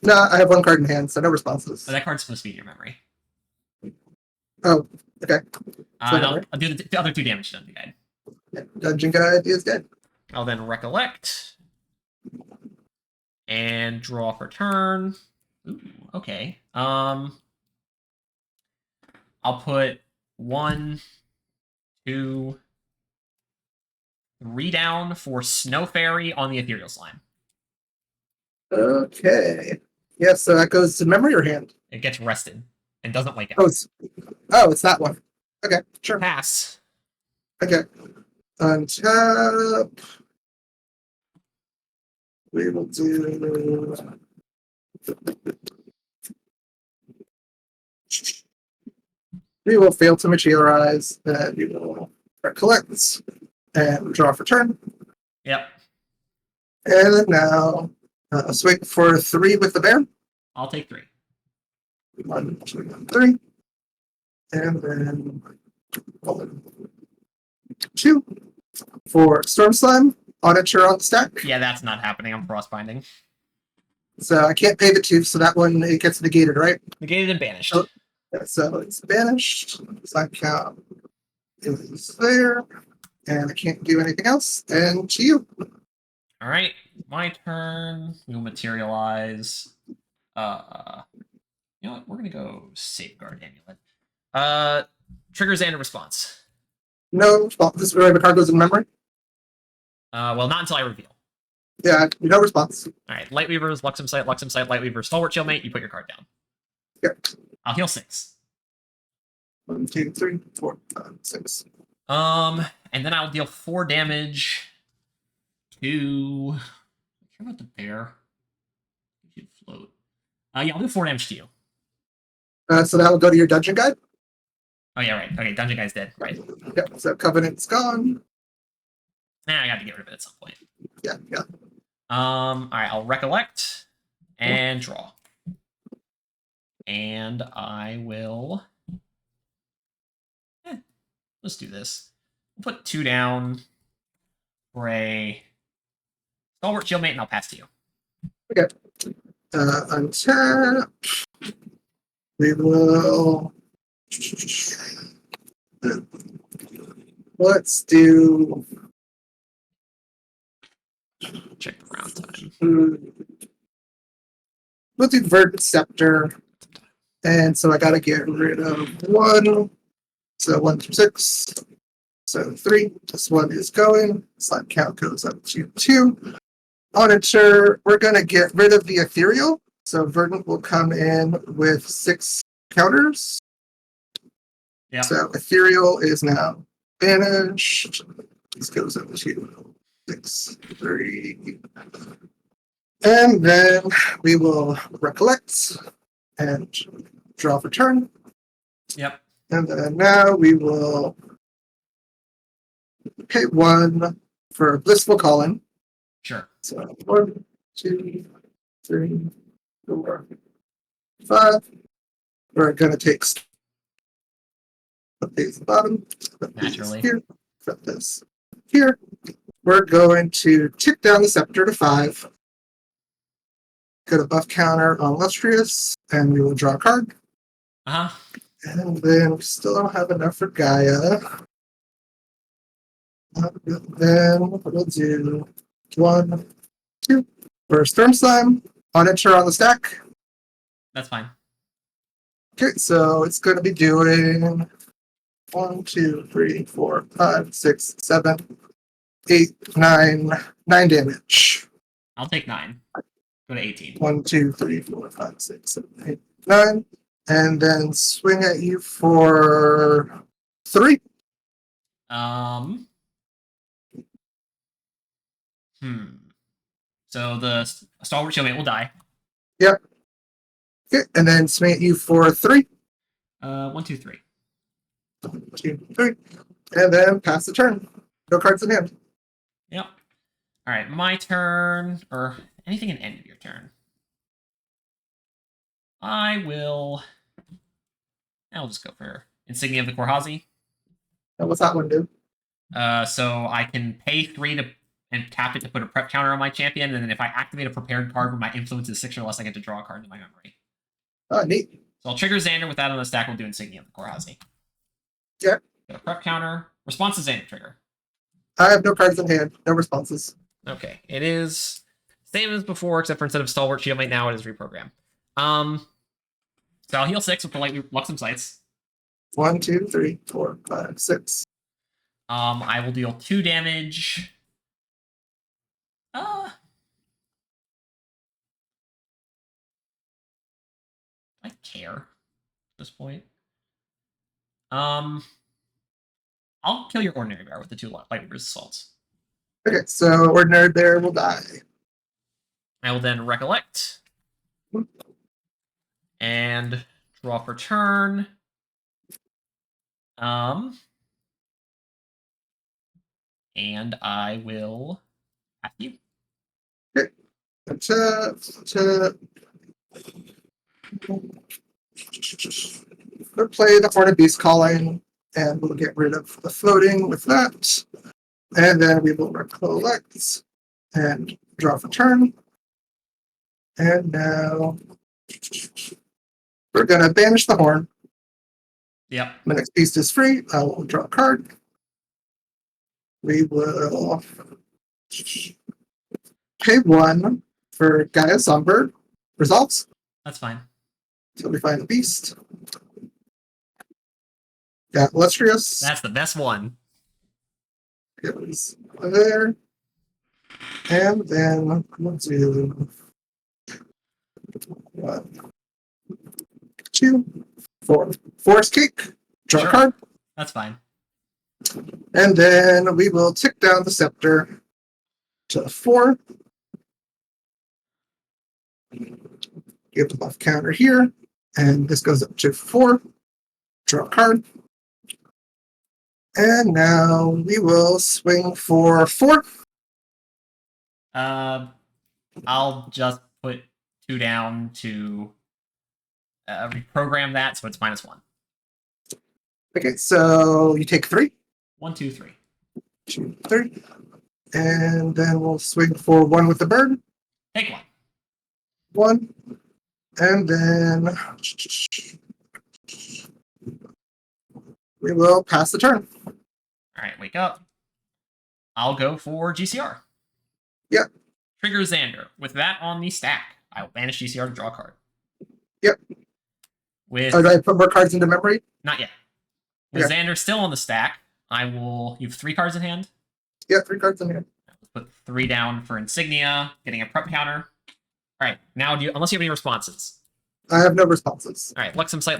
No, I have 1 card in hand, so no responses. Oh, that card's supposed to be in your memory. Oh, okay. And I'll do the other 2 damage to Dungeon Guide. Yeah, Dungeon Guide is dead. I'll then recollect and draw for turn. Ooh, okay. I'll put 1, 2, 3 down for Snow Fairy on the Ethereal Slime. Okay. Yeah, so that goes to memory or hand? It gets rested and doesn't wake up. It's that one. Okay, sure. Pass. Okay. Untap. We will do. We will fail to materialize, and we will recollect and draw for turn. Yep. And then now, swing for 3 with the bear. I'll take 3. 1, 2, 3. And then 2 for Storm Slime. Auditor on the stack. Yeah, that's not happening. I'm frostbinding. So I can't pay the 2, so that one it gets negated, right? Negated and banished. Oh. So it's banished. Slime count is there. And I can't do anything else. And to you. All right, my turn. We'll materialize. You know what? We're gonna go Safeguard Amulet. Triggers and a response. No response. This is where the card goes in memory. Well, not until I reveal. Yeah, no response. All right, Lightweavers, Luxem Sight, Lightweaver, Stalwart Chillmate. You put your card down. Yep. I'll heal 6. 1, 2, 3, 4, 5, 6. And then I'll deal 4 damage to. I care about the bear. You should float. Yeah, I'll do 4 damage to you. So that will go to your dungeon guide. Oh yeah, right. Okay, Dungeon Guy's dead. Right. Yep. So Covenant's gone. I got to get rid of it at some point. Yeah. All right, I'll recollect and draw. And I will. Let's do this. We'll put 2 down for a Stalwart Shieldmate, and I'll pass to you. Okay. Untap. We will. Let's do. Check the round time. We'll do Verdant Scepter. And so I got to get rid of 1. So 1 through 6. So 3. This one is going. Slime count goes up to 2. Auditor, we're going to get rid of the Ethereal. So Verdant will come in with 6 counters. Yeah. So Ethereal is now banished. This goes up to 6, 3. And then we will recollect and draw for turn. Yep. And then now we will pay 1 for Blissful Calling. Sure. So 1, 2, 3, 4, 5. We're gonna take put these at the bottom. Put these Naturally. here. Put this here. We're going to tick down the scepter to 5. Get a buff counter on Lustrious, and we will draw a card. Uh-huh. And then we still don't have enough for Gaia. Then we'll do 1, 2 for Storm Slime. On enter on the stack. That's fine. Okay, so it's going to be doing 1, 2, 3, 4, 5, 6, 7, 8, 9 damage. I'll take 9. Go to 18. 1, 2, 3, 4, 5, 6, 7, 8, 9. And then swing at you for 3. So the Stalwart Showmate will die. Yep. Okay, and then swing at you for 3. 1, 2, 3. 1, 2, 3. And then pass the turn. No cards in hand. Yep. All right, my turn, or anything at the end of your turn. I'll just go for Insignia of the Korhazi. And what's that one do? So I can pay 3 and tap it to put a prep counter on my champion, and then if I activate a prepared card when my influence is 6 or less, I get to draw a card to my memory. Oh, neat. So I'll trigger Xander with that on the stack. We'll do Insignia of the Korhazi. Yeah. Get a prep counter. Response to Xander trigger. I have no cards in hand. No responses. Okay, it is same as before, except for instead of Stalwart Shieldmate, now it is reprogram. So I'll heal 6 with the Luxem Sights. 1, 2, 3, 4, 5, 6. I will deal 2 damage. I care at this point. I'll kill your Ordinary Bear with the 2 Light Weaver's Assaults. Okay, so Ordinary Bear will die. I will then Recollect. And draw for turn. And I will have you. Okay. We'll play the Horned Beast Calling, and we'll get rid of the floating with that. And then we will recollect and draw for turn. And now we're going to banish the horn. Yep. My next beast is free. I will draw a card. We will pay 1 for Gaia Songbird. Results. That's fine. Until we find the beast. Got Illustrious. That's the best one. It was there. And then we'll do 1, 2, 4. Forest Cake. Draw Sure. a card. That's fine. And then we will tick down the scepter to 4. Give the buff counter here. And this goes up to 4. Draw a card. And now we will swing for 4. I'll just put 2 down to reprogram that, so it's -1. Okay, so you take 3. 1, 2, 3. 2, 3. And then we'll swing for 1 with the bird. Take 1. 1. And then we will pass the turn. All right, wake up. I'll go for GCR. Yep. Trigger Xander. With that on the stack, I will banish GCR to draw a card. Yep. With Do I put more cards into memory? Not yet. With Okay. Xander still on the stack, I will. You have 3 cards in hand. Yeah, 3 cards in here. Put 3 down for Insignia, getting a prep counter. All right, now unless you have any responses. I have no responses. All right, Luxem Sight,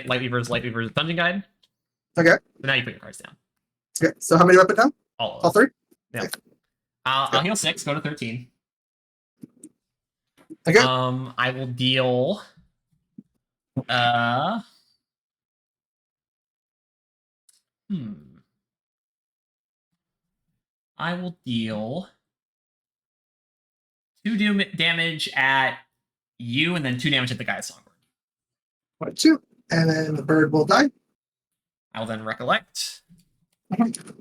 Lightweaver's Dungeon Guide. Okay. So now you put your cards down. Okay, so how many weapon down? All of All them. 3? Yeah. Okay. I'll heal 6, go to 13. Okay. I will deal I will deal 2 damage at you, and then 2 damage at the guy at Songbird. 2. And then the bird will die. I will then recollect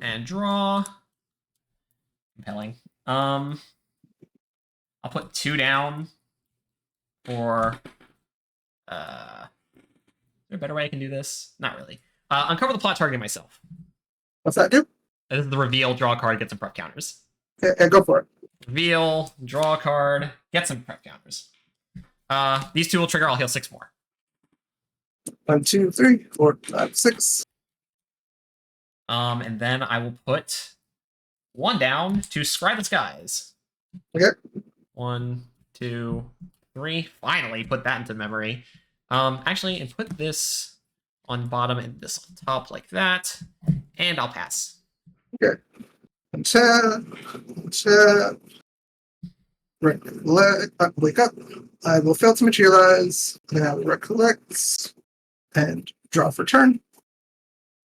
and draw. Compelling. I'll put 2 down for. Is there a better way I can do this? Not really. Uncover the plot targeting myself. What's that do? This is the reveal, draw a card, get some prep counters. Okay, go for it. Reveal, draw a card, get some prep counters. These 2 will trigger, I'll heal 6 more. 1, 2, 3, 4, 5, 6. And then I will put 1 down to Scry the Skies. Okay. 1, 2, 3. Finally put that into memory. Actually, and put this on bottom and this on top like that. And I'll pass. Okay. Recollect. Wake up. I will fail to materialize. Then I will recollect and draw for turn.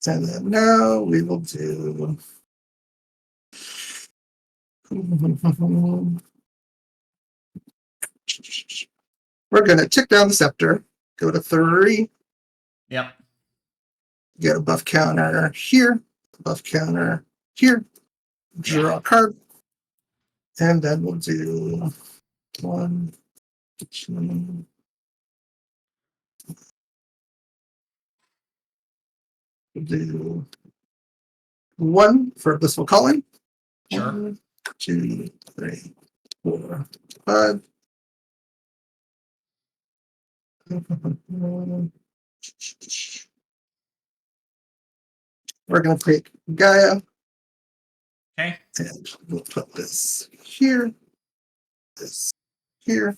And then now we will do. We're going to tick down the scepter. Go to 3. Yep. Get a buff counter here. Buff counter here. Draw a card. And then we'll do 1, 2. We'll do 1 for Blissful Calling. Sure. 1, 2, 3, 4, 5. We're going to take Gaia. Okay. And we'll put this here. This here.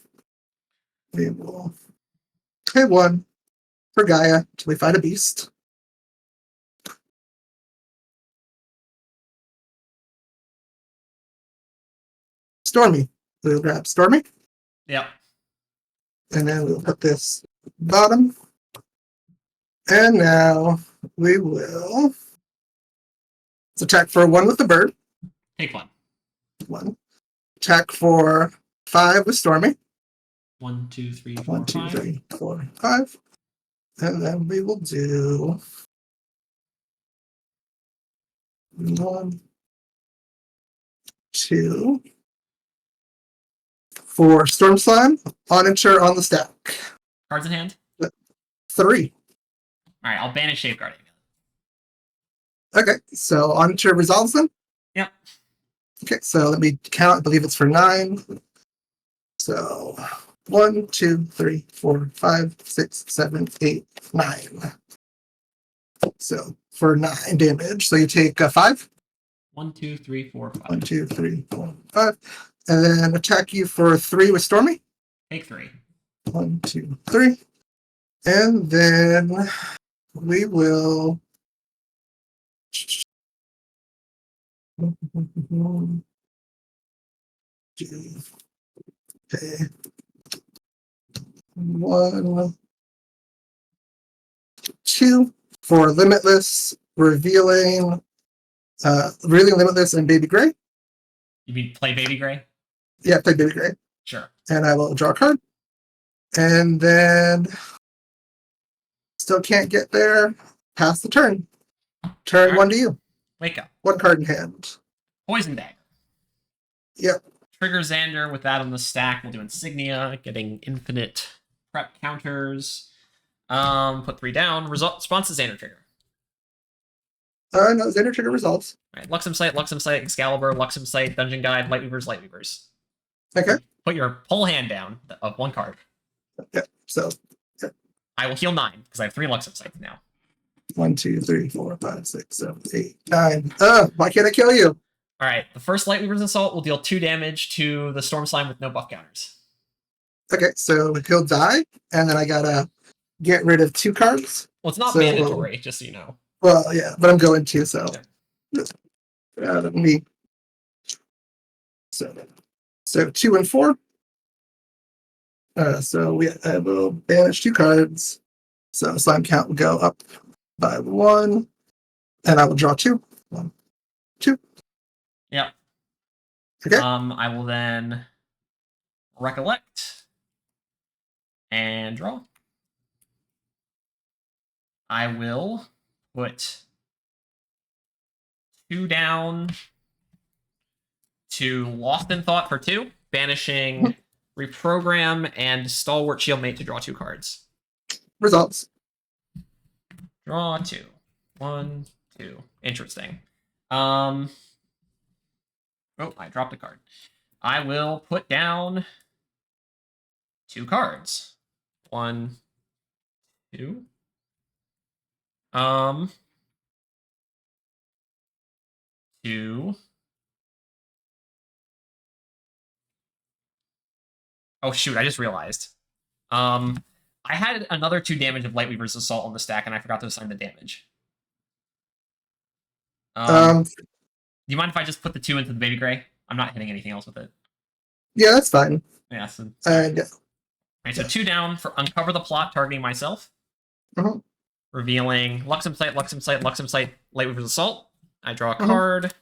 We will pay 1 for Gaia until we find a beast. Stormy. We'll grab Stormy. Yep. And then we'll put this bottom. And now we will attack for 1 with the bird. Take 1. 1. Attack for 5 with Stormy. 1, 2, 3, 4, 1, 2, 5. 3, 4, 5. And then we will do 1, 2. For Storm Slime, Onager on the stack. Cards in hand? 3. Alright, I'll banish Safeguarding. Okay, so Onager resolves them? Yep. Okay, so let me count. I believe it's for 9. So 1, 2, 3, 4, 5, 6, 7, 8, 9. So for 9 damage. So you take 5? 1, 2, 3, 4, 5. 1, 2, 3, 4, 5. And then attack you for 3 with Stormy. Take 3. 1, 2, 3. And then we will okay. 1, 2 for Limitless, revealing Limitless and Baby Gray. You mean play Baby Gray? Yeah, play Baby Gray. Sure. And I will draw a card. And then still can't get there. Pass the turn. Turn Alright. 1 to you. Wake up. 1 card in hand. Poison Dagger. Yep. Trigger Xander with that on the stack. We'll do Insignia, getting infinite prep counters. Put 3 down. Response to Xander trigger. No, Xander trigger results. Alright, Luxem Sight, Excalibur, Luxem Sight, Dungeon Guide, Lightweavers. Okay. Put your whole hand down of 1 card. Okay. So I will heal 9, because I have 3 Luxem Sights now. 1, 2, 3, 4, 5, 6, 7, 8, 9. Why can't I kill you? Alright, the first Lightweaver's Assault will deal 2 damage to the Storm Slime with no buff counters. Okay, so he'll die, and then I gotta get rid of 2 cards. Well, it's not So, mandatory, just so you know. Well, yeah, but I'm going to, so. Okay. Out of me. So 2 and 4. So I will banish 2 cards. So slime count will go up by 1. And I will draw 2. 1, 2. Yep. Okay. I will then recollect and draw. I will put 2 down to Lost in Thought for 2, banishing Reprogram and Stalwart Shieldmate to draw 2 cards. Results. Draw 2. 1, 2. Interesting. Oh, I dropped a card. I will put down 2 cards. 1, 2. 2. Oh shoot, I just realized. I had another 2 damage of Lightweaver's Assault on the stack, and I forgot to assign the damage. Do you mind if I just put the 2 into the Baby Gray? I'm not hitting anything else with it. Yeah, that's fine. Yeah, so, Yeah. Alright, so 2 down for Uncover the Plot, targeting myself. Revealing Luxem Sight, Lightweaver's Assault. I draw a card.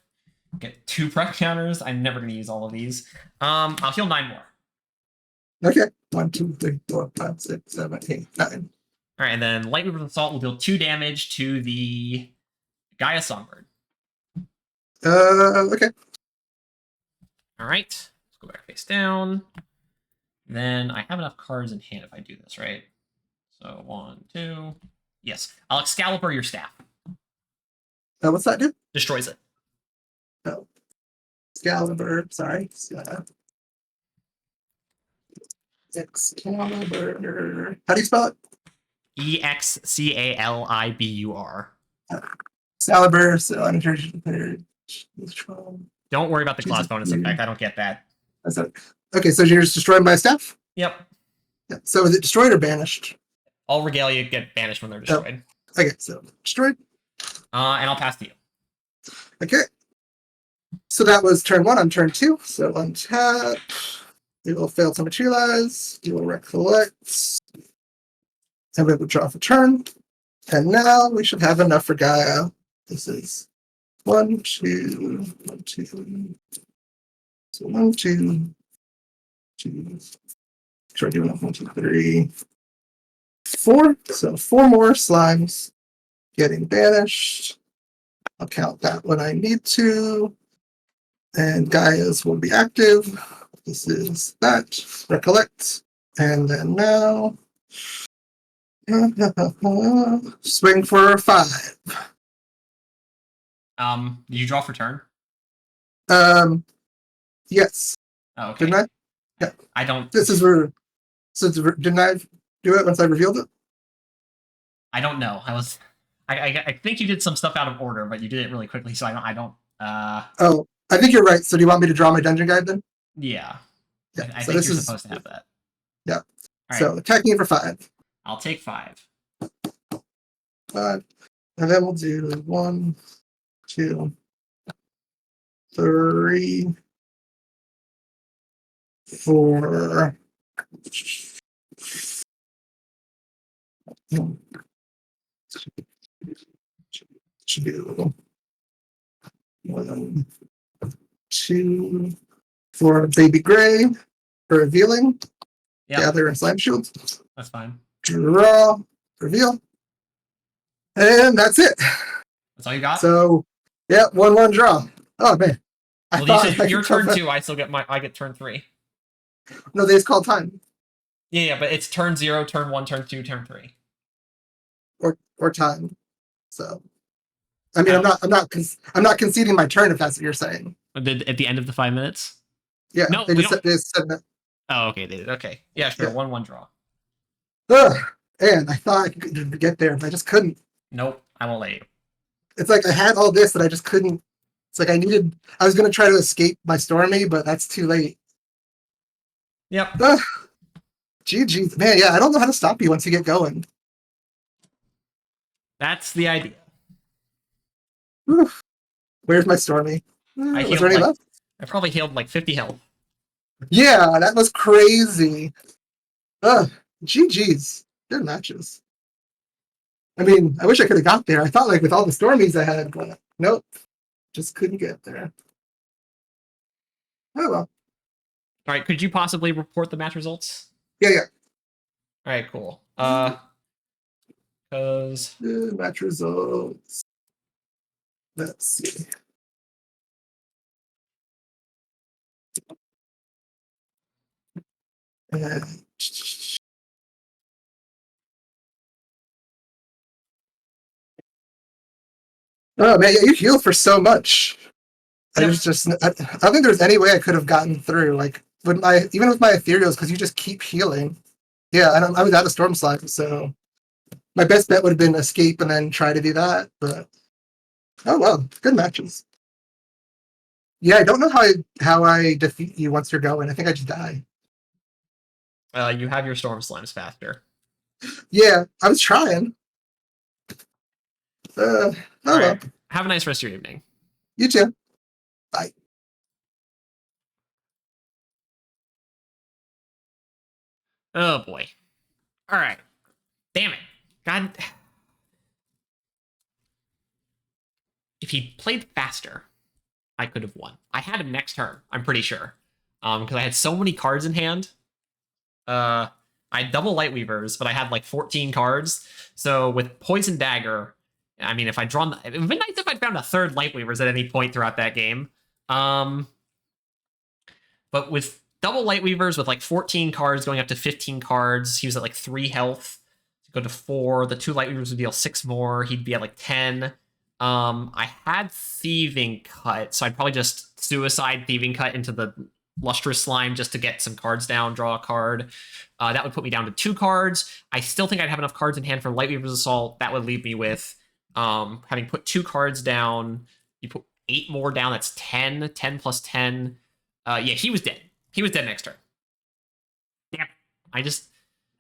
Get 2 prep counters. I'm never going to use all of these. I'll heal 9 more. Okay. 1, 2, 3, 4, 5, 6, 7, 8, 9. Alright, and then Lightweaver's Assault will deal 2 damage to the Gaia Songbird. Okay. Alright, let's go back face down. Then I have enough cards in hand if I do this, right? So 1, 2. Yes. I'll Excalibur your staff. What's that do? Destroys it. Oh. Excalibur. Sorry. Excalibur. How do you spell it? Excalibur. Excalibur. So Don't worry about the class bonus effect. I don't get that. Okay, so you're just destroyed by a staff? Yep. Yeah. So is it destroyed or banished? All regalia get banished when they're destroyed. Okay, so destroyed. And I'll pass to you. Okay. So that was turn 1. On turn 2. So untap. We will fail to materialize. You will recollect. And we will draw for turn. And now we should have enough for Gaia. This is 1, 2, 1, 2. So 1, 2, 2. Try doing 1, 2, 3, 4. So 4 more slimes getting banished. I'll count that when I need to. And Gaia's will be active. This is that. Recollect. And then now. Swing for 5. Did you draw for turn? Yes. Oh, okay. Didn't I? Yeah. I don't. This is where. So didn't I do it once I revealed it? I don't know. I think you did some stuff out of order, but you did it really quickly, so I don't. Oh, I think you're right. So do you want me to draw my dungeon guide then? Yeah. Yeah. I So think this you're is supposed to have that. Yeah. All right. So attacking for 5. I'll take 5. 5. And then we'll do 1, 2, 3, 4. Two, 1, 2 for Baby Gray for revealing. Yep. Gather and slime shield. That's fine. Draw, reveal, and that's it. That's all you got. So, yeah, 1/1 draw. Oh man, Well, you said your turn 2. I get turn 3. No, they just call time. Yeah, but it's turn 0, turn 1, turn 2, turn 3. Or time. So, I mean, I'm not conceding my turn if that's what you're saying. At the end of the 5 minutes. Yeah, No, they just said that. Oh, okay, they did. Okay, yeah, sure. Yeah. 1/1 draw. Ugh, and I thought I could get there, but I just couldn't. Nope, I won't let you. It's like I had all this that I just couldn't. It's like I was going to try to escape my Stormy, but that's too late. Yep. GG. Man, yeah, I don't know how to stop you once you get going. That's the idea. Oof. Where's my Stormy? Was there any left? I probably healed like 50 health. Yeah, that was crazy. GG's. Good matches. I mean, I wish I could have got there. I thought like with all the Stormies I had, but nope. Just couldn't get there. Oh well. All right, could you possibly report the match results? Yeah. All right, cool. Because Match results. Let's see. And oh man, yeah, you heal for so much. I Yep. was just I don't think there's any way I could have gotten through. Like with my even with my ethereals, because you just keep healing. Yeah, I was out of storm slime, so my best bet would have been escape and then try to do that. But oh well, good matches. Yeah, I don't know how I defeat you once you're going. I think I just die. you have your storm slimes faster. Yeah, I was trying. Oh All well. right. Have a nice rest of your evening. You too. Bye. Oh boy. All right. Damn it. God. If he played faster, I could have won. I had him next turn, I'm pretty sure. Because I had so many cards in hand. I had double Lightweavers, but I had like 14 cards. So with Poison Dagger, I mean, if I'd drawn, it would have been nice if I'd found a third Lightweavers at any point throughout that game. But with double Lightweavers with like 14 cards going up to 15 cards, he was at like 3 health. Go to 4. The 2 Lightweavers would deal 6 more. He'd be at like 10. I had Thieving Cut, so I'd probably just suicide Thieving Cut into the Lustrous Slime just to get some cards down, draw a card. That would put me down to 2 cards. I still think I'd have enough cards in hand for Lightweaver's Assault. That would leave me with, having put 2 cards down, you put 8 more down, that's 10. 10 plus 10. Yeah, he was dead. He was dead next turn. Damn. I just...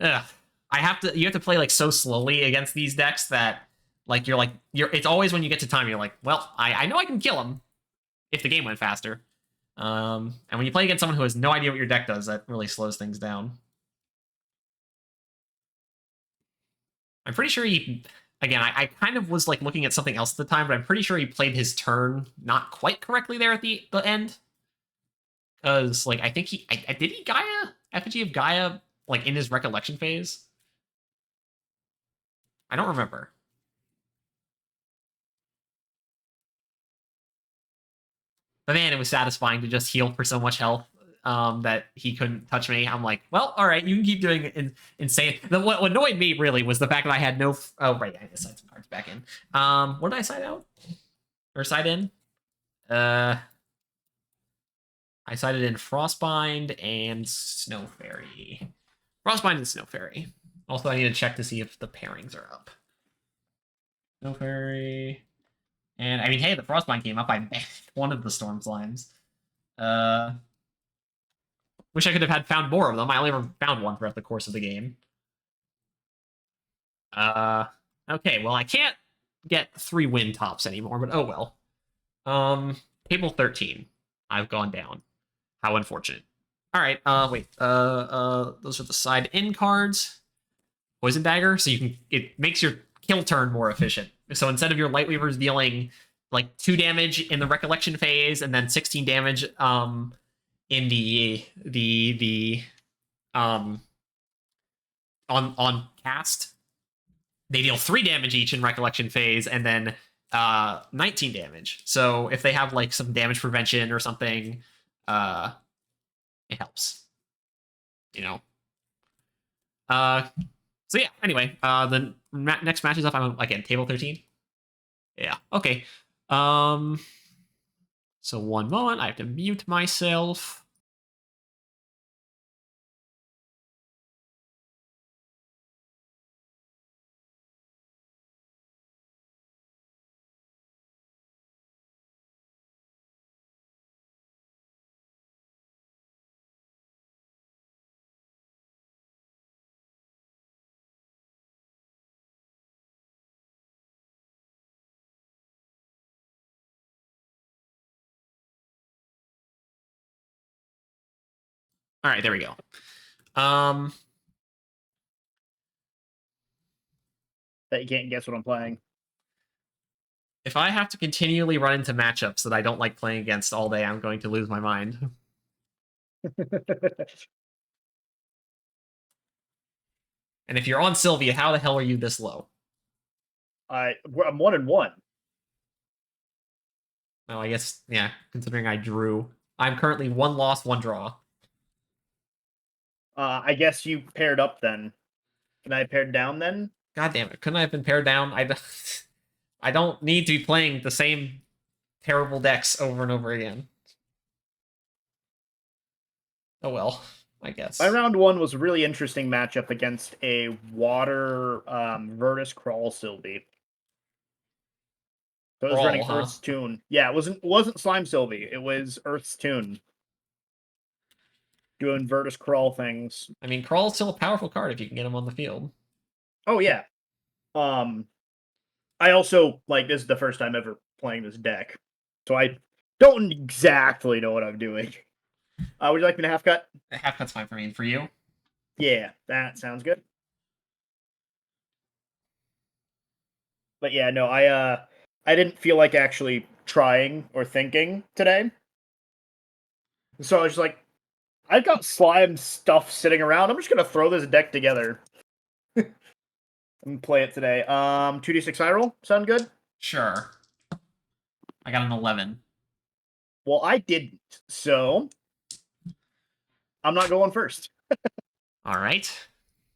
Ugh. You have to play like so slowly against these decks that like you're it's always when you get to time you're like, well, I know I can kill him if the game went faster. And when you play against someone who has no idea what your deck does, that really slows things down. I'm pretty sure he, again, I kind of was like looking at something else at the time, but I'm pretty sure he played his turn not quite correctly there at the end. Because like I think did he Gaia Effigy of Gaia like in his recollection phase? I don't remember. But man, it was satisfying to just heal for so much health that he couldn't touch me. I'm like, well, all right, you can keep doing insane. What annoyed me really was the fact that I had no. Oh right, I had to side some cards back in. What did I side out or side in? I sided in Frostbind and Snow Fairy. Frostbind and Snow Fairy. Also, I need to check to see if the pairings are up. Snow Fairy. And I mean, hey, the Frostbind came up. I bashed one of the Storm Slimes. Wish I could have had found more of them. I only ever found one throughout the course of the game. Okay, well, I can't get 3 win tops anymore, but oh well. Table 13. I've gone down. How unfortunate. All right, wait. Those are the side in cards. Poison Dagger, so it makes your kill turn more efficient. So instead of your Lightweavers dealing like 2 damage in the recollection phase and then 16 damage in the on cast, they deal 3 damage each in recollection phase and then 19 damage. So if they have like some damage prevention or something, it helps. You know. So yeah, anyway, the next match is up. I'm again table 13. Yeah, okay. So one moment, I have to mute myself. All right, there we go. That you can't guess what I'm playing. If I have to continually run into matchups that I don't like playing against all day, I'm going to lose my mind. And if you're on Sylvia, how the hell are you this low? I'm 1-1. Well, I guess, yeah, considering I drew. I'm currently 1 loss, 1 draw. I guess you paired up then. Can I paired down then? God damn it. Couldn't I have been paired down? I don't need to be playing the same terrible decks over and over again. Oh well, I guess. My round 1 was a really interesting matchup against a water Virtus Crawl Sylvie. So it was Crawl, running huh? Earth's Tune. Yeah, it wasn't Slime Sylvie. It was Earth's Tune. Doing Virtus Crawl things. I mean, Crawl's still a powerful card if you can get him on the field. Oh yeah. I also this is the first time ever playing this deck, so I don't exactly know what I'm doing. Would you like me to half cut? Half cut's fine for me. And for you? Yeah, that sounds good. But yeah, no, I didn't feel like actually trying or thinking today. So I was just like, I've got slime stuff sitting around. I'm just gonna throw this deck together and play it today. 2d6 high roll. Sound good? Sure. I got an 11. Well, I didn't, so I'm not going first. All right.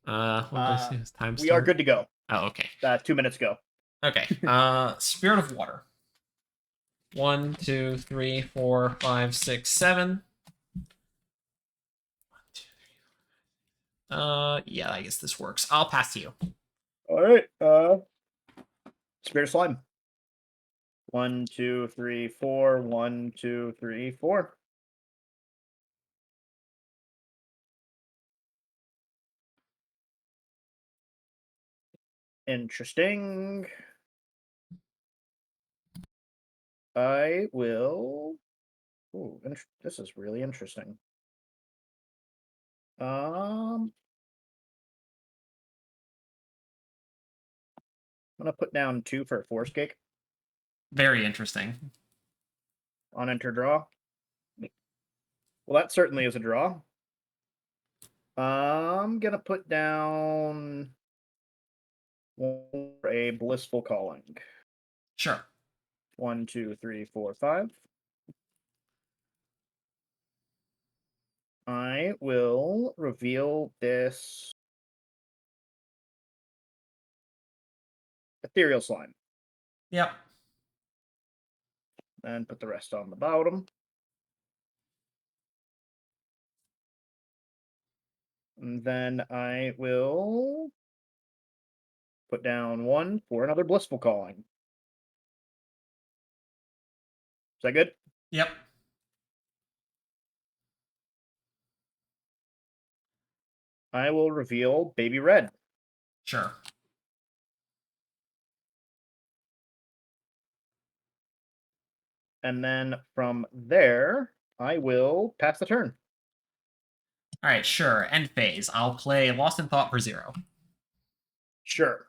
What is time We are good to go. Oh, okay. 2 minutes go. Okay. Spirit of Water. 1, 2, 3, 4, 5, 6, 7. Yeah, I guess this works. I'll pass to you. All right. Spirit of Slime. 1, 2, 3, 4. 1, 2, 3, 4. Interesting. I will. Ooh, this is really interesting. I'm gonna put down 2 for a force cake Very interesting. on enter draw. Well, that certainly is a draw. I'm gonna put down a blissful calling. Sure. 1, 2, 3, 4, 5. I will reveal this ethereal slime Yep. and put the rest on the bottom. And then I will put down 1 for another blissful calling. Is that good? Yep. I will reveal Baby Red. Sure. And then from there, I will pass the turn. All right, sure. End phase. I'll play Lost in Thought for 0. Sure.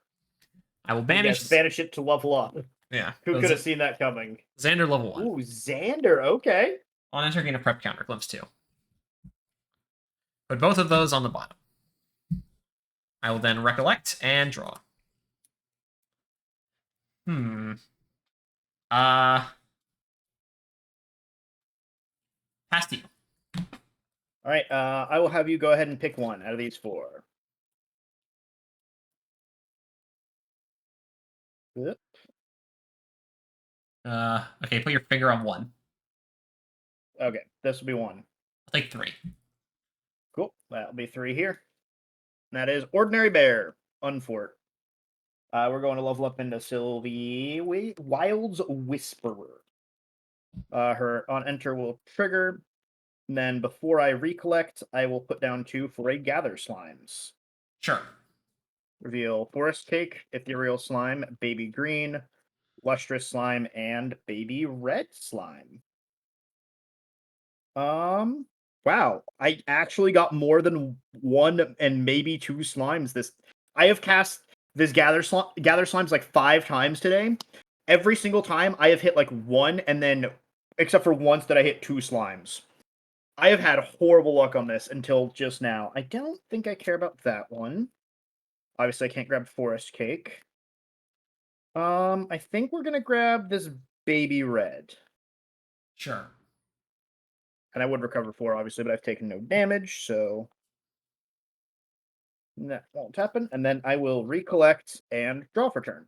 I will banish. Yes, banish it to level up. Yeah. Who could have seen that coming? Xander level 1. Ooh, Xander. Okay. On enter, gain a prep counter. Glimpse 2. Put both of those on the bottom. I will then recollect and draw. Pass to you. All right. I will have you go ahead and pick one out of these 4. Yep. Okay, put your finger on 1. Okay, this will be 1. I'll take 3. Cool. That'll be 3 here. And that is Ordinary Bear, Unfort. We're going to level up into Sylvie Wild's Whisperer. Her on enter will trigger. And then before I recollect, I will put down 2 for a Gather Slimes. Sure. Reveal Forest Cake, Ethereal Slime, Baby Green, Lustrous Slime, and Baby Red Slime. Wow, I actually got more than 1 and maybe 2 slimes. I have cast this gather slimes like 5 times today. Every single time I have hit like 1, and then except for once that I hit 2 slimes. I have had horrible luck on this until just now. I don't think I care about that one. Obviously, I can't grab Forest Cake. I think we're gonna grab this Baby Red. Sure. And I would recover 4, obviously, but I've taken no damage, so that won't happen. And then I will recollect and draw for turn.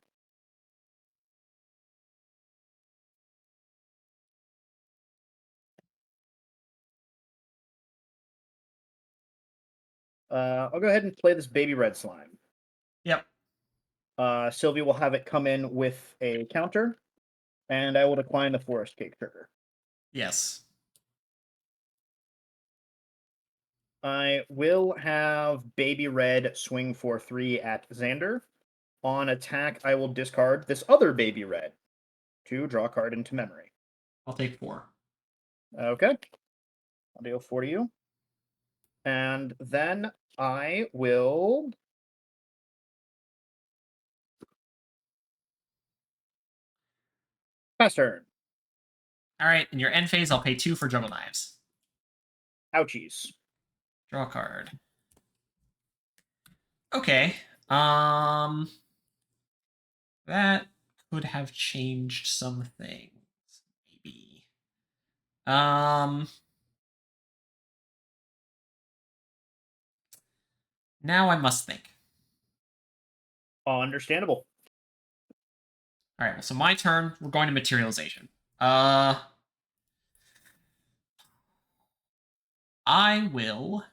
I'll go ahead and play this Baby Red Slime. Yep. Sylvie will have it come in with a counter, and I will decline the Forest Cake trigger. Yes. I will have Baby Red swing for 3 at Xander. On attack, I will discard this other Baby Red to draw a card into memory. I'll take 4. Okay. I'll deal 4 to you. And then I will pass turn. All right, in your end phase, I'll pay 2 for Juggle Knives. Ouchies. Draw a card. Okay. That could have changed some things. Maybe. Now I must think. Understandable. All right, so my turn. We're going to materialization. I will.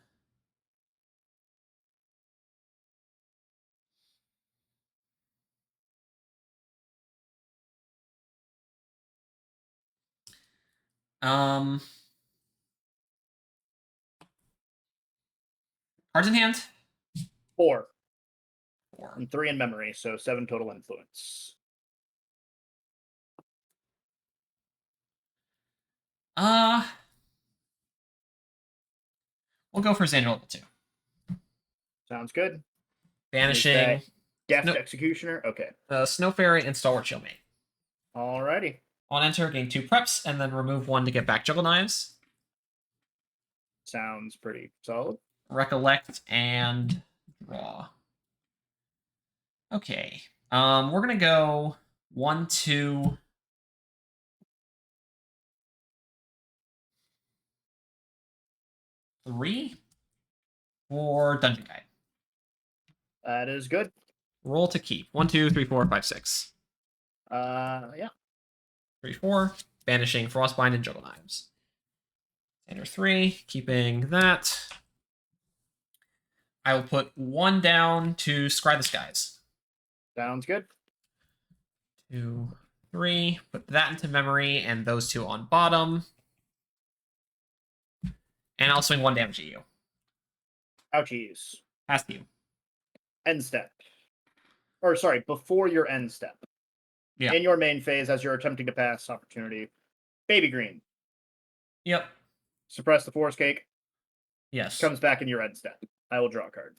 Cards in hand. 4. 4. And 3 in memory, so 7 total influence. We'll go for Xander level 2. Sounds good. Banishing Deft No. Executioner? Okay. Snow Fairy and Stalwart Shieldmate. Alrighty. On enter, gain 2 preps, and then remove 1 to get back Juggle Knives. Sounds pretty solid. Recollect and draw. Okay. We're gonna go 1, 2. Three for Dungeon Guide. That is good. Roll to keep. 1, 2, 3, 4, 5, 6. Yeah. 3, 4. Banishing Frostbind and Juggle Knives. Enter 3. Keeping that. I will put 1 down to Scry the Skies. Sounds good. 2, 3. Put that into memory and those 2 on bottom. And I'll swing 1 damage at you. Ouchies. Past you. End step. Or sorry, before your end step. Yeah. In your main phase, as you're attempting to pass opportunity. Baby Green. Yep. Suppress the Forest Cake. Yes. Comes back in your end step. I will draw a card.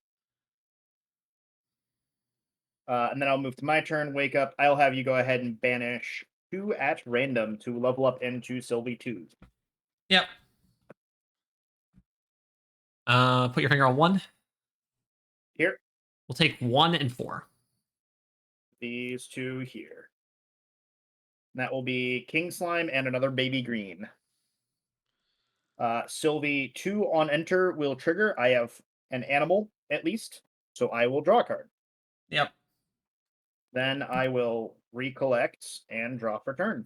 And then I'll move to my turn. Wake up. I'll have you go ahead and banish 2 at random to level up into Sylvie 2. Yep. Put your finger on 1. Here. We'll take 1 and 4. These 2 here. That will be King Slime and another Baby Green. Sylvie 2 on enter will trigger. I have an animal, at least, so I will draw a card. Yep. Then I will recollect and draw for turn.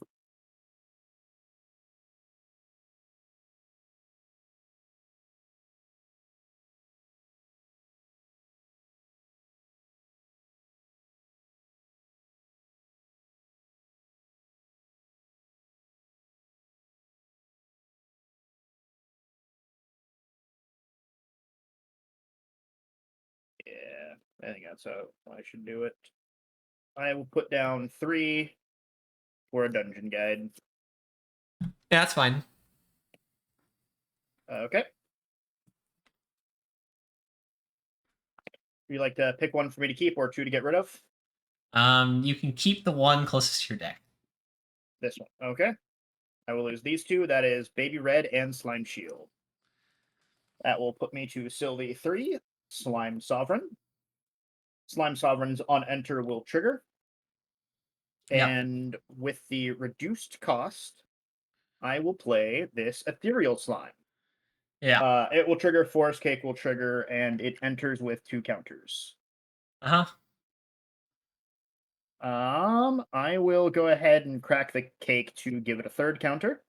Yeah, I think that's how I should do it. I will put down 3 for a dungeon guide. Yeah, that's fine. Okay. Would you like to pick 1 for me to keep or 2 to get rid of? You can keep the 1 closest to your deck. This one. Okay. I will lose these 2. That is Baby Red and Slime Shield. That will put me to Sylvie 3, Slime Sovereign. Slime Sovereigns on enter will trigger. Yep. And with the reduced cost, I will play this Ethereal Slime. Yeah. It will trigger, Forest Cake will trigger, and it enters with 2 counters. Uh-huh. I will go ahead and crack the cake to give it a 3rd counter.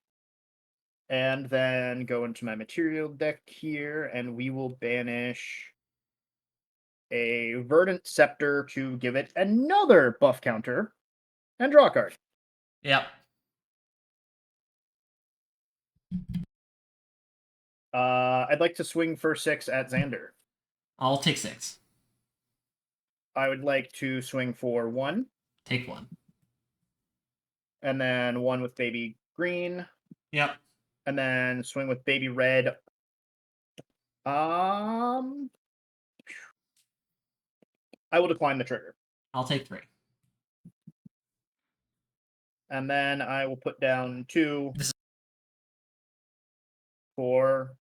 And then go into my material deck here, and we will banish a Verdant Scepter to give it another buff counter, and draw a card. Yep. I'd like to swing for 6 at Xander. I'll take 6. I would like to swing for 1, Take 1. and then 1 with Baby Green, Yep. and then swing with Baby Red. I will decline the trigger. I'll take 3. And then I will put down 2 This is- for.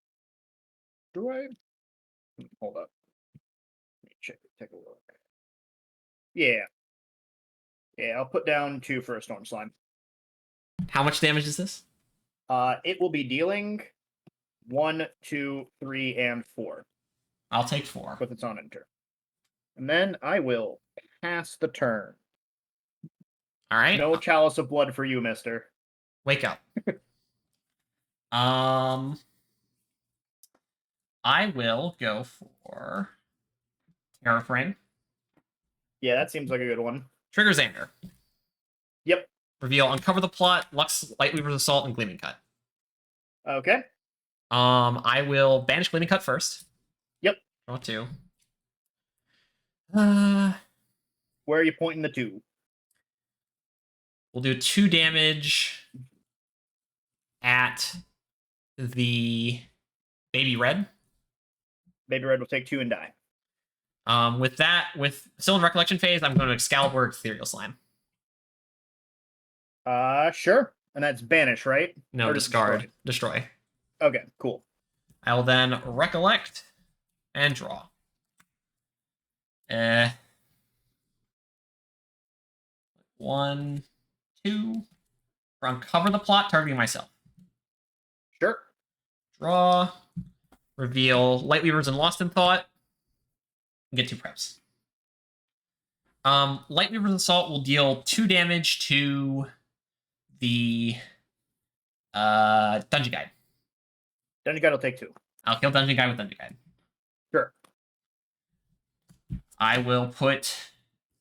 Do I? Hold up. Let me check. Take a look. Yeah. Yeah, I'll put down 2 for a Storm Slime. How much damage is this? It will be dealing 1, 2, 3, and 4 I'll take 4. with its on enter. And then I will pass the turn. All right. No Chalice of Blood for you, mister. Wake up. I will go for Terra Frame. Yeah, that seems like a good one. Trigger Xander. Yep. Reveal Uncover the Plot, Lux Lightweaver's Assault, and Gleaming Cut. Okay. I will banish Gleaming Cut first. Yep. Draw 2. Where are you pointing the 2? We'll do 2 damage at the Baby Red. Baby Red will take 2 and die. With that, still in Recollection phase, I'm going to Excalibur Ethereal Slime. Sure. And that's banish, right? No, Or discard. Destroy. Okay, cool. I will then Recollect and draw. 1, 2. For Uncover the Plot, targeting myself. Sure. Draw. Reveal Lightweavers and Lost in Thought. And get 2 preps. Lightweaver's Assault will deal 2 damage to the Dungeon Guide. Dungeon Guide will take 2. I'll kill Dungeon Guide with Dungeon Guide. Sure. I will put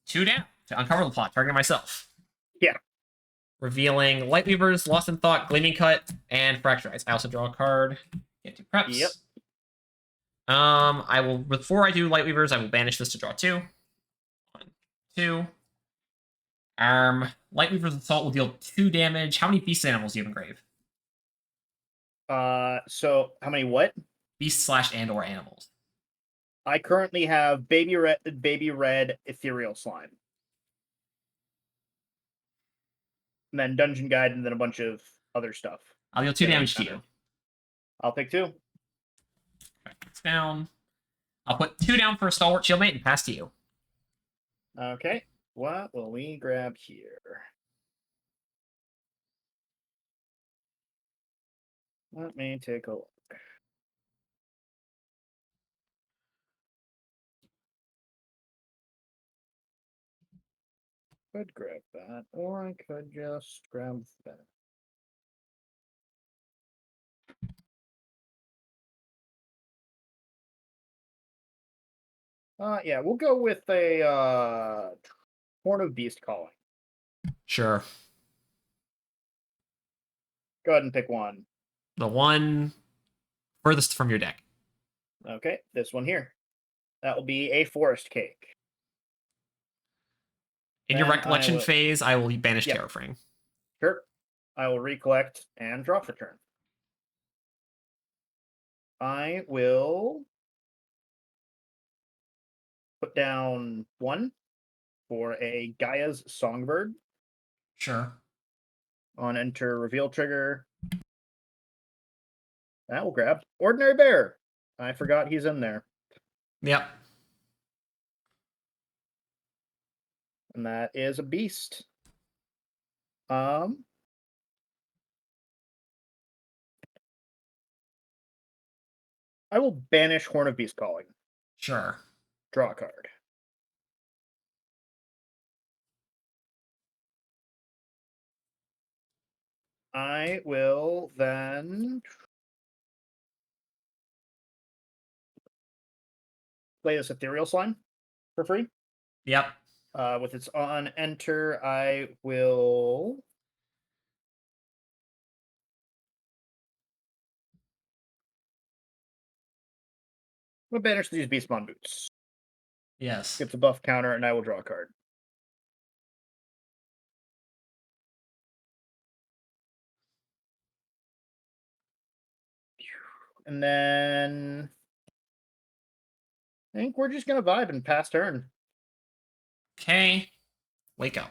2 down to Uncover the Plot, targeting myself. Yeah. Revealing Lightweavers, Lost in Thought, Gleaming Cut, and Fracturize. I also draw a card. Get 2 preps. Yep. I will, before I do Lightweavers, I will banish this to draw 2. 1, 2. Lightweaver's Assault will deal 2 damage. How many beast animals do you have in grave? So how many what? Beast / and or animals. I currently have Baby Red Ethereal Slime. And then Dungeon Guide, and then a bunch of other stuff. I'll deal 2 damage to you. I'll take 2. It's down. I'll put 2 down for a Stalwart Shieldmate and pass to you. Okay. What will we grab here? Let me take a look. Could grab that, or I could just grab that. Yeah, we'll go with a Horn of Beast Calling. Sure. Go ahead and pick one. The one furthest from your deck. Okay, this one here. That will be a Forest Cake. In your Then Recollection I will- phase, I will banish Yep. Terra Frame. Sure. I will recollect and draw for turn. I will put down 1 for a Gaia's Songbird. Sure. On enter reveal trigger. That will grab Ordinary Bear. I forgot he's in there. Yep. And that is a beast. I will banish Horn of Beast Calling. Sure. Draw a card. I will then play this Ethereal Slime for free. Yep. With its on enter, I will banish these Beastmon Boots. Yes. Gets a buff counter, and I will draw a card. And then I think we're just gonna vibe and pass turn. Okay. Wake up.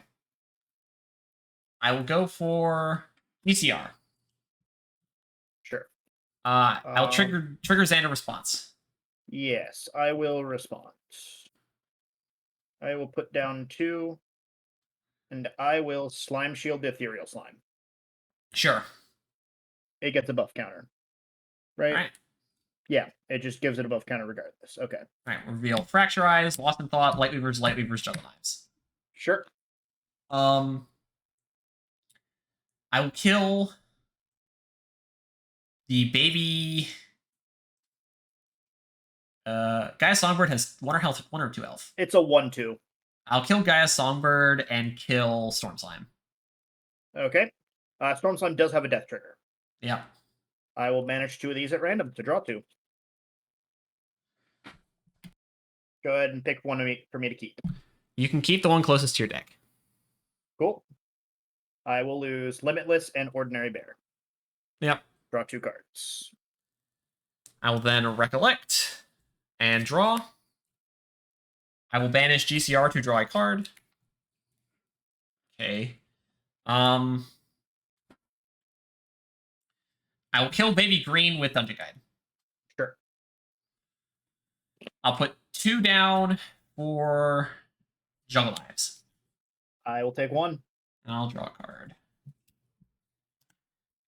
I will go for ECR. Sure. I'll trigger Xander response. Yes, I will respond. I will put down 2, and I will Slime Shield the Ethereal Slime. Sure. It gets a buff counter. Right? All right. Yeah, it just gives it a buff counter regardless. Okay. All right. Reveal Fracture Eyes, Lost in Thought, Lightweavers, Juggle Knives. Sure. I will kill the baby. Gaia Songbird has 1 or 2 health. It's a 1/2. I'll kill Gaia Songbird and kill Storm Slime. Okay. Storm Slime does have a death trigger. Yep. I will manage 2 of these at random to draw 2. Go ahead and pick one for me to keep. You can keep the one closest to your deck. Cool. I will lose Limitless and Ordinary Bear. Yep. Draw 2 cards. I will then recollect and draw. I will banish GCR to draw a card. Okay. I will kill Baby Green with Dungeon Guide. Sure. I'll put 2 down for Juggle Knives. I will take 1. And I'll draw a card.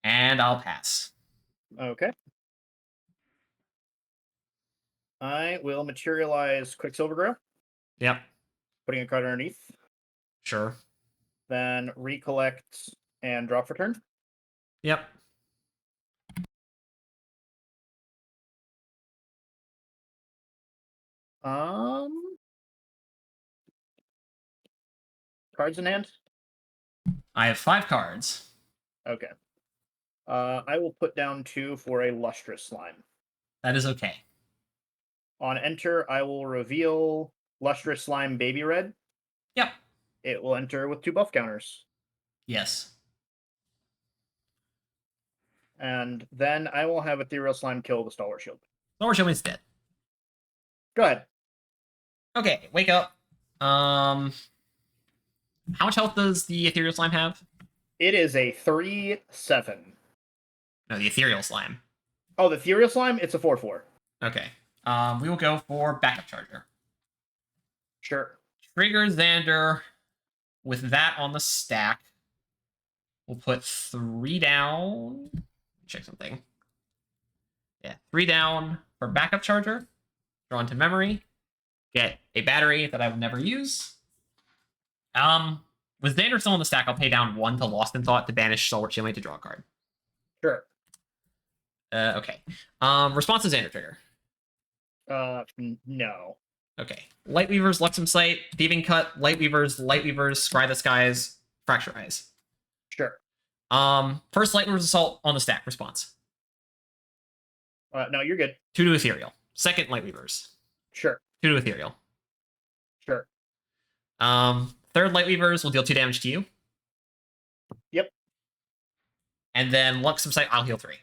And I'll pass. Okay. I will materialize Quicksilver Grail, Yep. putting a card underneath. Sure. Then recollect and draw for turn. Yep. Cards in hand. I have 5 cards. Okay. I will put down 2 for a Lustrous Slime. That is okay. On enter, I will reveal Lustrous Slime Baby Red. Yep. It will enter with 2 buff counters. Yes. And then I will have Ethereal Slime kill the Stalwart Shield. Lower Showman's dead. Go ahead. Okay, wake up. How much health does the Ethereal Slime have? It is a 3/7. No, the Ethereal Slime. Oh, the Ethereal Slime, it's a 4/4. Okay. We will go for Backup Charger. Sure. Trigger Xander with that on the stack. We'll put 3 down. Check something. Yeah, 3 down for Backup Charger. Draw into memory. Get a battery that I will never use. With Xander still on the stack, I'll pay down 1 to Lost in Thought to banish Stalwart Shieldmate to draw a card. Sure. Okay. Response to Xander trigger. No. Okay. Lightweavers, Luxem Sight, Thieving Cut, Lightweavers, Scry the Skies, Fracture Eyes. Sure. First Lightweavers Assault on the stack. Response. No, you're good. 2 to Ethereal. Second Lightweavers. Sure. 2 to Ethereal. Sure. Third Lightweavers will deal 2 damage to you. Yep. And then Luxem Sight, I'll heal 3.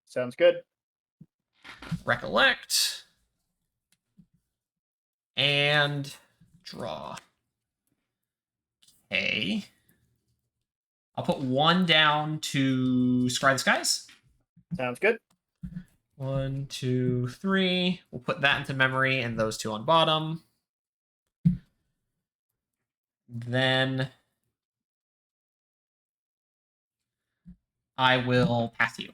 Sounds good. Recollect. And draw. Okay. I'll put 1 down to Scry the Skies. Sounds good. 1, 2, 3. We'll put that into memory and those two on bottom. Then I will pass you.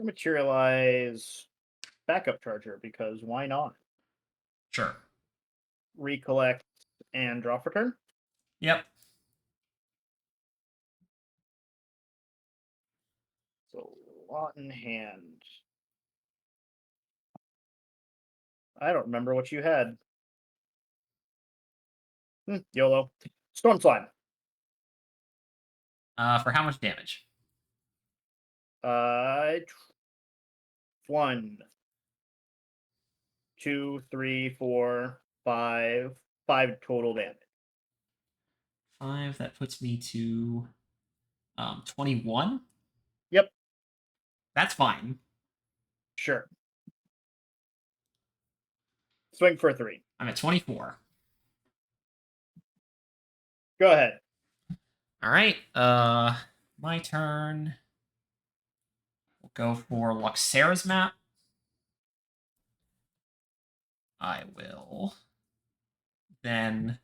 Materialize backup charger because why not? Sure. Recollect and draw for turn. Yep. So lot in hand. I don't remember what you had. YOLO. Storm Slime. For how much damage? 1, 2, 3, 4, 5. 5 total damage. 5. That puts me to 21. Yep. That's fine. Sure. Swing for 3. I'm at 24. Go ahead. All right. My turn. We'll go for Luxera's map. I will then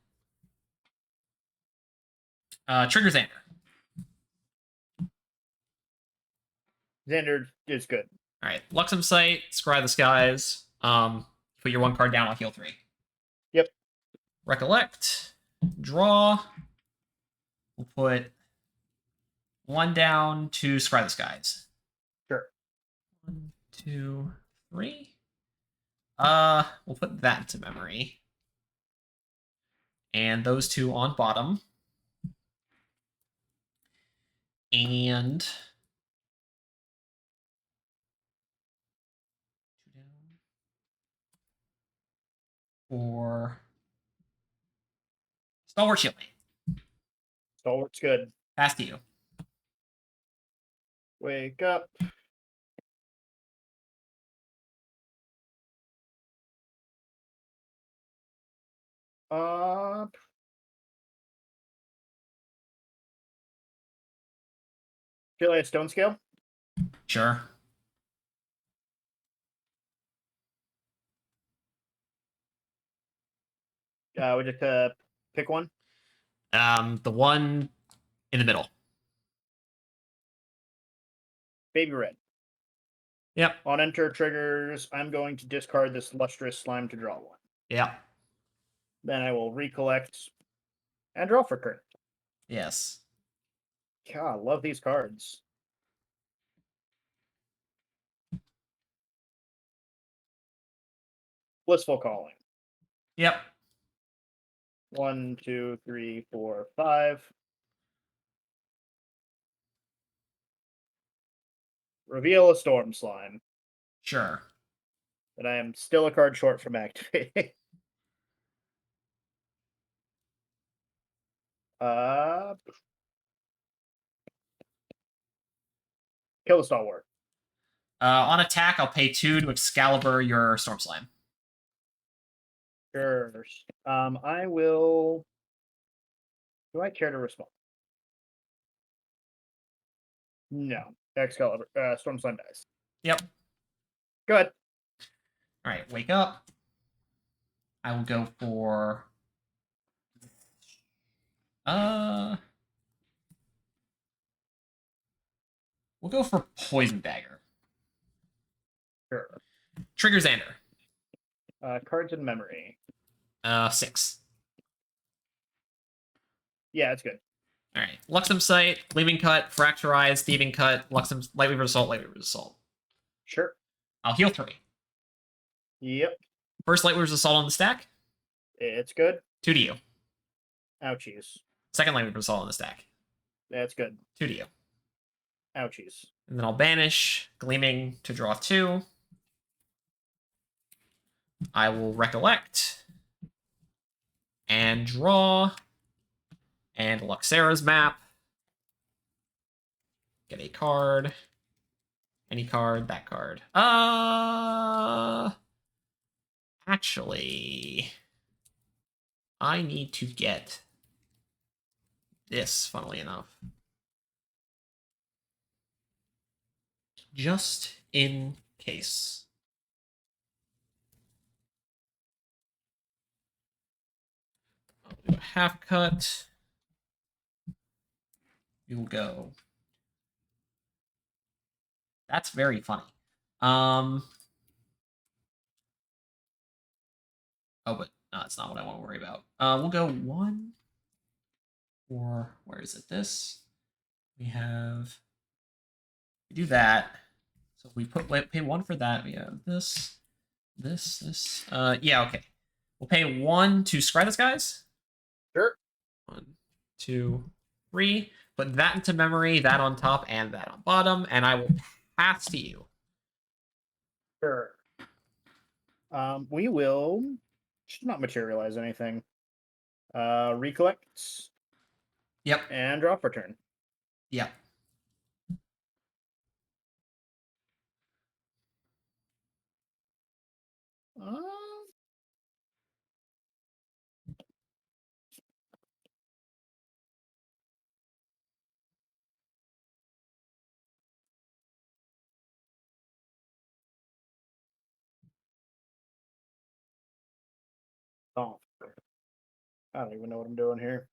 trigger Xander. Xander is good. All right. Luxem Sight, Scry the Skies. Put your 1 card down. I'll heal 3. Yep. Recollect. Draw. We'll put 1 down to Scry the Skies. Sure. 1, 2, 3. We'll put that into memory. And those 2 on bottom. And 2 down for Stalwart Shielding. Stalwart's good. Pass to you. Wake up. Feel like a stone scale? Sure. Would you pick one? The one in the middle. Baby red. Yep. On enter triggers, I'm going to discard this lustrous slime to draw 1. Yep. Then I will recollect and draw for turn. Yes. God, I love these cards. Blissful Calling. Yep. 1, 2, 3, 4, 5. Reveal a Storm Slime. Sure. But I am still a card short from activating. Kill the Stalwart. On attack, I'll pay 2 to Excalibur your Storm Slime. Sure. I will. Do I care to respond? No. Excalibur. Storm Slime dies. Yep. Go ahead. All right. Wake up. I will go for. We'll go for Poison Dagger. Sure. Trigger Xander. Cards in memory. 6. Yeah, it's good. All right. Luxem Sight, Gleaming Cut, Fracturize, Thieving Cut, Luxem Lightweaver's Assault, Lightweaver's Assault. Sure. I'll heal 3. Yep. First Lightweaver's Assault on the stack. It's good. 2 to you. Ouchies. Second Lightweaver's Assault on the stack. That's good. 2 to you. Ouchies. And then I'll banish Gleaming to draw 2. I will recollect and draw and Luxera's map. Get a card. Any card, that card. Actually, I need to get this, funnily enough. just in case. I'll do a half cut. We will go. That's very funny. Oh, but no, that's not what I want to worry about. We'll go 1. Or where is it? This. We do that. So if we pay 1 for that, we have this. Yeah, okay. We'll pay 1 to scry this, guys. Sure. 1, 2, 3. Put that into memory, that on top, and that on bottom, and I will pass to you. Sure. We will should not materialize anything. Recollect. Yep. And drop return. Yep. Oh, I don't even know what I'm doing here.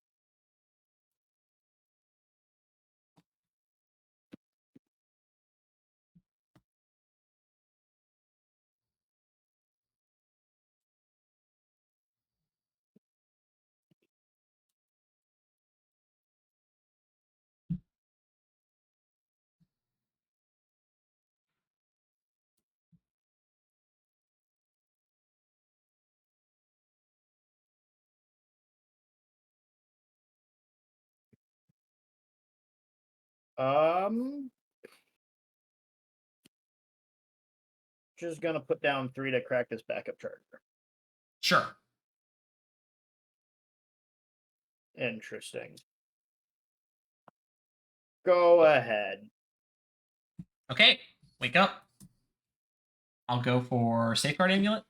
Just gonna put down 3 to crack this backup charger. Sure. Interesting. Go ahead. Okay. Wake up. I'll go for Safeguard Amulet.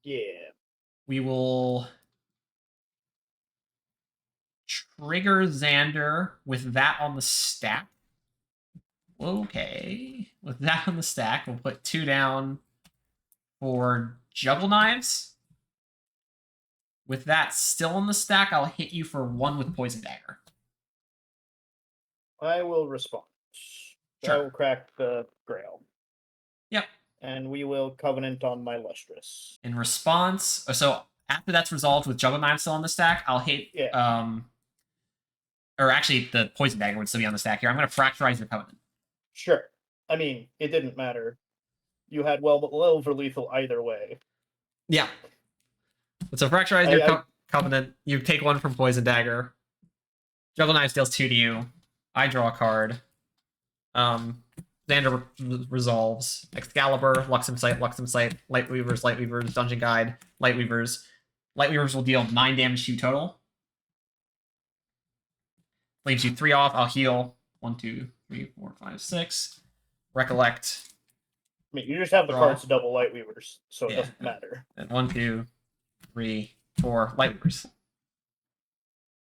Yeah. We will trigger Xander with that on the stack. Okay. With that on the stack, we'll put 2 down for Juggle Knives. With that still on the stack, I'll hit you for 1 with Poison Dagger. I will respond. Sure. I will crack the Grail. Yep. And we will Covenant on my Lustrous. In response, so after that's resolved with Juggle Knives still on the stack, I'll hit or actually the Poison Dagger would still be on the stack here. I'm gonna fracturize your Covenant. Sure. I mean, it didn't matter. You had well over lethal either way. Yeah. So fracturize your Covenant. You take 1 from Poison Dagger. Juggle Knives deals 2 to you. I draw a card. Xander resolves. Excalibur, Luxem Sight, Lightweavers, Dungeon Guide, Lightweavers. Lightweavers will deal 9 damage to you total. Leaves you 3 off. I'll heal. 1, 2, 3, 4, 5, 6. Recollect. I mean, you just have the cards to double Lightweavers, so it doesn't matter. And 1, 2, 3, 4 Lightweavers.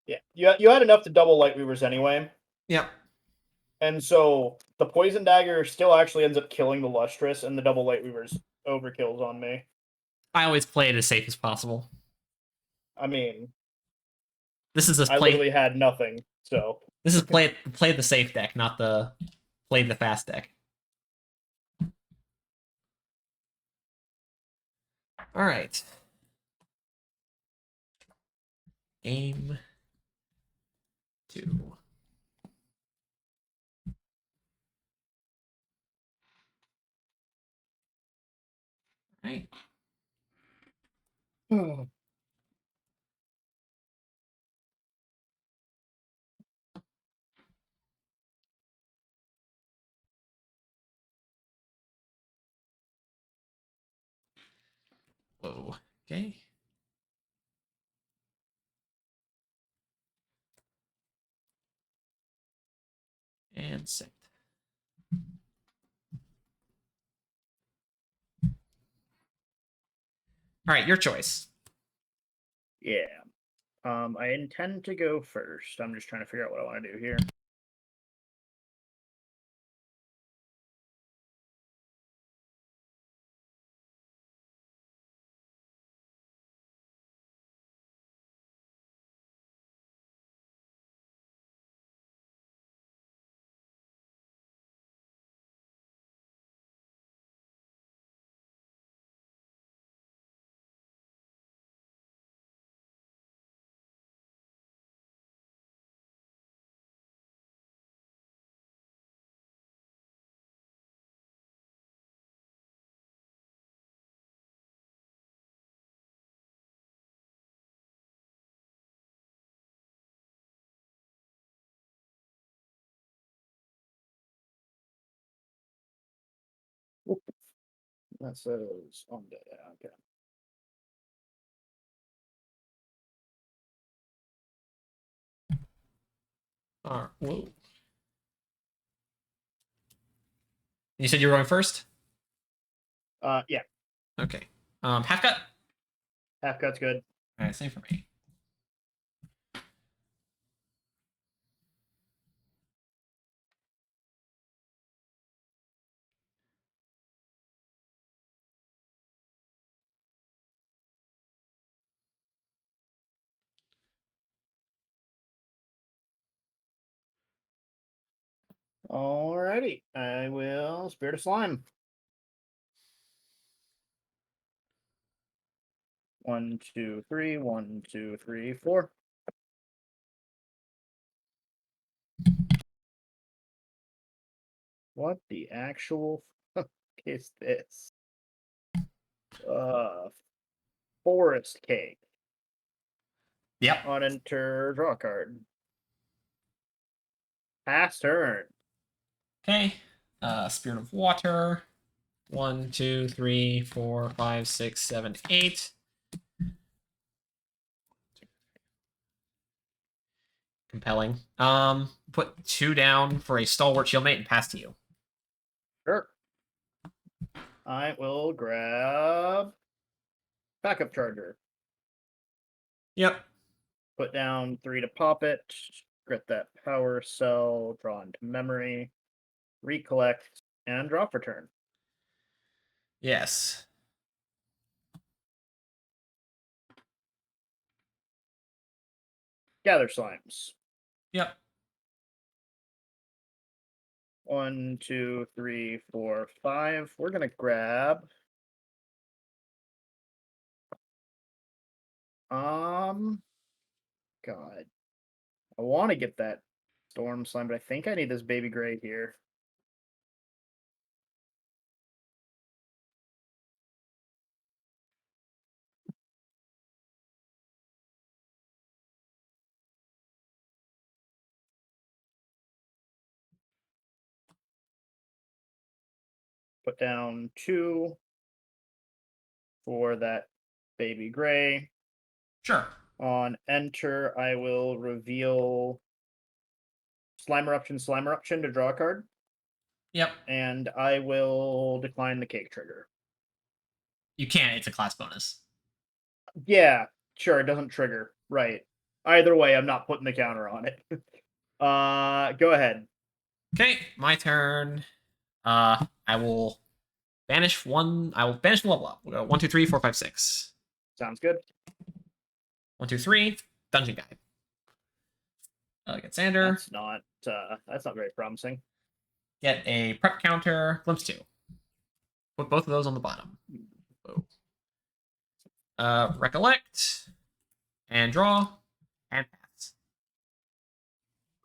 Yeah, you had enough to double Lightweavers anyway. Yep. And so the Poison Dagger still actually ends up killing the Lustrous, and the double Lightweavers overkills on me. I always play it as safe as possible. I mean, this is I literally had nothing, so this is play the safe deck, not the play the fast deck. All right. Game 2. Right. Whoa. Okay. And set. All right, your choice. Yeah. I intend to go first. I'm just trying to figure out what I want to do here. That says on dead. Okay. Whoa. You said you were going first? Yeah. Okay. Half cut. Half cut's good. All right, same for me. Alrighty. I will Spirit of Slime. 1, 2, 3. 1, 2, 3, 4. What the actual fuck is this? Forest cake. Yep. On enter, draw a card. Pass turn. Okay. Spirit of Water. 1, 2, 3, 4, 5, 6, 7, 8. Compelling. Put 2 down for a Stalwart Shieldmate and pass to you. Sure. I will grab Backup Charger. Yep. Put down 3 to pop it. Grit that power cell. Draw into memory. Recollect and draw for turn. Yes. Gather Slimes. Yep. 1, 2, 3, 4, 5. We're gonna grab. God. I want to get that Storm Slime, but I think I need this Baby Gray here. Put down 2 for that Baby Gray. Sure. On enter, I will reveal Slime Eruption to draw a card. Yep. And I will decline the cake trigger. You can't. It's a class bonus. Yeah, sure, it doesn't trigger. Right. Either way, I'm not putting the counter on it. Go ahead. Okay, my turn. I will banish 1. I will banish the level up. We'll go 1, 2, 3, 4, 5, 6. Sounds good. 1, 2, 3. Dungeon Guide. Get Sander. That's not very promising. Get a prep counter. Glimpse 2. Put both of those on the bottom. Whoa. Recollect. And draw. And pass.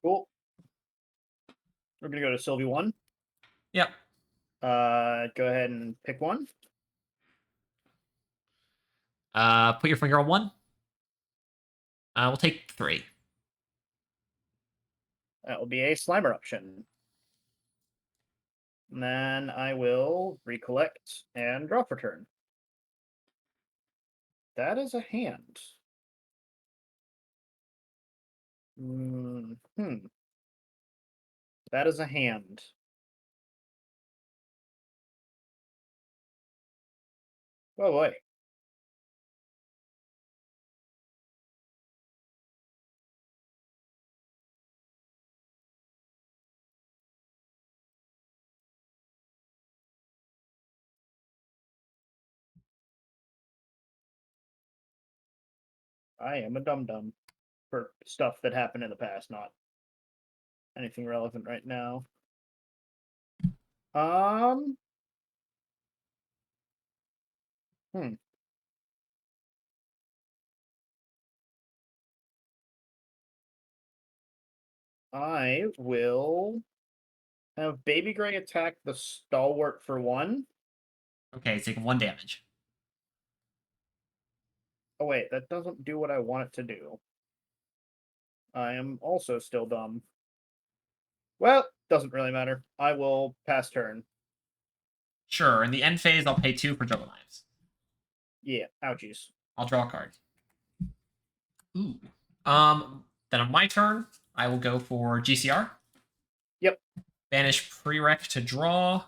Cool. We're gonna go to Sylvie 1. Yep. Go ahead and pick one. Put your finger on 1. We'll take 3. That will be a Slime Eruption. And then I will recollect and draw for turn. That is a hand. That is a hand. Oh boy. I am a dum-dum for stuff that happened in the past, not anything relevant right now. I will have Baby Gray attack the Stalwart for 1. Okay, it's taking 1 damage. Oh wait, that doesn't do what I want it to do. I am also still dumb. Well, doesn't really matter. I will pass turn. Sure. In the end phase, I'll pay 2 for Juggle Knives. Yeah, ouchies. I'll draw a card. Ooh. Then on my turn, I will go for GCR. Yep. Banish Prereq to draw.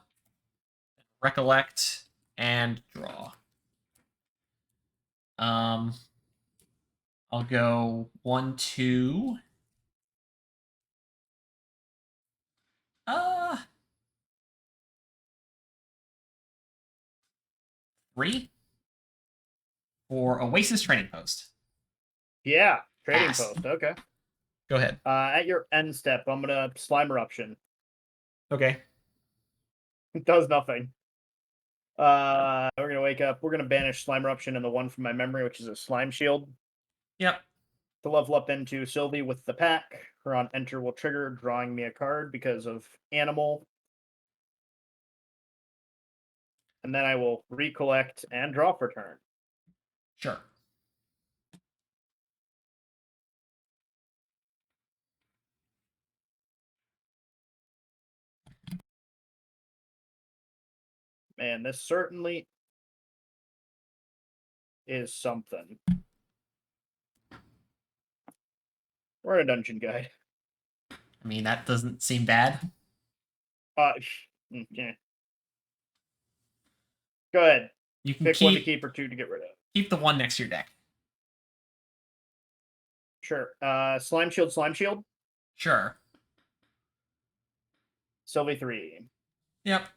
Recollect and draw. I'll go 1, 2. 3 for Oasis Training Post. Yeah, trading Pass. post. Okay. Go ahead. At your end step, I'm gonna slime eruption. Okay. It does nothing. We're gonna wake up. We're gonna banish slime eruption and the one from my memory, which is a slime shield. Yep. To level up into Sylvie with the pack. Her on enter will trigger, drawing me a card because of animal. And then I will recollect and draw for turn. Sure. Man, this certainly is something. We're in a dungeon guide. I mean, that doesn't seem bad. Yeah. Go ahead. You can Pick one to keep keep or 2 to get rid of. keep the one next to your deck. Sure. Slime shield, slime shield. Sure. Sylvie 3. Yep.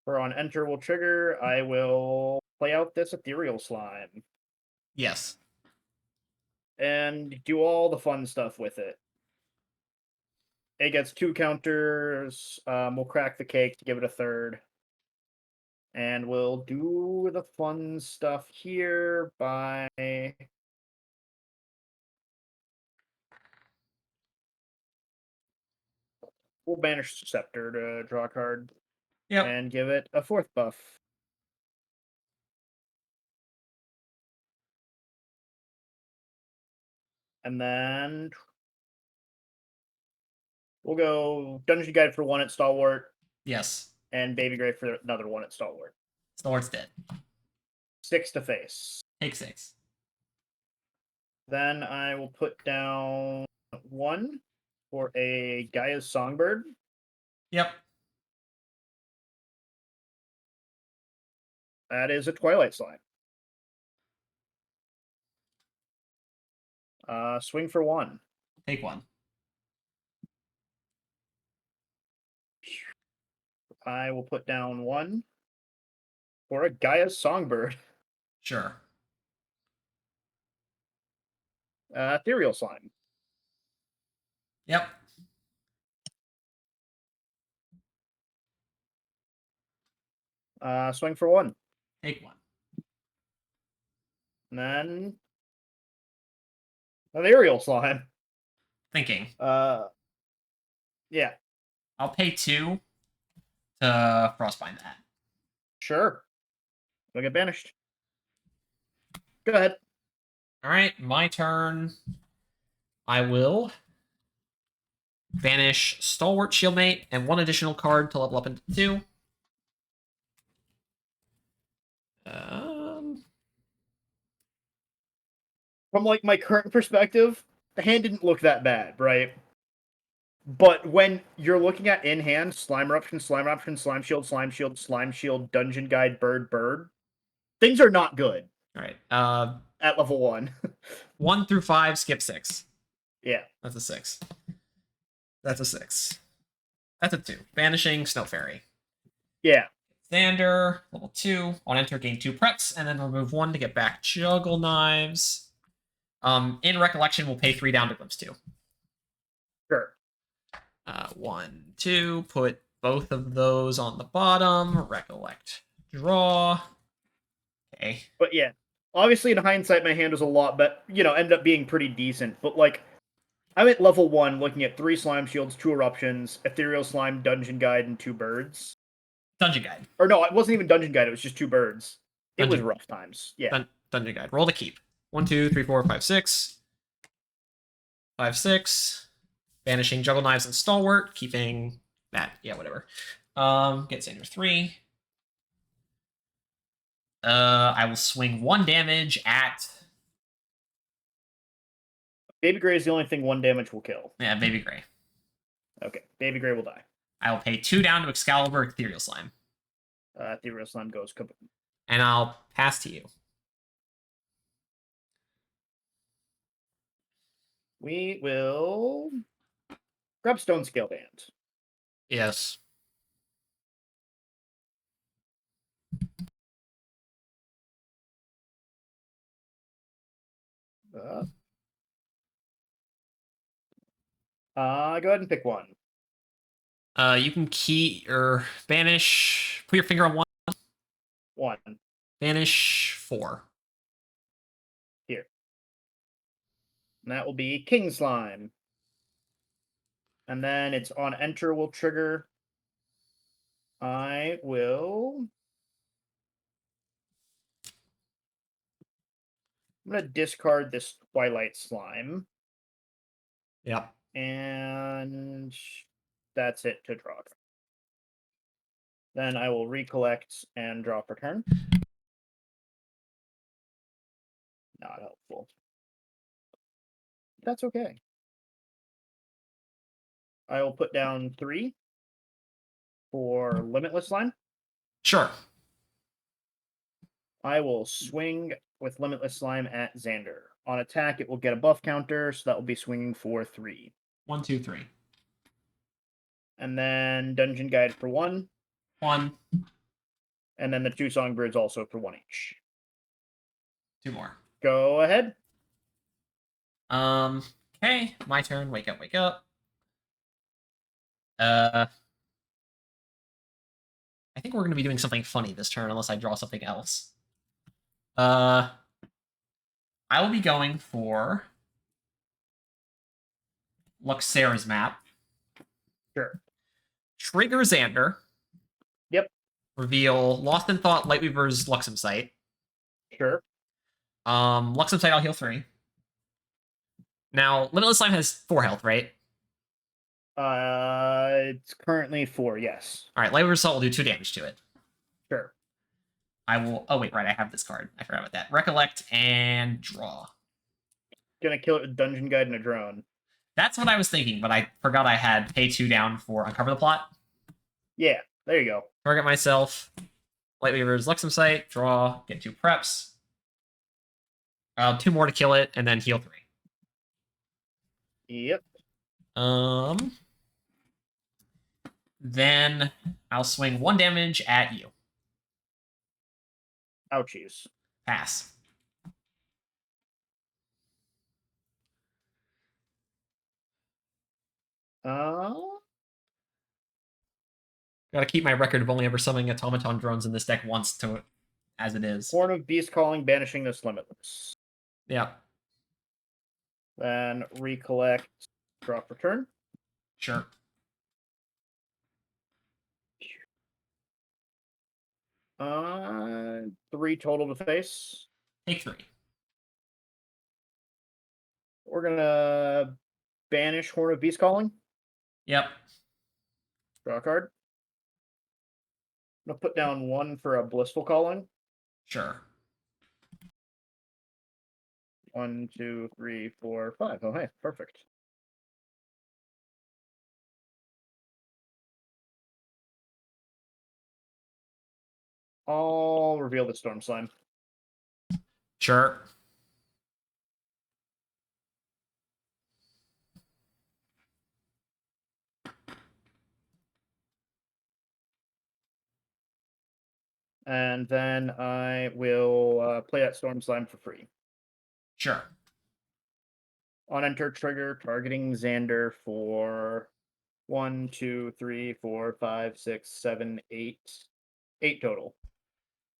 For on enter will trigger, I will play out this ethereal slime Yes. and do all the fun stuff with it. It gets 2 counters. We'll crack the cake to give it a 3rd. And we'll do the fun stuff here by we'll banish Scepter to draw a card. Yep. And give it a 4th buff. And then we'll go Dungeon Guide for 1 at Stalwart, Yes. and Baby Grave for another 1 at Stalwart. Stalwart's dead. 6 to face. Take 6. Then I will put down 1 for a Gaia's Songbird. Yep. That is a Twilight Slime. Swing for 1. Take 1. I will put down 1 for a Gaia's Songbird. Sure. Ethereal Slime. Yep. Swing for 1. Take 1. And then Ethereal Slime. Thinking. Yeah. I'll pay 2 to Frostbind that. Sure. We'll get banished. Go ahead. All right, my turn. I will banish Stalwart Shieldmate and 1 additional card to level up into 2. From like my current perspective, the hand didn't look that bad, right? But when you're looking at in hand, slime eruption, slime shield, dungeon guide, bird, things are not good All right. at level 1. 1 through 5, skip 6. Yeah. That's a 6. That's a 6. That's a 2. Banishing Snow Fairy. Yeah. Xander, level 2. On enter, gain 2 preps, and then remove 1 to get back Juggle Knives. In Recollection, we'll pay 3 down to Glimpse 2. Sure. 1, 2. Put both of those on the bottom. Recollect. Draw. Okay. But yeah, obviously in hindsight, my hand was a lot, but ended up being pretty decent. But like, I'm at level 1, looking at 3 slime shields, 2 eruptions, ethereal slime, dungeon guide, and 2 birds. Dungeon Guide. Or no, it wasn't even dungeon guide; it was just 2 birds. It was rough times. Yeah. Dungeon Guide. Roll to keep. 1, 2, 3, 4, 5, 6. 5, 6. Banishing Juggle Knives and Stalwart, keeping that. Yeah, whatever. Get Xander 3. I will swing 1 damage at Baby Gray is the only thing 1 damage will kill. Baby Gray. Okay, Baby Gray will die. I will pay 2 down to Excalibur Ethereal Slime. Ethereal Slime goes kaboom. And I'll pass to you. We will grab Stone Scale Band. Yes. Go ahead and pick one. You can key or banish. Put your finger on 1. One. Banish 4. Here. And that will be King Slime. And then it's on enter will trigger. I will. I'm going to discard this Twilight Slime. Yep. And that's it to draw. Then I will recollect and draw for turn. Not helpful. That's okay. I will put down 3 for Limitless Slime. Sure. I will swing with Limitless Slime at Xander. On attack, it will get a buff counter, so that will be swinging for 3. 1, 2, 3. And then Dungeon Guide for 1. 1. And then the 2 Songbirds also for 1 each. 2 more. Go ahead. Okay, my turn. Wake up, wake up. I think we're going to be doing something funny this turn, unless I draw something else. I will be going for Luxera's map. Sure. Trigger Xander. Yep. Reveal Lost in Thought, Lightweaver's Luxem Sight. Sure. Luxem Sight, I'll heal 3. Now, Limitless Slime has 4 health, right? It's currently 4, yes. Alright, Lightweaver's Assault will do 2 damage to it. Sure. I will... Oh, wait, right, I have this card. I forgot about that. Recollect and draw. Gonna kill it with Dungeon Guide and a drone. That's what I was thinking, but I forgot I had pay 2 down for Uncover the Plot. Yeah, there you go. Target myself. Lightweaver's Luxem Sight. Draw. Get 2 preps. 2 more to kill it, and then heal 3. Yep. Then I'll swing 1 damage at you. Ouchies. Pass. Gotta keep my record of only ever summoning automaton drones in this deck once to as it is. Horn of Beast Calling, banishing this Limitless. Yeah, Then recollect, draw for turn. sure. 3 total to face. Take 3. We're gonna banish Horn of Beast Calling. Yep. Draw a card. I'm gonna put down 1 for a Blissful Calling. Sure. 1, 2, 3, 4, 5. Oh, hey, perfect. I'll reveal the Storm Slime. Sure. And then I will play that Storm Slime for free. Sure. On enter trigger, targeting Xander for 1, 2, 3, 4, 5, 6, 7, 8. 8 total.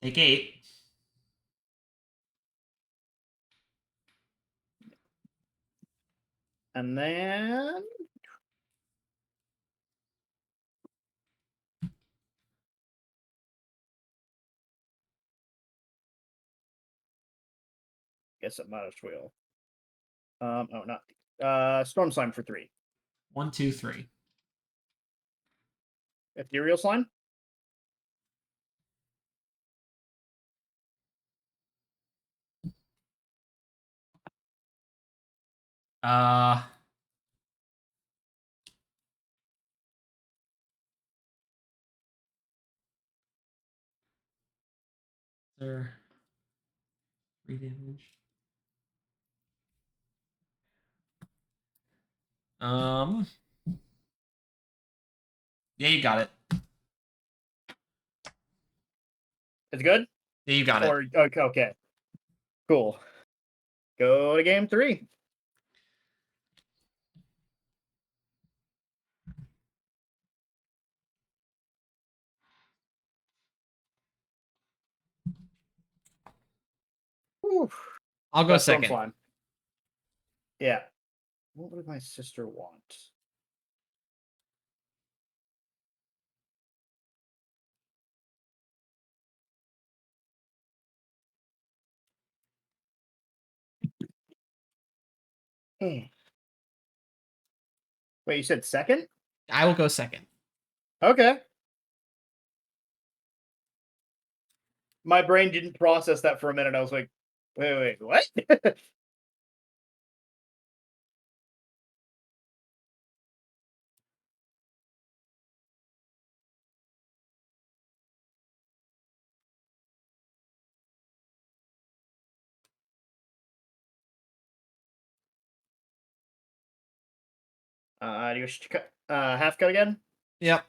Take 8. And then guess it might as well. Oh, not Storm Slime for 3. 1, 2, 3. Ethereal slime. Uh, there 3 damage. Yeah, you got it. It's good. Yeah, you got it. Or okay. Cool. Go to game 3. Whew. I'll go That's storm second. slime. Yeah. What would my sister want? Wait, you said second? I will go second. Okay. My brain didn't process that for a minute. I was like, wait, what? Do you wish to cut, half cut again? Yep.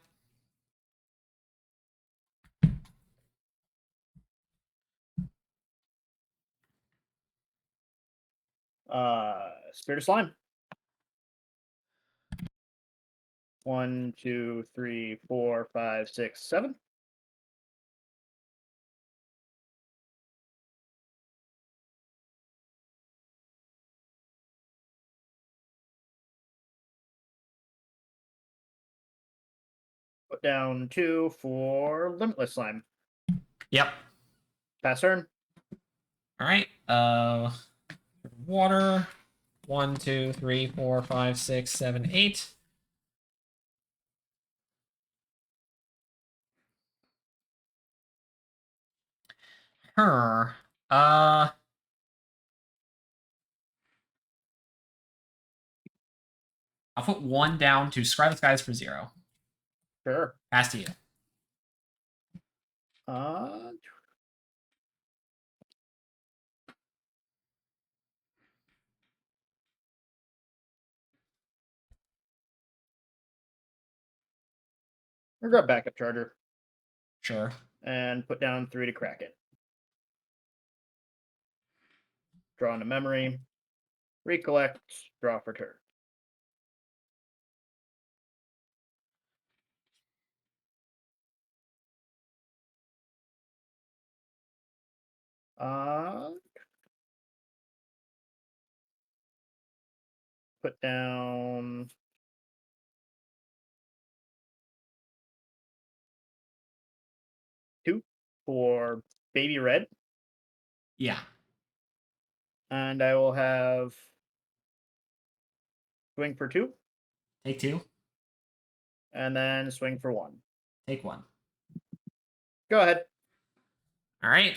Spirit of slime. 1, 2, 3, 4, 5, 6, 7. Put down 2 for limitless slime. Yep. Pass turn. All right. Water. 1, 2, 3, 4, 5, 6, 7, 8. Her. I'll put 1 down to Scry the Skies for 0. Sure. Pass to you. We'll grab backup charger Sure. and put down 3 to crack it. Draw into memory. Recollect. Draw for turn. Put down 2 for baby red. Yeah. And I will have swing for 2. Take 2. And then swing for 1. Take 1. Go ahead. All right.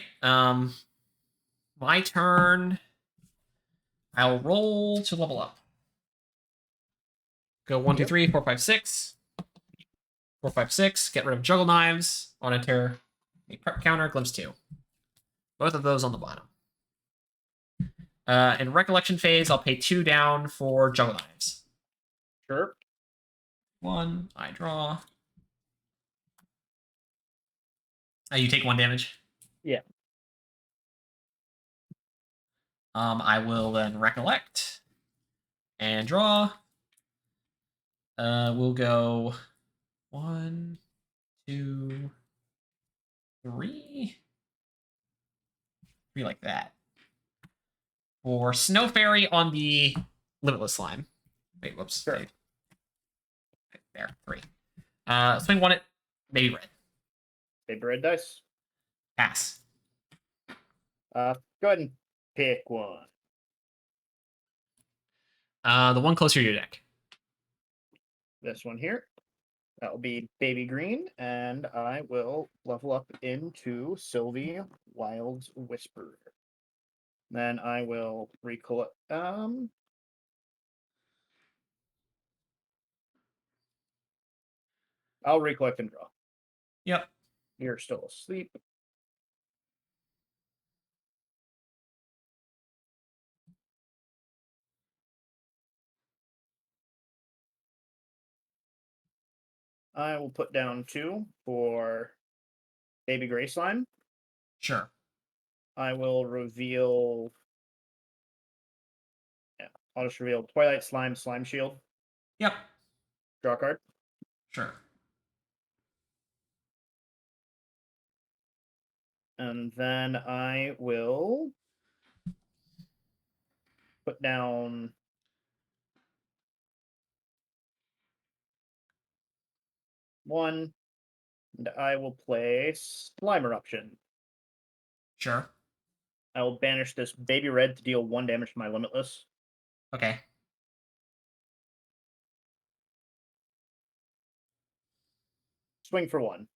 My turn. I'll roll to level up. Go 1, 2, 3, 4, 5, 6. 4, 5, 6. Get rid of Juggle Knives. On enter a prep counter. Glimpse 2. Both of those on the bottom. In Recollection phase, I'll pay 2 down for Juggle Knives. Sure. 1. I draw. You take 1 damage. Yeah. I will then recollect and draw. We'll go 1, 2, 3. 3 like that. For Snow Fairy on the Limitless Slime. Wait, whoops. Sure. Wait. There, 3. Swing 1 at Baby Red. Baby red dice. Pass. Go ahead and pick 1. The one closer to your deck. This one here. That'll be baby green, and I will level up into Sylvie Wild's Whisperer. Then I will recollect. I'll recollect and draw. Yep. You're still asleep. I will put down 2 for baby gray slime. Sure. I will reveal. Yeah, I'll just reveal Twilight Slime Slime Shield. Yep. Draw a card. Sure. And then I will put down 1, and I will play Slime Eruption. Sure. I will banish this baby red to deal 1 damage to my Limitless. Okay. Swing for 1.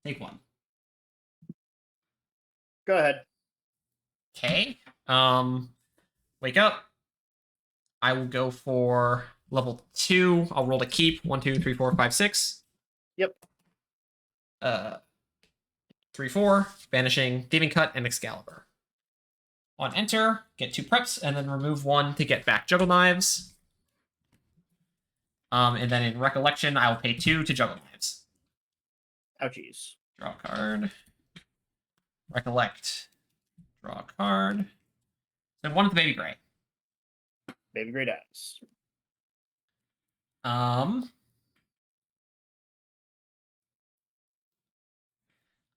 Take 1. Go ahead. Okay. Wake up. I will go for level 2. I'll roll to keep. 1, 2, 3, 4, 5, 6. Yep. 3, 4. Banishing Thieving Cut and Excalibur. On enter, get 2 preps, and then remove 1 to get back Juggle Knives. And then in Recollection, I will pay 2 to Juggle Knives. Ouchies. Draw a card. Recollect. Draw a card. Then 1 with the Baby Gray. Baby Gray dies.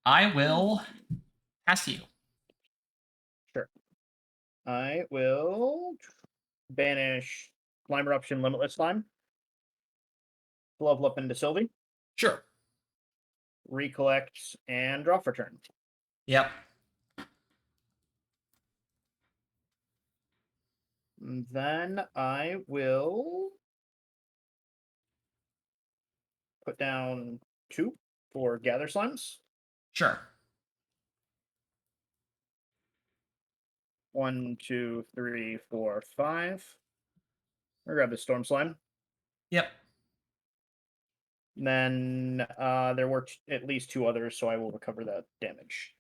I will pass to you. Sure. I will banish Slime Eruption Limitless Slime. Level up into Sylvie. Sure. Recollect and draw for turn. Yep. And then I will put down 2 for Gather Slimes. Sure. 1, 2, 3, 4, 5. I'll grab the Storm Slime. Yep. And then there were at least 2 others, so I will recover that damage.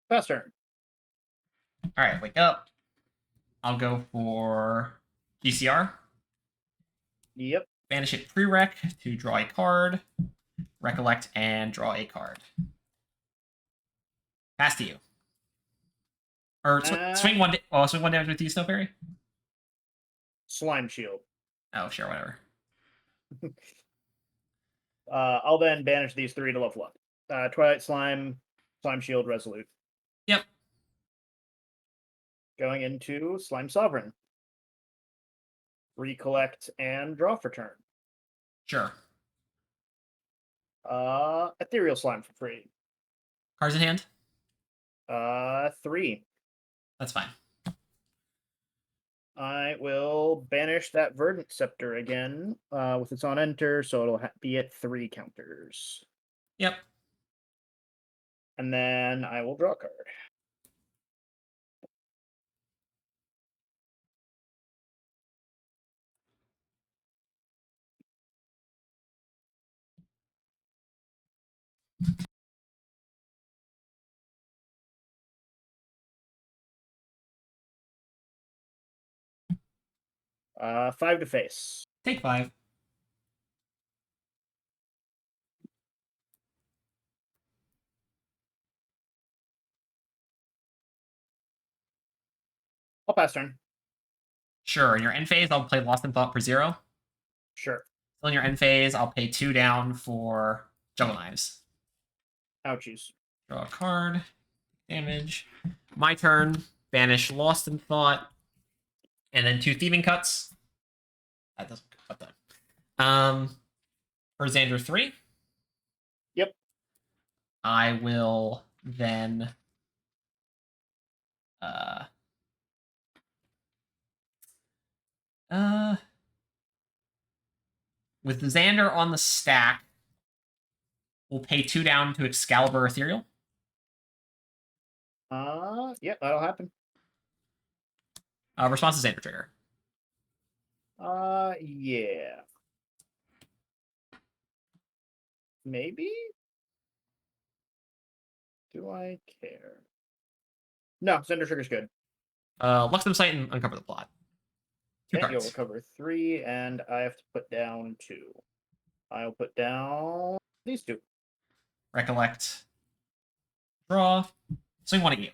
Pass turn. All right, wake up. I'll go for GCR. Yep. Banish it prereq to draw a card. Recollect and draw a card. Pass to you. Or swing 1. Swing 1 damage with you, Snow Fairy. Slime Shield. Oh, sure, whatever. I'll then banish these 3 to level up. Twilight Slime, Slime Shield, Resolute. Yep. Going into Slime Sovereign. Recollect and draw for turn. Sure. Ethereal Slime for free. Cards in hand? 3. That's fine. I will banish that Verdant Scepter again with its on enter, so it'll be at 3 counters. Yep. And then I will draw a card. Uh, 5 to face. Take 5. I'll pass turn. Sure. In your end phase, I'll play Lost in Thought for 0. Sure. Still in your end phase, I'll pay 2 down for Juggle Knives. Ouchies. Draw a card. Damage. My turn. Banish Lost in Thought. And then 2 Thieving Cuts. That doesn't cut that. For Xander 3. Yep. I will then Uh, with Xander on the stack, we'll pay 2 down to Excalibur Ethereal. Yeah, that'll happen. Response to Xander trigger. Yeah. Maybe? Do I care? No, Xander trigger's good. Lux them sight and uncover the plot. 2 Okay, you'll cards. recover 3, and I have to put down 2. I'll put down these 2. Recollect. Draw. Swing 1 at you.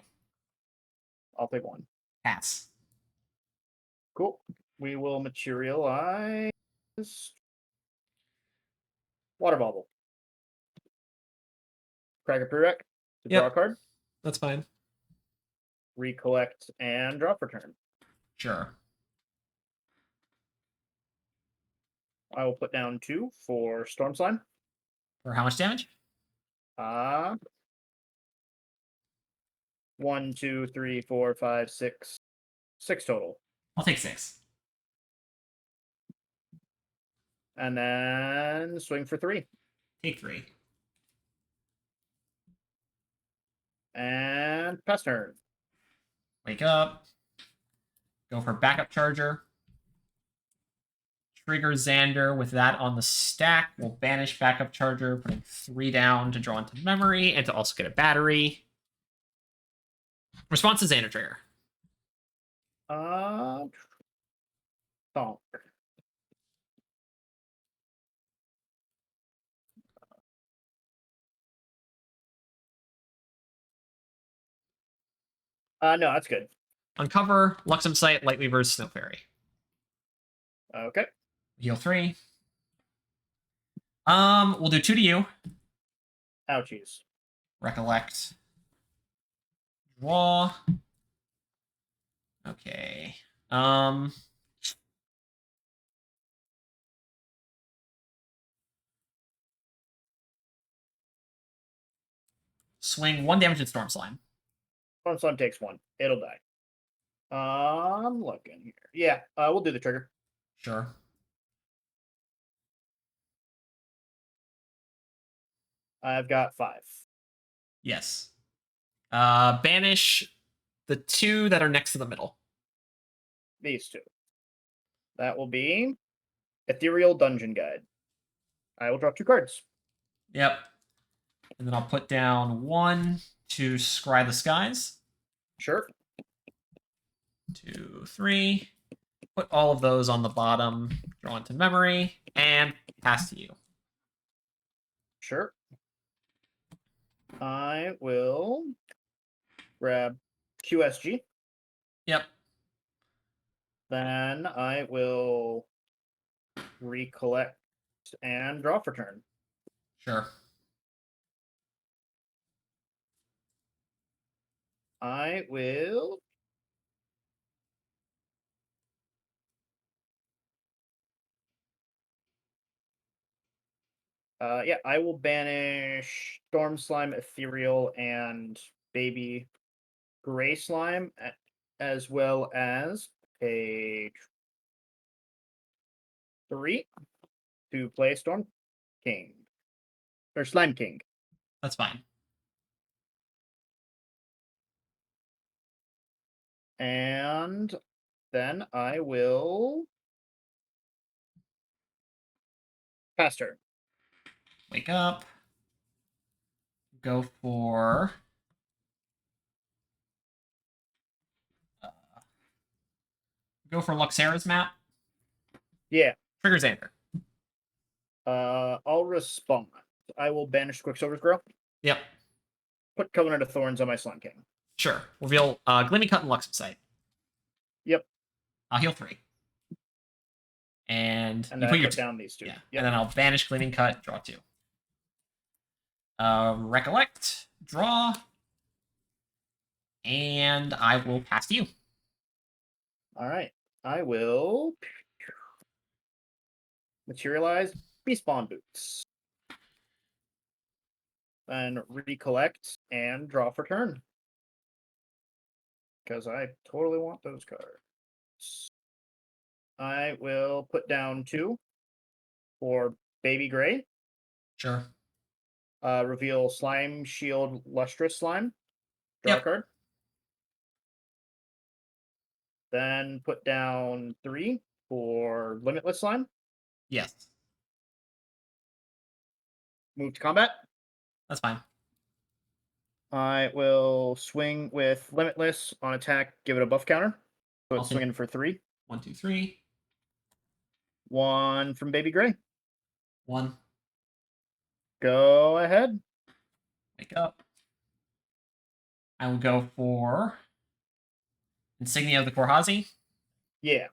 I'll take 1. Pass. Cool. We will materialize Water Bubble. Crack a prereq to draw a Yep. card. That's fine. Recollect and draw for turn. Sure. I will put down 2 for Storm Slime. For how much damage? 1, 2, 3, 4, 5, 6. 6 total. I'll take 6. And then swing for 3. Take 3. And pass turn. Wake up. Go for backup charger. Trigger Xander with that on the stack. We'll banish backup charger, putting 3 down to draw into memory and to also get a battery. Response to Xander trigger. Donk. No, that's good. Uncover, Luxem Sight, Lightweaver's Snow Fairy. Okay. Heal 3. We'll do 2 to you. Ouchies. Recollect. Draw. Okay. Swing 1 damage at Storm Slime. Storm Slime takes 1. It'll die. I'm looking here. Yeah, we'll do the trigger. Sure. I've got 5. Yes. Banish the 2 that are next to the middle. These 2. That will be Ethereal Dungeon Guide. I will draw 2 cards. Yep. And then I'll put down 1 to Scry the Skies. Sure. 2, 3. Put all of those on the bottom, draw into memory, and pass to you. Sure. I will grab QSG. Yep. Then I will recollect and draw for turn. Sure. I will yeah, I will banish Storm Slime, Ethereal, and Baby Gray Slime, as well as page 3 to play Storm King. Or Slime King. That's fine. And then I will pass turn. Wake up. Go for... Go for Luxera's map. Yeah. Trigger Xander. I'll respond. I will banish Quicksilver's Grill. Yep. Put Covenant of Thorns on my Slime King. Sure. Reveal Gleaming Cut and Luxem Sight. Yep. I'll heal 3. And And you then put I your put down these 2. Yeah. Yep. And then I'll banish Gleaming Cut, draw 2. Recollect, draw, and I will pass to you. All right. I will materialize Respawn Boots. And recollect and draw for turn. because I totally want those cards. I will put down 2 for Baby Gray. Sure. Reveal Slime Shield Lustrous Slime. Draw a Yep. card. Then put down 3 for Limitless Slime. Yes. Move to combat. That's fine. I will swing with Limitless on attack. Give it a buff counter. So I'll it's take- swinging for 3. 1, 2, 3. 1 from Baby Gray. 1. Go ahead. Wake up. I will go for Insignia of the Korhazi. Yeah.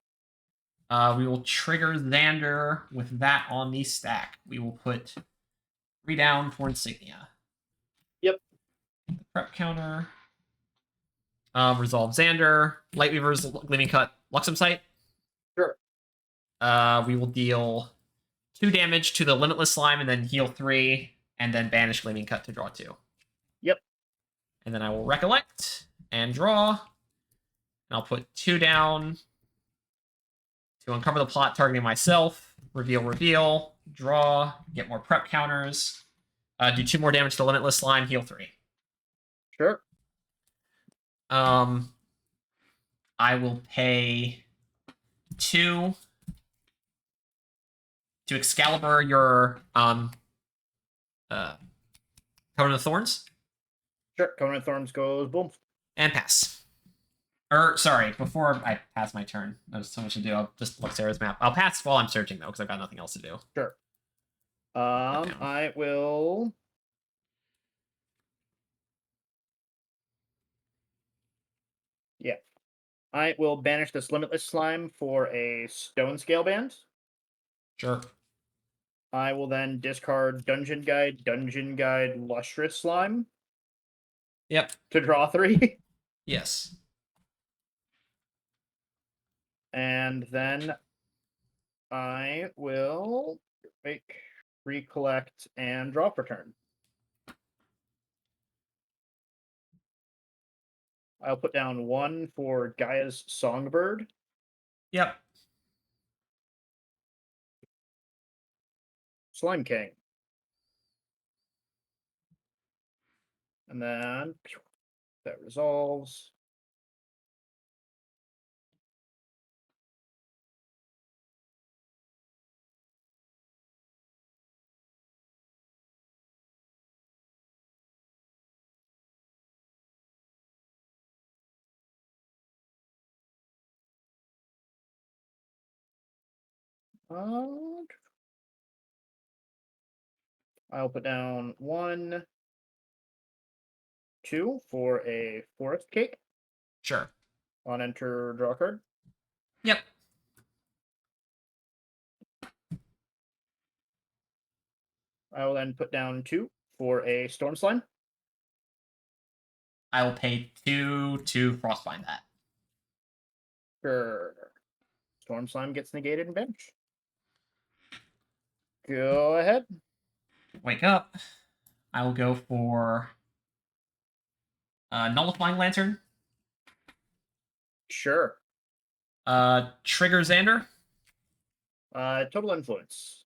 We will trigger Xander with that on the stack. We will put 3 down for Insignia. Yep. The prep counter. Resolve Xander. Lightweaver's Gleaming Cut Luxem Sight. Sure. We will deal 2 damage to the Limitless Slime and then heal 3, and then banish Gleaming Cut to draw 2. Yep. And then I will recollect and draw. And I'll put 2 down to uncover the plot targeting myself. Reveal, draw, get more prep counters. Do 2 more damage to Limitless Slime, heal 3. Sure. I will pay 2 to Excalibur your Covenant of Thorns. Sure. Covenant Thorns goes boom. And pass. Or, sorry, before I pass my turn, there's so much to do. I'll just look Sarah's map. I'll pass while I'm searching, though, because I've got nothing else to do. Sure. down. I will. Yeah. I will banish this Limitless Slime for a Stone Scale Band. Sure. I will then discard Dungeon Guide, Lustrous Slime Yep. to draw 3. Yes. And then I will make recollect and draw for turn. I'll put down 1 for Gaia's Songbird. Yep. Slime King. And then that resolves. I'll put down 1, 2 for a Forest Cake. Sure. On enter, draw a card. Yep. I will then put down 2 for a Storm Slime. I will pay 2 to Frostbind that. Sure. Storm Slime gets negated and banished. Go ahead. Wake up. I will go for Nullifying Lantern. Sure. Trigger Xander. Total influence.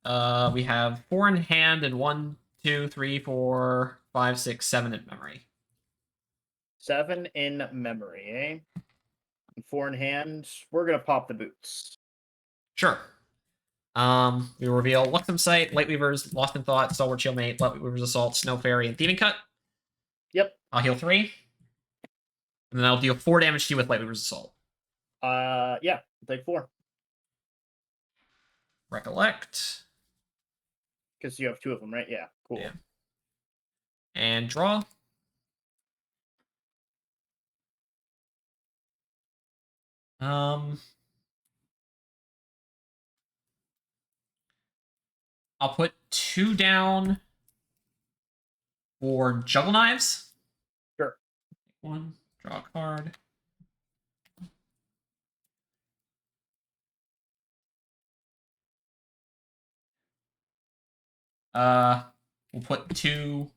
We have 4 in hand and 1, 2, 3, 4, 5, 6, 7 in memory. 7 in memory, eh? And 4 in hand. We're gonna pop the boots. Sure. We reveal Luxem Sight, Lightweaver's Lost in Thought, Stalwart Shieldmate, Lightweaver's Assault, Snow Fairy, and Thieving Cut. Yep. I'll heal 3. And then I'll deal 4 damage to you with Lightweaver's Assault. Yeah, take 4. Recollect. Because you have 2 of them, right? Yeah, cool. Yeah. And draw. I'll put 2 down for Juggle Knives. Sure. 1, draw a card. We'll put 2,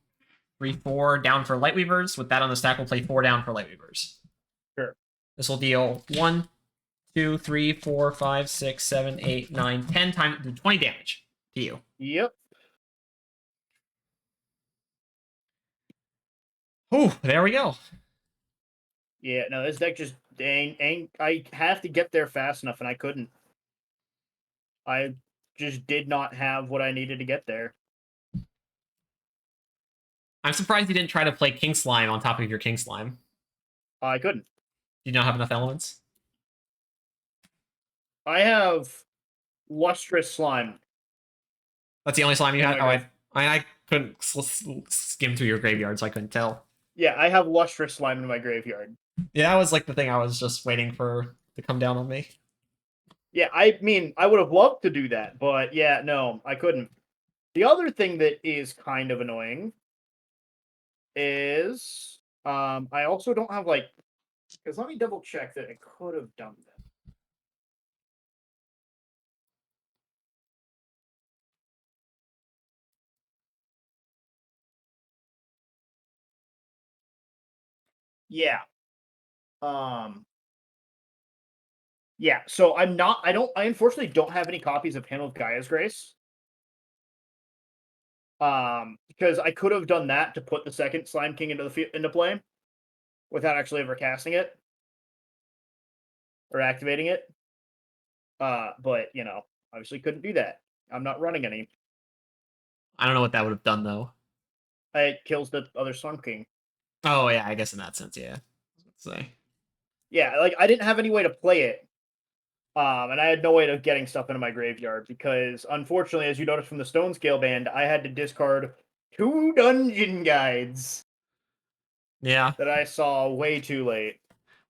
3, 4 down for Lightweavers. With that on the stack, we'll play 4 down for Lightweavers. Sure. This will deal 1, 2, 3, 4, 5, 6, 7, 8, 9, 10 times 20 damage to you. Yep. Oh, there we go. Yeah, no, this deck just ain't. I have to get there fast enough, and I couldn't. I just did not have what I needed to get there. I'm surprised you didn't try to play King Slime on top of your King Slime. I couldn't. Do you not have enough elements? I have lustrous slime. That's the only slime you Oh had? my God. I couldn't skim through your graveyard, so I couldn't tell. Yeah, I have lustrous slime in my graveyard. Yeah, that was like the thing I was just waiting for to come down on me. Yeah, I mean, I would have loved to do that, but yeah, no, I couldn't. The other thing that is kind of annoying is I also don't have like, because let me double check that I could have done that. Yeah. Yeah, so I unfortunately don't have any copies of Handle of Gaia's Grace. Because I could have done that to put the second Slime King into play without actually ever casting it or activating it. But you know, obviously couldn't do that. I'm not running any. I don't know what that would have done though. It kills the other Slime King. Oh yeah, I guess in that sense, yeah. Let's say. Yeah, like I didn't have any way to play it. And I had no way of getting stuff into my graveyard because, unfortunately, as you noticed from the Stone Scale band, I had to discard 2 dungeon guides Yeah. that I saw way too late.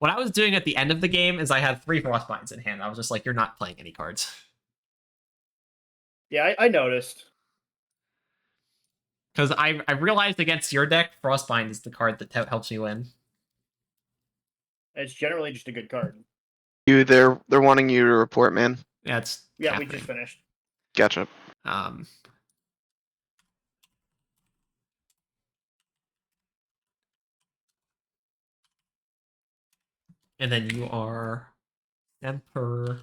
What I was doing at the end of the game is I had 3 Frostbinds in hand. I was just like, you're not playing any cards. Yeah, I noticed. Because I realized against your deck, Frostbind is the card that helps me win. It's generally just a good card. They're wanting you to report, man. Yeah, it's Yeah, happening. we just finished. Gotcha. And then you are Emperor.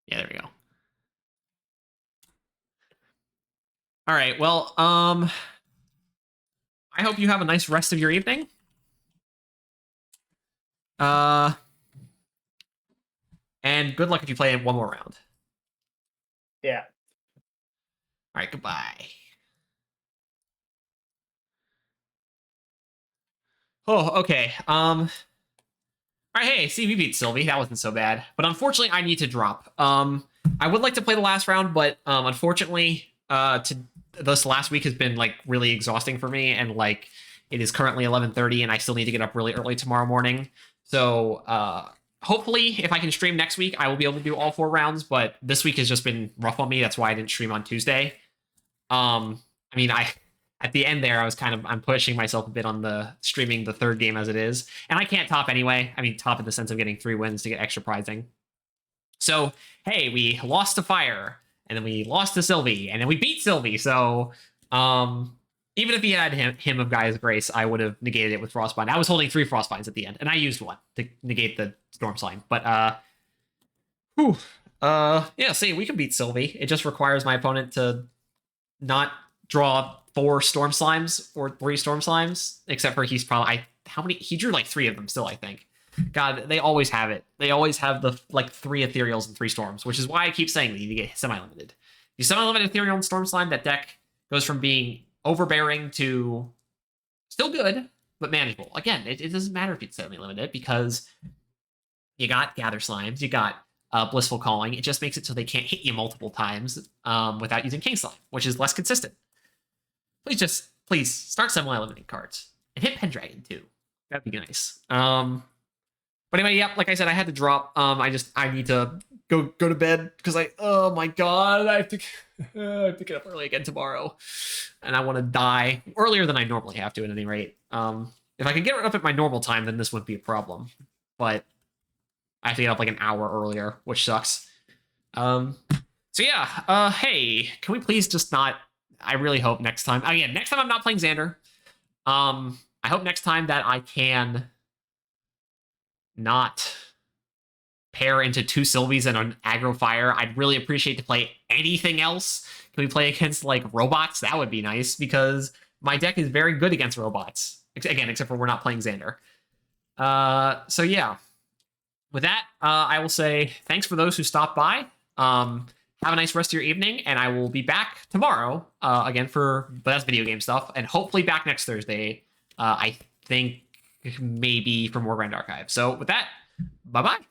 Yeah, there we go. All right. Well, I hope you have a nice rest of your evening. And good luck if you play one more round. Yeah. All right, goodbye. Oh, okay. All right, hey, see, we beat Sylvie. That wasn't so bad. But unfortunately, I need to drop. I would like to play the last round, but unfortunately, this last week has been like really exhausting for me, and like it is currently 11:30, and I still need to get up really early tomorrow morning. So hopefully, if I can stream next week, I will be able to do all 4 rounds. But this week has just been rough on me. That's why I didn't stream on Tuesday. I mean, at the end there, I'm pushing myself a bit on the streaming the 3rd game as it is, and I can't top anyway. I mean, top in the sense of getting 3 wins to get extra prizing. So hey, we lost to Fire, and then we lost to Sylvie, and then we beat Sylvie. So even if he had him of Gaia's Grace, I would have negated it with Frostbind. I was holding 3 Frostbinds at the end, and I used 1 to negate the Storm Slime. But yeah, see, we can beat Sylvie. It just requires my opponent to not draw 4 Storm Slimes or 3 Storm Slimes, except for he's probably how many he drew like 3 of them still, I think. God, they always have it. They always have the like 3 Ethereals and 3 Storms, which is why I keep saying that you get semi-limited. You semi-limited Ethereal and Storm Slime, that deck goes from being overbearing to still good, but manageable. Again, it doesn't matter if it's semi-limited because you got Gather Slimes, you got Blissful Calling. It just makes it so they can't hit you multiple times without using King Slime, which is less consistent. Please start semi-limiting cards and hit Pendragon too. That'd be nice. But anyway, yeah, like I said, I had to drop. I need to go to bed because oh my god, I have to get up early again tomorrow, and I want to die earlier than I normally have to. At any rate, if I could get up at my normal time, then this wouldn't be a problem. But I have to get up like an hour earlier, which sucks. So yeah, hey, can we please just not? I really hope next time. Again, next time I'm not playing Xander. I hope next time that I can not pair into 2 Sylvies and an aggro fire. I'd really appreciate to play anything else. Can we play against like robots? That would be nice because my deck is very good against robots. Again, except for we're not playing Xander. So yeah. With that, I will say thanks for those who stopped by. Have a nice rest of your evening, and I will be back tomorrow again but that's video game stuff, and hopefully back next Thursday. I think maybe for more Grand Archive. So with that, bye-bye.